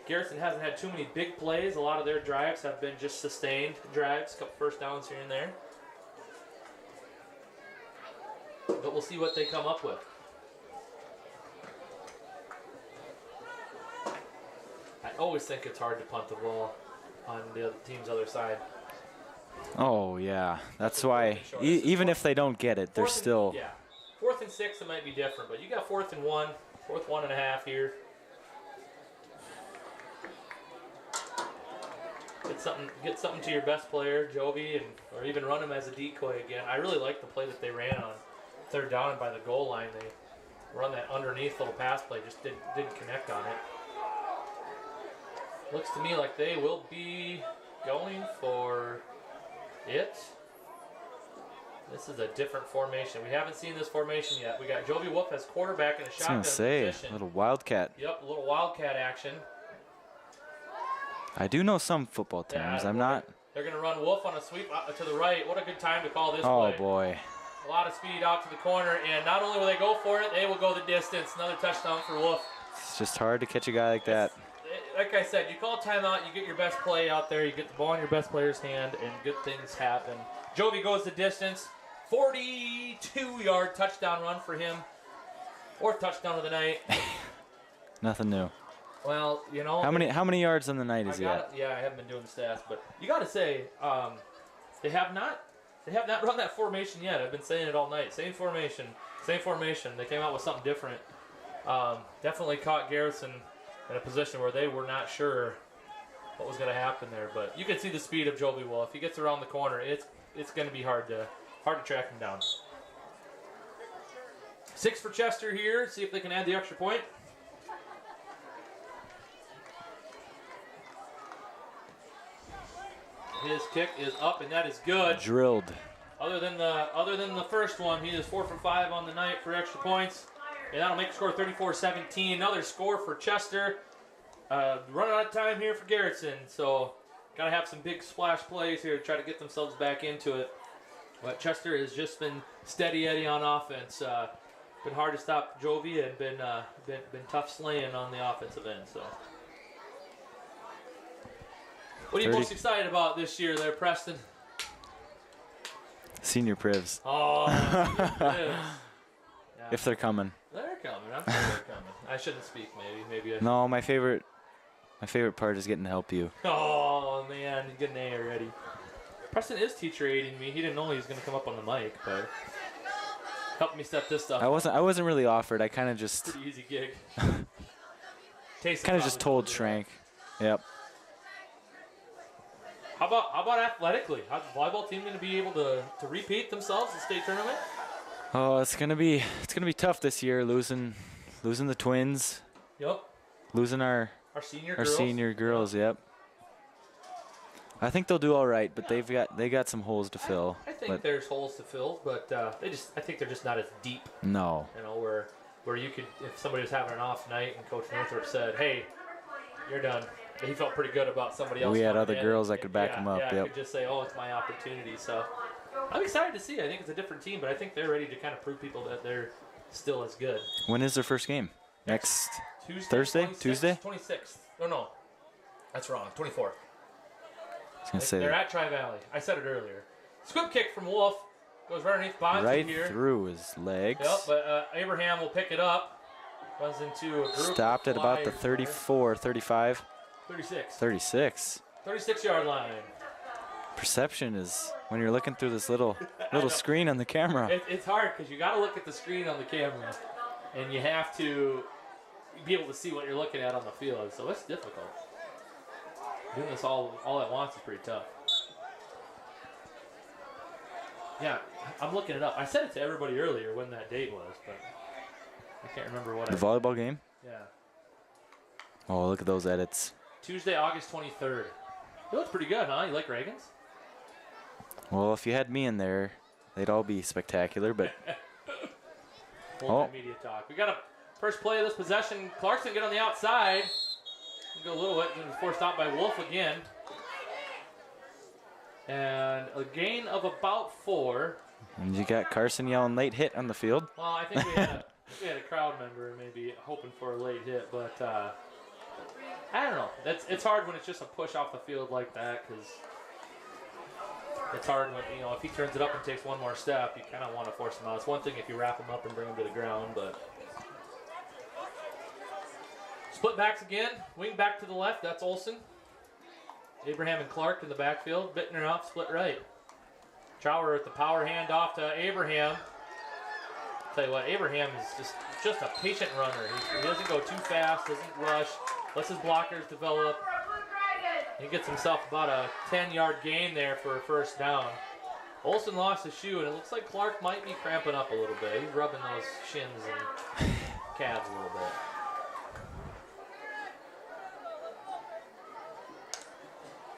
Garretson hasn't had too many big plays. A lot of their drives have been just sustained drives, a couple first downs here and there. But we'll see what they come up with. I always think it's hard to punt the ball on the team's other side. Oh, yeah. That's why, even if they don't get it, they're still... Yeah. 4th and 6, it might be different, but you got 4th and 1, 4th 1.5 here. Get something to your best player, Jovi, or even run him as a decoy again. I really like the play that they ran on 3rd down and by the goal line. They run that underneath little pass play, just didn't connect on it. Looks to me like they will be going for it. This is a different formation. We haven't seen this formation yet. We got Jovi Wolf as quarterback in a shotgun position. A little wildcat. Yep, a little wildcat action. I do know some football terms. I'm not. They're going to run Wolf on a sweep to the right. What a good time to call this play. Oh, boy. A lot of speed out to the corner, and not only will they go for it, they will go the distance. Another touchdown for Wolf. It's just hard to catch a guy like that. Like I said, you call timeout, you get your best play out there, you get the ball in your best player's hand, and good things happen. Jovi goes the distance. 42-yard touchdown run for him. 4th touchdown of the night. Nothing new. Well, you know. How many yards on the night is he at? Yeah, I haven't been doing the stats, but you got to say they have not run that formation yet. I've been saying it all night. Same formation. They came out with something different. Definitely caught Garretson in a position where they were not sure what was going to happen there, but you can see the speed of Jovi Wolf. If he gets around the corner, it's going to be hard to track him down. 6 for Chester here. See if they can add the extra point. His kick is up, and that is good. Drilled. Other than the first one, he is 4 for 5 on the night for extra points, and that'll make the score 34-17. Another score for Chester. Running out of time here for Garretson, so gotta have some big splash plays here to try to get themselves back into it. But Chester has just been steady Eddie on offense. Been hard to stop Jovi and been tough slaying on the offensive end. So, what are you most excited about this year, there, Preston? Senior Privs. Oh, Senior Privs. Yeah. If they're coming. They're coming. I'm sure they're coming. I shouldn't speak. Maybe. No, my favorite part is getting to help you. Oh man, you get an A already. Preston is teacher aiding me. He didn't know he was going to come up on the mic, but helped me set this stuff. I wasn't really offered. I kind of just. Pretty easy gig. Kind of just told Shrank. Yep. How about athletically? How's the volleyball team going to be able to repeat themselves in state tournament? Oh, it's gonna be tough this year. Losing the twins. Yep. Losing our senior girls. Yep. I think they'll do all right, but they got some holes to fill. I think there's holes to fill, but I think they're just not as deep. No. You know, where you could, if somebody was having an off night and Coach Northrup said, "Hey, you're done," he felt pretty good about somebody else. We had other girls that could back him up. Yeah, yep. I could just say, "Oh, it's my opportunity." So I'm excited to see. I think it's a different team, but I think they're ready to kind of prove people that they're still as good. When is their first game? Next Tuesday, Thursday? Tuesday? 26th. No, that's wrong. 24th. They're at Tri-Valley. I said it earlier. Squib kick from Wolf goes right underneath Bonzi right here. Right through his legs. Yep, but Abraham will pick it up. Runs into a group. Stopped at about the 34, 35. 36. 36. 36-yard line. Perception is when you're looking through this little screen on the camera. It's hard because you got to look at the screen on the camera, and you have to be able to see what you're looking at on the field. So it's difficult. Doing this all at once is pretty tough. Yeah, I'm looking it up. I said it to everybody earlier when that date was, but I can't remember what the volleyball game? Yeah. Oh, look at those edits. Tuesday, August 23rd. It looks pretty good, huh? You like Reagan's? Well, if you had me in there, they'd all be spectacular, but... Media talk. We got a first play of this possession. Clarkson get on the outside. Go a little bit, and forced out by Wolf again. And a gain of about 4. And you got Carson yelling late hit on the field. Well, I think we had a crowd member maybe hoping for a late hit, but I don't know. It's hard when it's just a push off the field like that, because it's hard when, you know, if he turns it up and takes one more step, you kind of want to force him out. It's one thing if you wrap him up and bring him to the ground, but split backs again. Wing back to the left. That's Olsen. Abraham and Clark in the backfield. Bittner off, split right. Trower with the power hand off to Abraham. Tell you what, Abraham is just a patient runner. He doesn't go too fast, doesn't rush, lets his blockers develop. He gets himself about a 10-yard gain there for a first down. Olsen lost his shoe, and it looks like Clark might be cramping up a little bit. He's rubbing those shins and calves a little bit.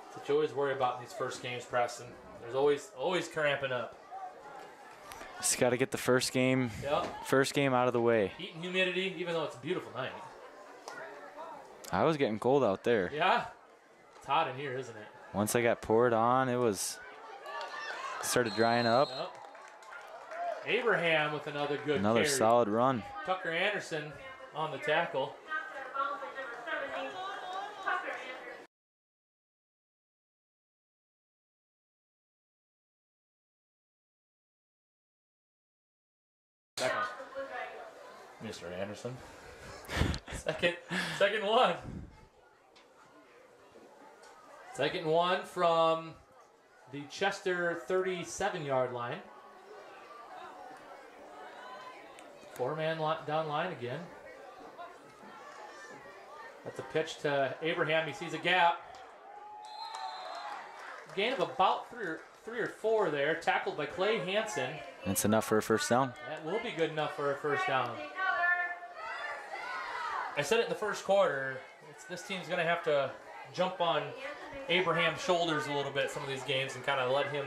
That's what you always worry about in these first games, Preston. There's always cramping up. Just got to get the first game out of the way. Heat and humidity, even though it's a beautiful night. I was getting cold out there. Yeah, it's hot in here, isn't it? Once I got poured on, started drying up. Yep. Abraham with another good Another carry. solid run. Tucker Anderson on the tackle. Mr. Anderson. Second one. Second one from the Chester 37-yard line. 4-man down line again. That's a pitch to Abraham. He sees a gap. Gain of about three or four there. Tackled by Clay Hansen. That's enough for a first down. That will be good enough for a first down. I said it in the first quarter. This team's going to have to jump on Abraham's shoulders a little bit some of these games and kind of let him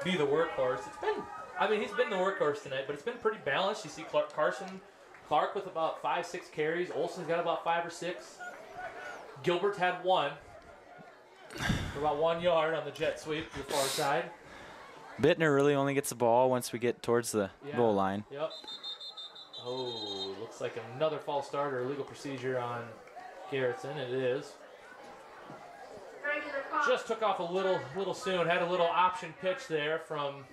be the workhorse. He's been the workhorse tonight, but it's been pretty balanced. You see Clark with about 5-6 carries. Olsen's got about 5 or 6. Gilbert had 1 for about 1 yard on the jet sweep to the far side. Bittner really only gets the ball once we get towards the goal line. Yep. Oh, looks like another false start or illegal procedure on Garretson. It is. Just took off a little soon. Had a little option pitch there from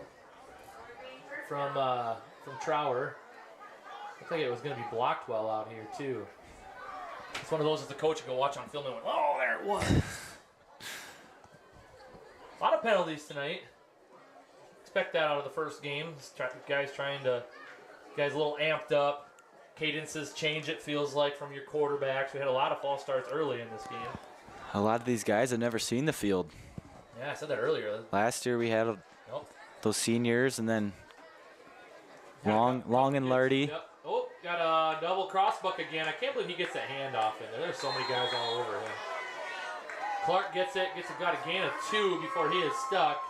Trower. Looked like it was going to be blocked well out here too. It's one of those as the coach can go watch on film and went, oh, there it was. A lot of penalties tonight. Expect that out of the first game. Guys a little amped up. Cadences change, it feels like, from your quarterbacks. We had a lot of false starts early in this game. A lot of these guys have never seen the field. Yeah, I said that earlier. Last year we had those seniors, and then Long and Lardy. Yep. Oh, got a double crossbuck again. I can't believe he gets that handoff in there. There's so many guys all over him. Clark gets got a gain of 2 before he is stuck.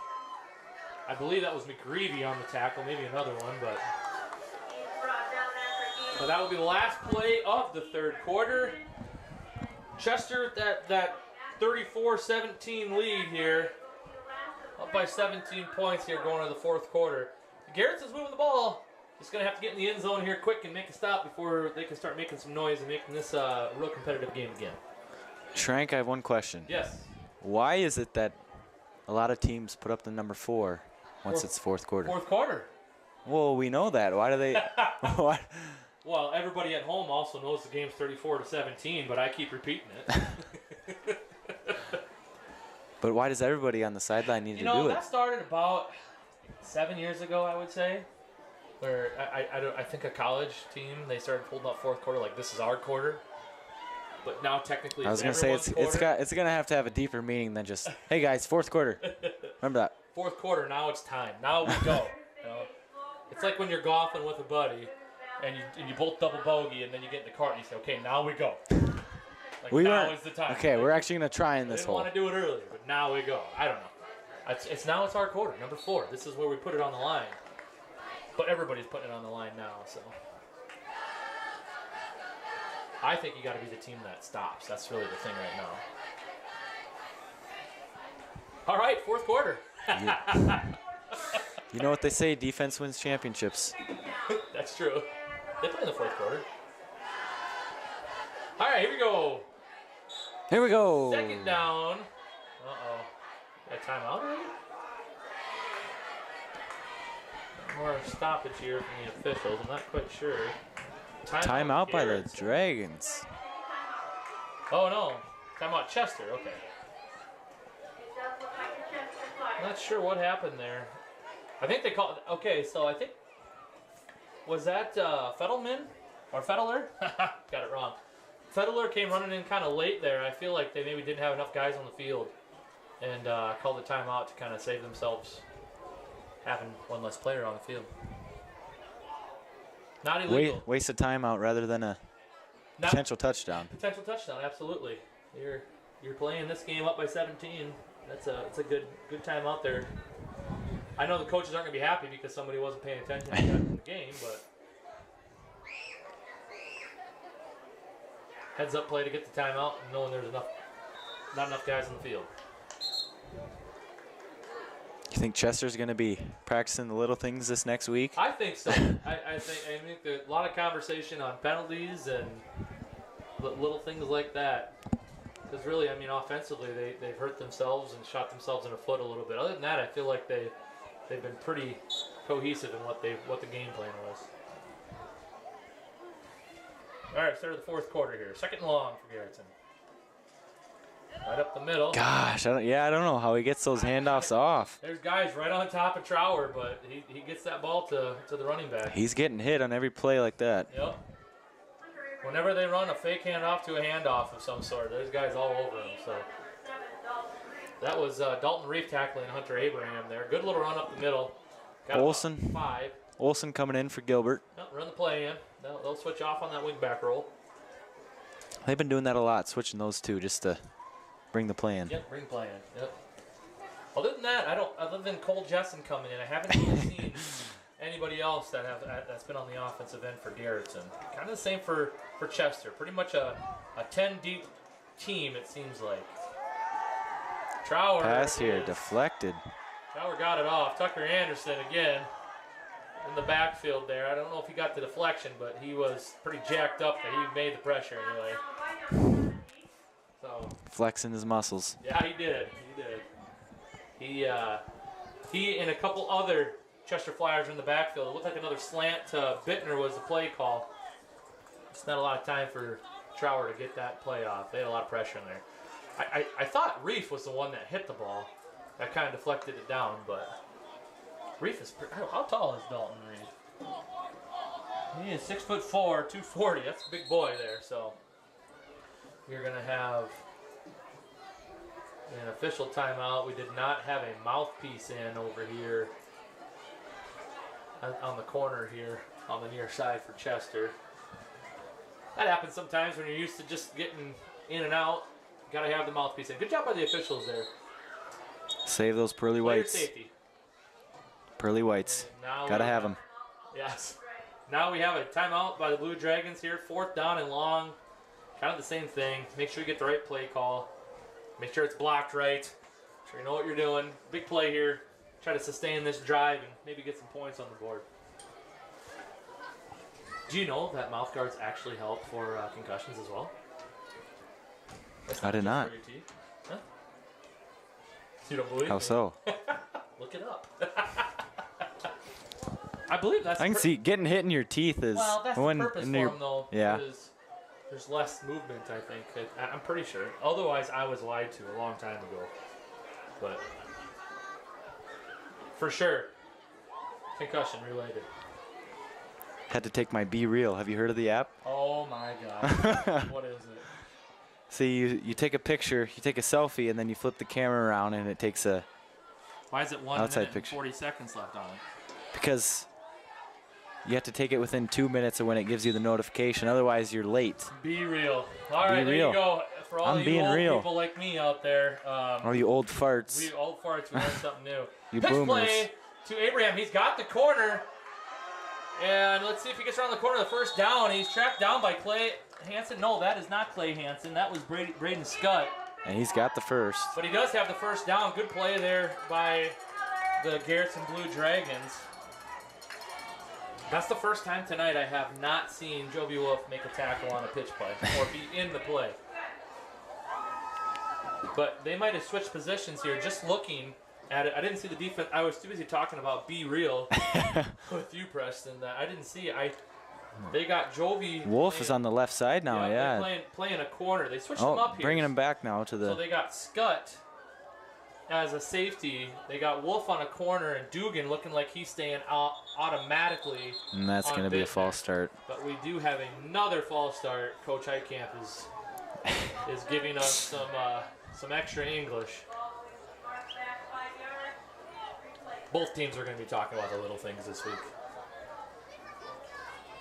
I believe that was McGreevy on the tackle, maybe another one, but that will be the last play of the third quarter. Chester, that 34-17 lead here, up by 17 points here going into the fourth quarter. Garrettson's moving the ball. Just going to have to get in the end zone here quick and make a stop before they can start making some noise and making this a real competitive game again. Shrank, I have one question. Yes. Why is it that a lot of teams put up the number 4 once it's fourth quarter? Fourth quarter. Well, we know that. Why do they? Why? Well, everybody at home also knows the game's 34-17, but I keep repeating it. But why does everybody on the sideline need to do it? That started about 7 years ago, I would say, where I think a college team, they started holding up fourth quarter like this is our quarter. But now technically I was going to say it's going to have to have a deeper meaning than just, hey guys, fourth quarter. Remember that. Fourth quarter, now it's time. Now we go. It's like when you're golfing with a buddy and you both double bogey and then you get in the cart and you say, okay, now we go. Like now is the time. Okay, we're actually going to try in this hole. I didn't want to do it earlier, but now we go. I don't know. It's our quarter, number 4. This is where we put it on the line. But everybody's putting it on the line now, so. I think you got to be the team that stops. That's really the thing right now. All right, fourth quarter. You know what they say, defense wins championships. That's true. They play in the fourth quarter. All right, here we go. Here we go. Second down. Uh-oh. Got a timeout already? More stoppage here from the officials. I'm not quite sure. Timeout by the Garretson. Dragons. Oh, no. Timeout Chester. Okay. Not sure what happened there. I think they called. Okay, so I think. Was that Fettelman? Or Fettler? Got it wrong. Fettler came running in kind of late there. I feel like they maybe didn't have enough guys on the field. And called the timeout to kind of save themselves having one less player on the field. Not illegal. Waste of timeout rather than a potential touchdown. Potential touchdown, absolutely. You're playing this game up by 17. That's a good timeout there. I know the coaches aren't gonna be happy because somebody wasn't paying attention to the game, but heads up play to get the timeout, knowing there's not enough guys on the field. You think Chester's going to be practicing the little things this next week? I think so. I think there's a lot of conversation on penalties and little things like that. Because really, I mean, offensively, they've hurt themselves and shot themselves in the foot a little bit. Other than that, I feel like they've been pretty cohesive in what the game plan was. All right, start of the fourth quarter here. Second and long for Garretson. Right up the middle. Gosh, I don't know how he gets those handoffs off. There's guys right on top of Trower, but he gets that ball to the running back. He's getting hit on every play like that. Yep. Whenever they run a fake handoff to a handoff of some sort, there's guys all over him. So that was Dalton Reef tackling Hunter Abraham there. Good little run up the middle. Got Olsen. 5. Olsen coming in for Gilbert. Yep, run the play in. They'll switch off on that wing back roll. They've been doing that a lot, switching those two just to bring the play in. Yep, bring play in. Yep. Other than that, other than Cole Jessen coming in, I haven't really seen anybody else that's been on the offensive end for Garretson. Kind of the same for Chester. Pretty much a 10 deep team, it seems like. Trower. Pass here, deflected. Trower got it off. Tucker Anderson again in the backfield there. I don't know if he got the deflection, but he was pretty jacked up that he made the pressure anyway. So flexing his muscles. yeah, he did. He and a couple other Chester Flyers were in the backfield. It looked like another slant to Bittner was the play call. It's not a lot of time for Trower to get that play off. They had a lot of pressure in there. I thought Reef was the one that hit the ball. That kind of deflected it down, but Reef is how tall is Dalton Reef? He is 6'4", 240. That's a big boy there. So we're gonna have an official timeout. We did not have a mouthpiece in over here on the corner here on the near side for Chester. That happens sometimes when you're used to just getting in and out. Got to have the mouthpiece in. Good job by the officials there. Save those pearly Player whites. safety. Pearly whites. Got to have them. Yes. Now we have a timeout by the Blue Dragons here. 4th down and long. Kind of the same thing. Make sure you get the right play call. Make sure it's blocked right. Make sure you know what you're doing. Big play here. Try to sustain this drive and maybe get some points on the board. Do you know that mouth guards actually help for concussions as well? I did not. For your teeth. Huh? You don't believe How me? so? Look it up. I believe that's. I can see getting hit in your teeth is Well, that's when the purpose in for your, them, though. yeah. Because there's less movement, I think. I'm pretty sure. Otherwise, I was lied to a long time ago. But for sure, concussion related. Had to take my Be Real. Have you heard of the app? Oh my God. What is it? See, you take a picture, you take a selfie, and then you flip the camera around, and it takes a. Why is it 1 Outside minute picture. and 40 seconds left on it? Because you have to take it within 2 minutes of when it gives you the notification. Otherwise, you're late. Be real. All right, there real. you go. For all I'm you being old real. people like me out there. Or you old farts. We old farts, we learned something new. You Pitch boomers. play to Abraham. He's got the corner. And let's see if he gets around the corner of the first down. He's tracked down by Clay Hansen. No, that is not Clay Hansen. That was Braden Scott. And he's got the first. But he does have the first down. Good play there by the Garretson Blue Dragons. That's the first time tonight I have not seen Jovi Wolf make a tackle on a pitch play or be in the play. But they might have switched positions here. Just looking at it, I didn't see the defense. I was too busy talking about be real with you, Preston. That I didn't see. They got Jovi. Wolf is on the left side now. Yeah. Playing a corner. They switched him up here. Bringing him back now to the. So they got Scott as a safety. They got Wolf on a corner and Dugan looking like he's staying out automatically. And that's going to be a false start. But we do have another false start. Coach Heitkamp is giving us some extra English. Both teams are going to be talking about the little things this week.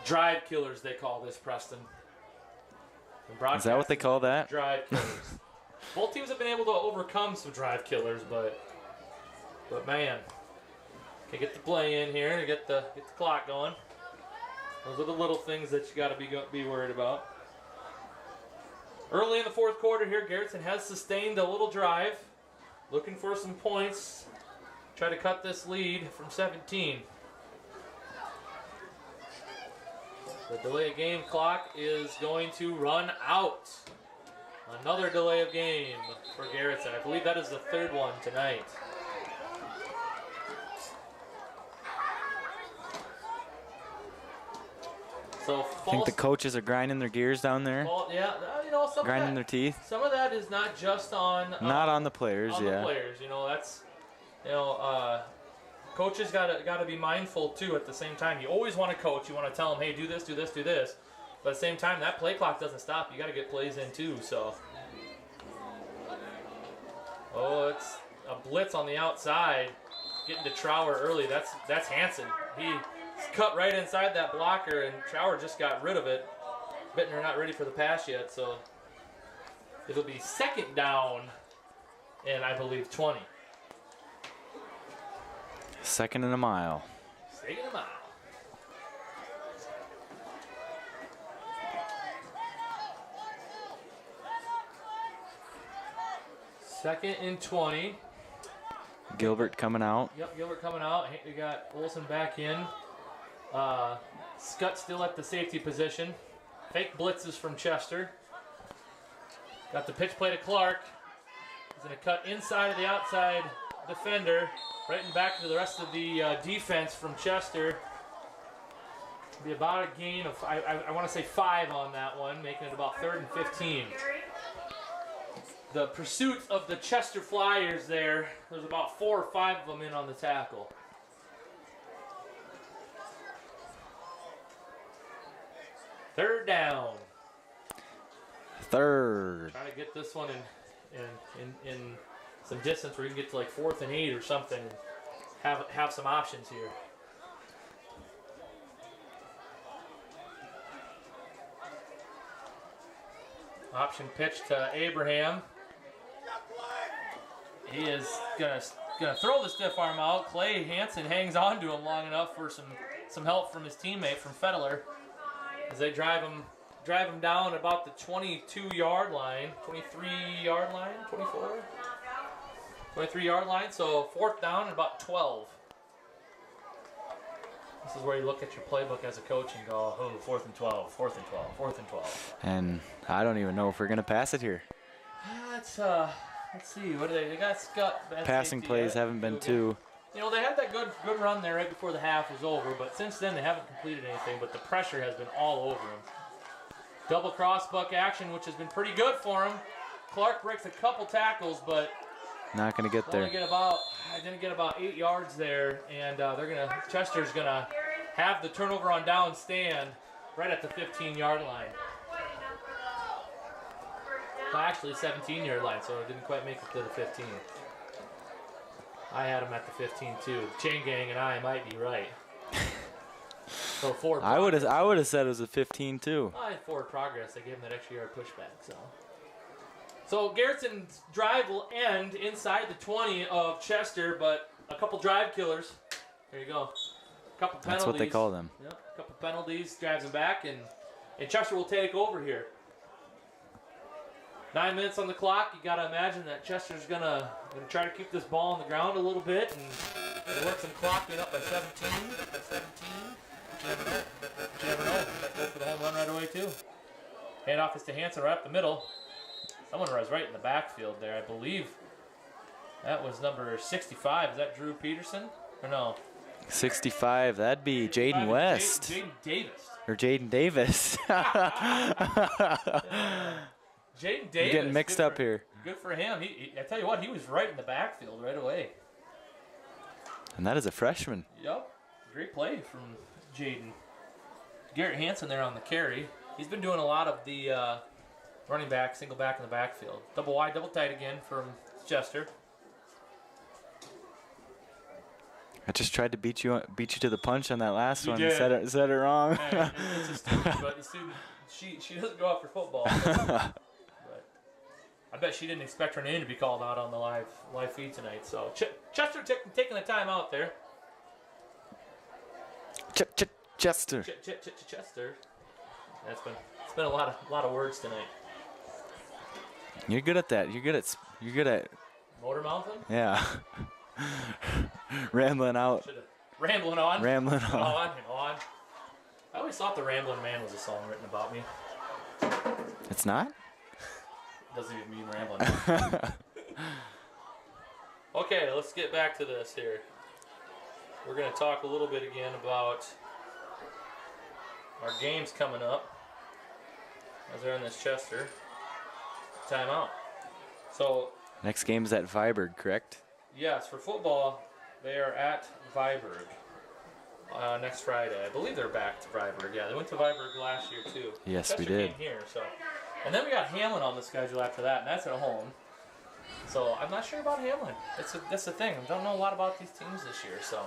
Drive killers, they call this, Preston. Is that what they call that? Drive killers. Both teams have been able to overcome some drive killers, but man, can get the play in here and get the clock going. Those are the little things that you got to be worried about. Early in the fourth quarter here, Garretson has sustained a little drive, looking for some points. Try to cut this lead from 17. The delay of game clock is going to run out. Another delay of game for Garretson. I believe that is the third one tonight. So I think the coaches are grinding their gears down there. Yeah, you know, grinding their teeth. Some of that is not just on. Not on the players, on the players, you know, that's, you know, coaches gotta be mindful too. At the same time, you always want to coach. You want to tell them, hey, do this, do this, do this. But at the same time, that play clock doesn't stop. You got to get plays in too. So, it's a blitz on the outside, getting to Trower early. That's Hansen. He's cut right inside that blocker, and Trower just got rid of it. Bittner not ready for the pass yet, so it'll be second down, and I believe 20. Second and a mile. Second and a mile. Second and 20. Gilbert coming out. Yep, Gilbert coming out. We got Olsen back in. Scott still at the safety position. Fake blitzes from Chester. Got the pitch play to Clark. He's going to cut inside of the outside defender. Right and back to the rest of the defense from Chester. Be about a gain of, I want to say 5 on that one, making it about 3rd and 15. The pursuit of the Chester Flyers there, there's about 4 or 5 of them in on the tackle. Third down. Third. Trying to get this one in some distance where you can get to like 4th and 8 or something and have some options here. Option pitch to Abraham. He is gonna throw the stiff arm out. Clay Hansen hangs on to him long enough for some help from his teammate from Fedler as they drive him down about the 22-yard line, 23-yard line, 24, 23-yard line. So 4th down and about 12. This is where you look at your playbook as a coach and go, oh, 4th and 12, 4th and 12, 4th and 12. And I don't even know if we're gonna pass it here. Let's see. What do they got? Scott. Passing plays haven't been too. You know, they had that good run there right before the half was over, but since then they haven't completed anything. But the pressure has been all over them. Double cross buck action, which has been pretty good for him. Clark breaks a couple tackles, but not gonna get there. Didn't get about 8 yards there, and Chester's gonna have the turnover on down stand right at the 15-yard line. Well, actually 17-yard line, so it didn't quite make it to the 15. I had him at the 15 too. Chain Gang and I might be right. So forward. I would have said it was a 15 too. I had forward progress. I gave him that extra yard pushback. So Garretson's drive will end inside the 20 of Chester, but a couple drive killers. There you go. A couple penalties. That's what they call them. Yep. A couple penalties drives him back, and Chester will take over here. 9 minutes on the clock. You got to imagine that Chester's gonna try to keep this ball on the ground a little bit and It works some clocking up by 17. By 17. You never know. You never know. That goes for the home run right away, too. Handoff is to Hanson right up the middle. Someone was right in the backfield there, I believe. That was number 65. Is that Drew Peterson? Or no? 65. That'd be Jaden West. Jaden Davis. Or Jaden Davis. Jaden Davis. You're getting mixed up here. Good for him. I tell you what, he was right in the backfield right away. And that is a freshman. Yep. Great play from Jaden. Garrett Hanson there on the carry. He's been doing a lot of the running back, single back in the backfield. Double wide, double tight again from Chester. I just tried to beat you to the punch on that last one. Did. Said it wrong. Hey, it's a student, but the student, she doesn't go out for football. But I bet she didn't expect her name to be called out on the live feed tonight. So Chester taking the time out there. Chester. Chester. It's been a lot of words tonight. You're good at that. You're good at Motor mouthing? Yeah. Rambling out. Rambling on. Rambling on. On and on. I always thought the Rambling Man was a song written about me. It's not? Doesn't even mean rambling. Okay, let's get back to this here. We're going to talk a little bit again about our games coming up as they're in this Chester timeout. So next game is at Viborg, correct? yes, for football, they are at Viborg next Friday. I believe they're back to Viborg. Yeah, they went to Viborg last year too. Yes, Chester we did. came here, so. And then we got Hamlin on the schedule after that, and that's at home. So I'm not sure about Hamlin. That's the thing. I don't know a lot about these teams this year, so.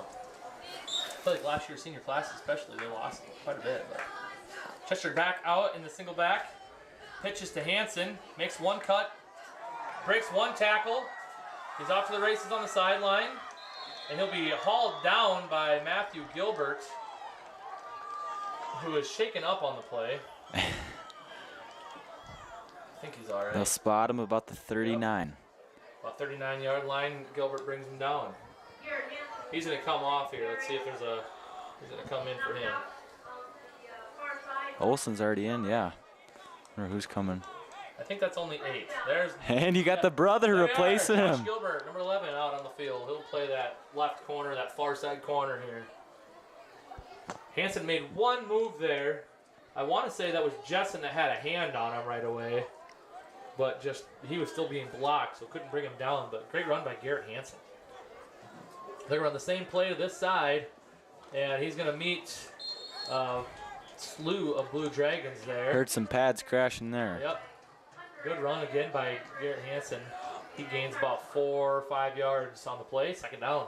I feel like last year's senior class especially, they lost quite a bit. But Chester back out in the single back. Pitches to Hanson. Makes one cut. Breaks one tackle. He's off to the races on the sideline. And he'll be hauled down by Matthew Gilbert, who is shaken up on the play. I think he's all right. They'll spot him about the 39. Yep. About 39-yard line, Gilbert brings him down. He's going to come off here. Let's see if who's going to come in for him. Olson's already in, yeah. Wonder who's coming. I think that's only 8. And you got the brother replacing Josh him. Gilbert, number 11, out on the field. He'll play that left corner, that far side corner here. Hanson made one move there. I want to say that was Jessen that had a hand on him right away. But just, he was still being blocked, so couldn't bring him down. But great run by Garrett Hanson. They're on the same play to this side. And he's going to meet a slew of Blue Dragons there. Heard some pads crashing there. Yep. Good run again by Garrett Hanson. He gains about 4 or 5 yards on the play. Second down.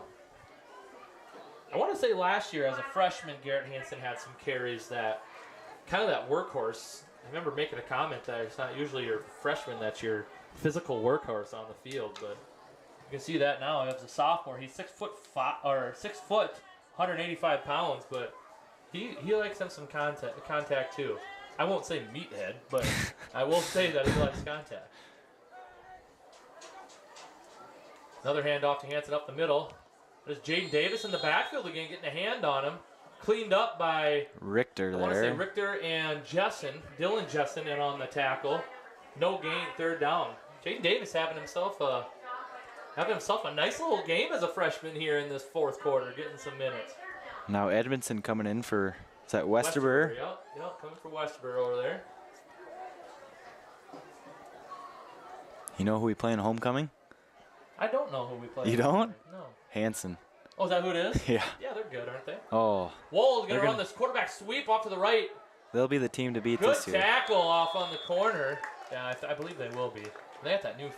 I want to say last year as a freshman, Garrett Hanson had some carries that, kind of that workhorse. I remember making a comment that it's not usually your freshman that's your physical workhorse on the field, but you can see that now. As a sophomore, he's 6 foot, 185 pounds, but he likes some contact too. I won't say meathead, but I will say that he likes contact. Another handoff to Hanson up the middle. There's Jaden Davis in the backfield again, getting a hand on him. Cleaned up by Richter there. I want to say Richter and Jessen. Dylan Jessen in on the tackle. No gain, third down. Jaden Davis having himself a nice little game as a freshman here in this fourth quarter, getting some minutes. Now Edmondson coming in for, is that Westerber? Yep, coming for Westerber over there. You know who we play in homecoming? I don't know who we play. You don't? No. Hanson. Oh, is that who it is? Yeah. Yeah, they're good, aren't they? Oh. Wold going to run this quarterback sweep off to the right. They'll be the team to beat Good this year. Good tackle off on the corner. Yeah, I believe they will be. They have that new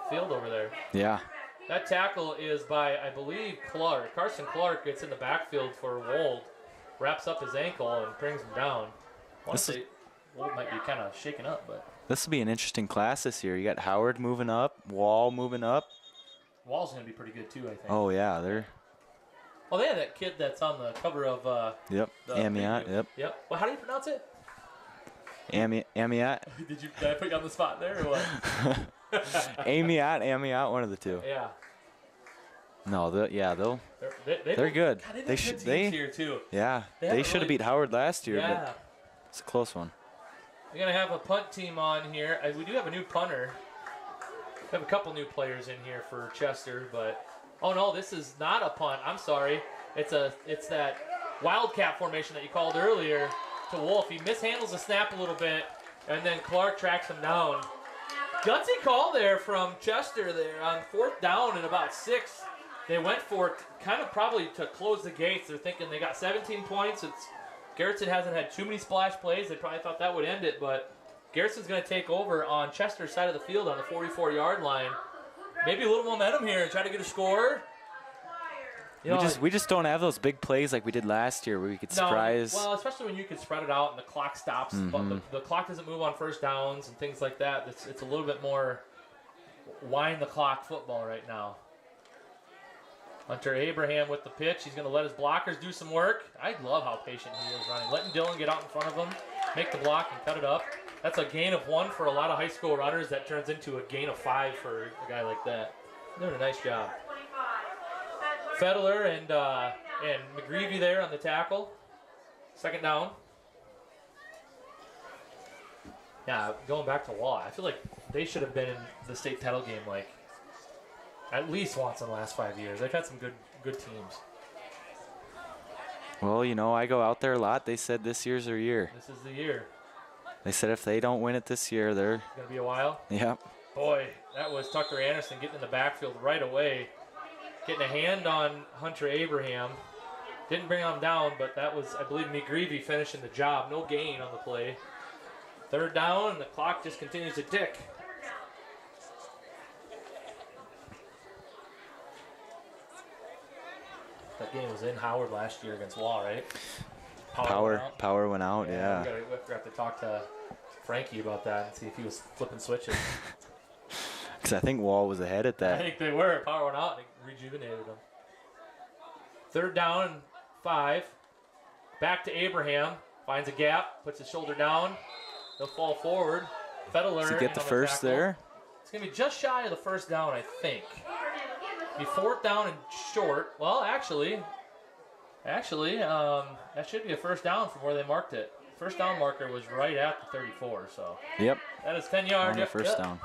field over there. Yeah. That tackle is by, I believe, Clark. Carson Clark gets in the backfield for Wold, wraps up his ankle, and brings him down. Wold might be kind of shaken up, but. This will be an interesting class this year. You got Howard moving up, Wall moving up. Wall's going to be pretty good, too, I think. Oh, yeah, they're. Oh, they had that kid that's on the cover of. Yep. Amiat. Yep. Yep. Well, how do you pronounce it? Amiat. Did I put you on the spot there or what? Amiat, one of the two. Yeah. No, they'll. They're They're good. God, They should. should. Here too. Yeah. They They haven't should have really- beat Howard last year, Yeah. but it's a close one. We're gonna have a punt team on here. We do have a new punter. We have a couple new players in here for Chester, but oh no, this is not a punt. I'm sorry. It's that wildcat formation that you called earlier to Wolf. He mishandles the snap a little bit, and then Clark tracks him down. Gutsy call there from Chester there on 4th down and about 6. They went for it kind of probably to close the gates. They're thinking they got 17 points. Garretson hasn't had too many splash plays. They probably thought that would end it, but Garretson's going to take over on Chester's side of the field on the 44-yard line. Maybe a little momentum here and try to get a score. We just don't have those big plays like we did last year where we could surprise. Well, especially when you can spread it out and the clock stops, but the clock doesn't move on first downs and things like that. It's a little bit more wind the clock football right now. Hunter Abraham with the pitch. He's going to let his blockers do some work. I love how patient he is running. Letting Dylan get out in front of him, make the block, and cut it up. That's a gain of 1 for a lot of high school runners. That turns into a gain of 5 for a guy like that. Doing a nice job. Fedler and McGreevy there on the tackle. 2nd down. Yeah, going back to Law, I feel like they should have been in the state title game like at least once in the last 5 years. They've had some good teams. Well, I go out there a lot. They said this year's their year. This is the year. They said if they don't win it this year, they're It's going to be a while. Yep. Boy, that was Tucker Anderson getting in the backfield right away. Getting a hand on Hunter Abraham. Didn't bring him down, but that was, I believe, McGreevy finishing the job. No gain on the play. 3rd down, and the clock just continues to tick. That game was in Howard last year against Law, right? Power went out, yeah. We have to talk to Frankie about that and see if he was flipping switches. Because I think Wall was ahead at I that. think they were. Power went out and it rejuvenated them. 3rd down and 5. Back to Abraham. Finds a gap. Puts his shoulder down. They'll fall forward. Fedler. Does he get the first there? It's going to be just shy of the 1st down, I think. Be 4th down and short. Well, actually, that should be a 1st down from where they marked it. 1st down marker was right at the 34, so. Yep. That is 10 yards. On the first down.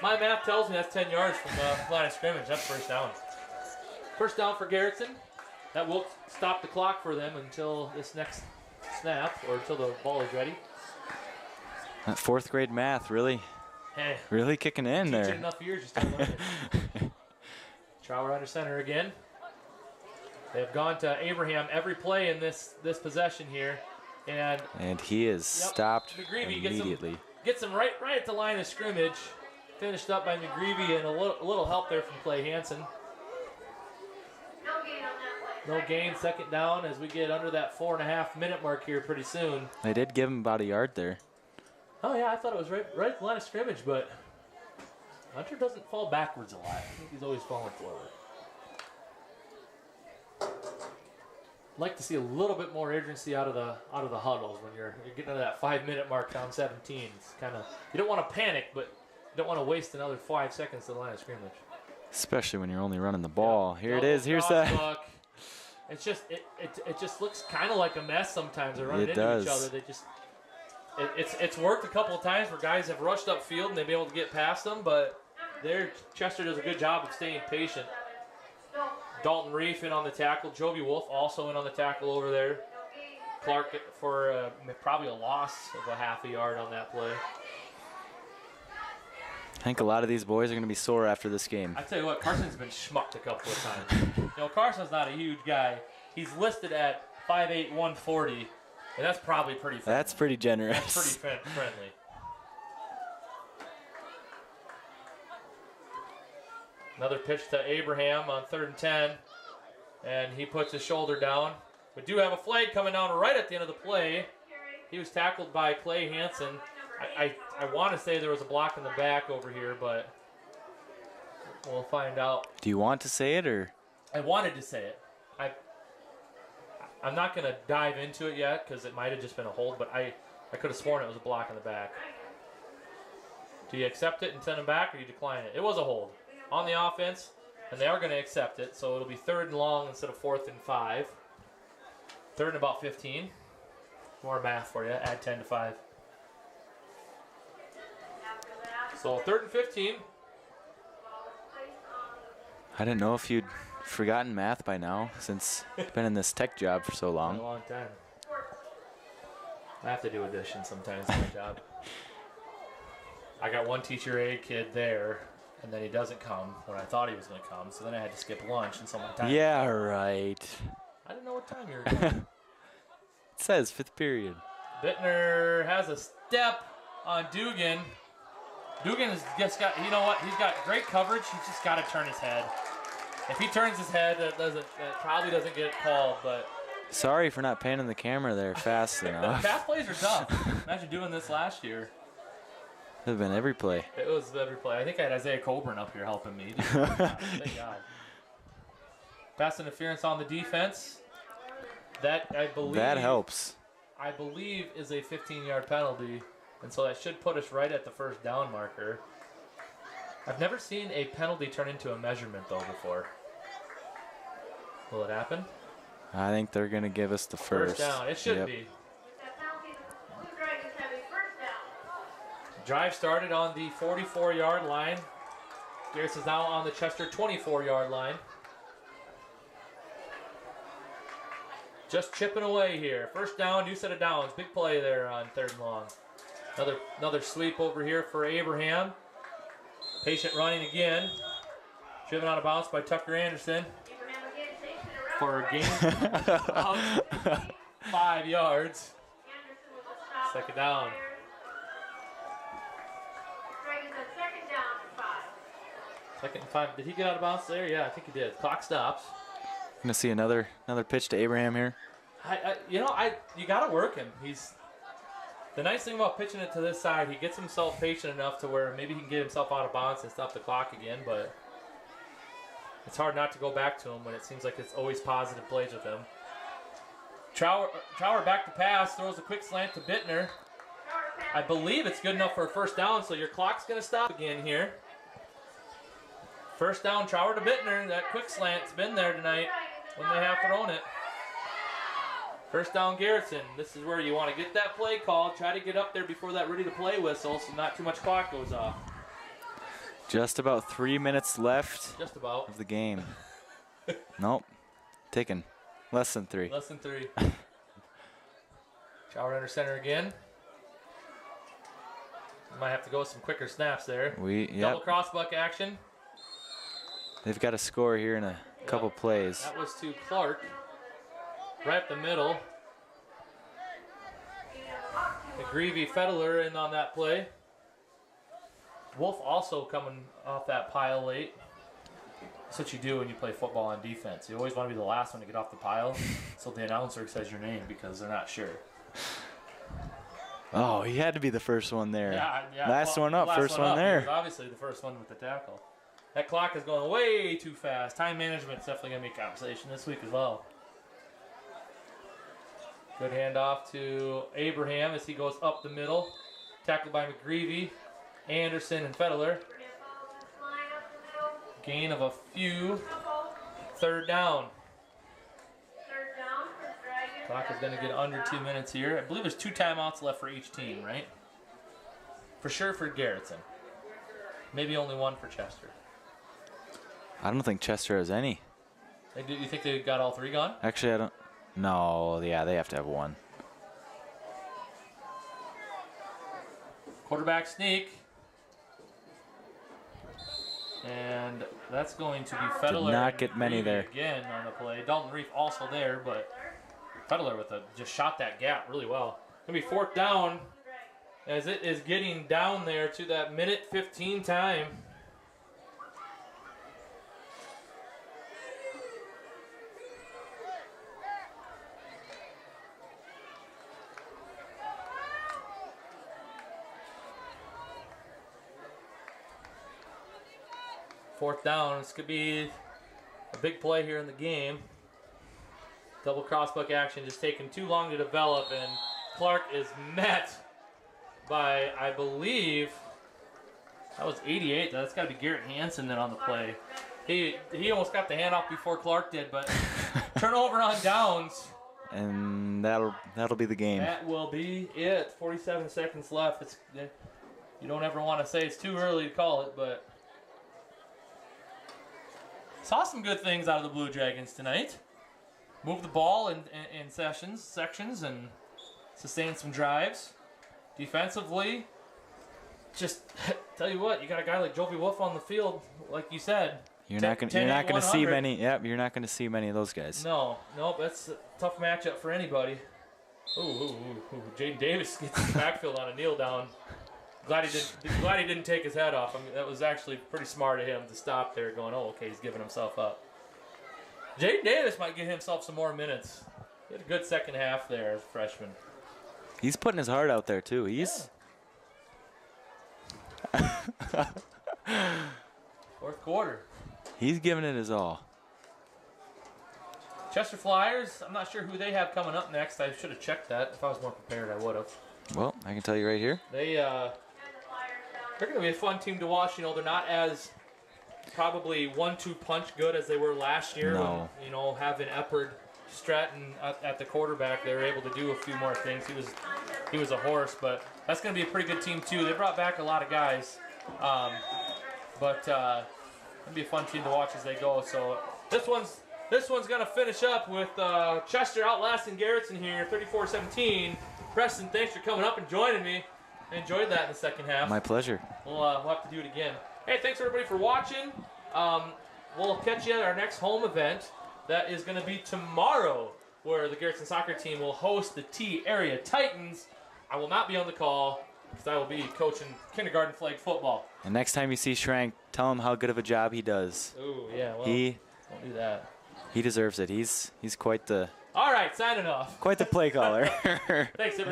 My math tells me that's 10 yards from the line of scrimmage. That's 1st down. 1st down for Garretson. That will stop the clock for them until this next snap or until the ball is ready. That 4th grade math really kicking in there. Enough years, you start learning. Trower under center again. They've gone to Abraham every play in this possession here. And he is stopped McGreevy immediately. Gets him right at the line of scrimmage. Finished up by McGreevy and a little help there from Clay Hansen. No gain, 2nd down as we get under that 4.5-minute mark here pretty soon. They did give him about a yard there. Oh yeah, I thought it was right at the line of scrimmage, but Hunter doesn't fall backwards a lot. I think he's always falling forward. I'd like to see a little bit more urgency out of the huddles when you're getting to that 5-minute mark down 17. It's kind of, you don't want to panic, but you don't want to waste another 5 seconds to the line of scrimmage. Especially when you're only running the ball. Yep. Here it is. Here's that. It's just it just looks kind of like a mess sometimes. They're running into each other. They just it's worked a couple of times where guys have rushed upfield and they've been able to get past them, but Chester does a good job of staying patient. Dalton Reef in on the tackle. Joby Wolf also in on the tackle over there. Clark for probably a loss of a half a yard on that play. I think a lot of these boys are going to be sore after this game. I tell you what, Carson's been schmucked a couple of times. Carson's not a huge guy. He's listed at 5'8", 140, and that's probably pretty friendly. That's pretty generous. That's pretty friendly. Another pitch to Abraham on 3rd and 10, and he puts his shoulder down. We do have a flag coming down right at the end of the play. He was tackled by Clay Hansen. I want to say there was a block in the back over here, but we'll find out. Do you want to say it, or? I wanted to say it. I'm not going to dive into it yet because it might have just been a hold, but I could have sworn it was a block in the back. Do you accept it and send him back, or you decline it? It was a hold on the offense. And they are going to accept it, so it'll be 3rd and long instead of 4th and 5. 3rd and about 15. More math for you. Add 10 to 5. So 3rd and 15. I didn't know if you'd forgotten math by now, since you've been in this tech job for so Been a long. long time. I have to do addition sometimes in my job. I got one teacher aide kid there, and then he doesn't come when I thought he was going to come, so then I had to skip lunch, and so my time. Yeah, right. I didn't know what time you were going. It says 5th period. Bittner has a step on Dugan. Dugan has just got, you know what? He's got great coverage. He's just got to turn his head. If he turns his head, that probably doesn't get called, but. Sorry for not panning the camera there fast enough. Pass plays are tough. Imagine doing this last year. It would have been every play. It was every play. I think I had Isaiah Coburn up here helping me. Thank God. Pass interference on the defense. That, I believe. That helps. I believe is a 15-yard penalty, and so that should put us right at the 1st down marker. I've never seen a penalty turn into a measurement, though, before. Will it happen? I think they're going to give us the first. Down. It should be. Drive started on the 44-yard line. Garretson now on the Chester 24-yard line. Just chipping away here. 1st down, new set of downs. Big play there on 3rd and long. Another sweep over here for Abraham. Patient running again. Driven out of bounds by Tucker Anderson. For a gain of 5 yards. 2nd down. Second and 5. Did he get out of bounds there? Yeah, I think he did. Clock stops. Gonna see another pitch to Abraham here. You got to work him. The nice thing about pitching it to this side, he gets himself patient enough to where maybe he can get himself out of bounds and stop the clock again, but it's hard not to go back to him when it seems like it's always positive plays with him. Trower back to pass, throws a quick slant to Bittner. I believe it's good enough for a 1st down, so your clock's going to stop again here. 1st down, Trower to Bittner. That quick slant's been there tonight when they have thrown it. 1st down, Garretson. This is where you want to get that play called. Try to get up there before that ready to play whistle so not too much clock goes off. Just about 3 minutes left. Just about. Of the game. Nope. Ticking. Less than 3. Less than 3. Trower under center again. Might have to go with some quicker snaps there. Double crossbuck action. They've got a score here in a couple plays. That was to Clark. Right up the middle. McGreevy Fedler in on that play. Wolf also coming off that pile late. That's what you do when you play football on defense. You always want to be the last one to get off the pile so the announcer says your name because they're not sure. Oh, he had to be the first one there. Yeah. Last one up, first one there. He was obviously the first one with the tackle. That clock is going way too fast. Time management is definitely going to be a conversation this week as well. Good handoff to Abraham as he goes up the middle. Tackled by McGreevy, Anderson, and Fedler. Gain of a few. 3rd down. Clock is going to get under 2 minutes here. I believe there's 2 timeouts left for each team, right? For sure for Garretson. Maybe only 1 for Chester. I don't think Chester has any. You think they got all 3 gone? Actually, I don't. No, yeah, they have to have 1. Quarterback sneak. And that's going to be Fedler. Did not get many there. Again on the play. Dalton Reef also there, but Fedler just shot that gap really well. Going to be 4th down as it is getting down there to that minute 15 time. Fourth down. This could be a big play here in the game. Double crossbuck action just taking too long to develop, and Clark is met by, I believe, that was 88. That's got to be Garrett Hansen then on the play. He almost got the handoff before Clark did, but turnover on downs. And that'll be the game. That will be it. 47 seconds left. You don't ever want to say it's too early to call it, but saw some good things out of the Blue Dragons tonight. Moved the ball in sections, and sustained some drives. Defensively, just tell you what, you got a guy like Jovi Wolf on the field, like you said. You're not going to see many. Yep, you're not going to see many of those guys. No, that's a tough matchup for anybody. Ooh. Jaden Davis gets his backfield on a kneel down. Glad he didn't take his head off. I mean, that was actually pretty smart of him to stop there, going, "Oh, okay, he's giving himself up." Jaden Davis might get himself some more minutes. He had a good second half there as a freshman. He's putting his heart out there too. He's fourth quarter. He's giving it his all. Chester Flyers, I'm not sure who they have coming up next. I should have checked that. If I was more prepared, I would have. Well, I can tell you right here. They're going to be a fun team to watch. You know, they're not as probably 1-2 punch good as they were last year. No. When, you know, having Eppard, Stratton at the quarterback, they were able to do a few more things. He was a horse, but that's going to be a pretty good team too. They brought back a lot of guys, but it's going to be a fun team to watch as they go. So this one's going to finish up with Chester outlasting Garretson here, 34-17. Preston, thanks for coming up and joining me. I enjoyed that in the second half. My pleasure. We'll have to do it again. Hey, thanks everybody for watching. We'll catch you at our next home event. That is going to be tomorrow, where the Garretson soccer team will host the T Area Titans. I will not be on the call because I will be coaching kindergarten flag football. And next time you see Schrank, tell him how good of a job he does. Ooh, yeah. Well, don't do that. He deserves it. He's quite the. All right, signing off. Quite the play caller. Thanks, everybody.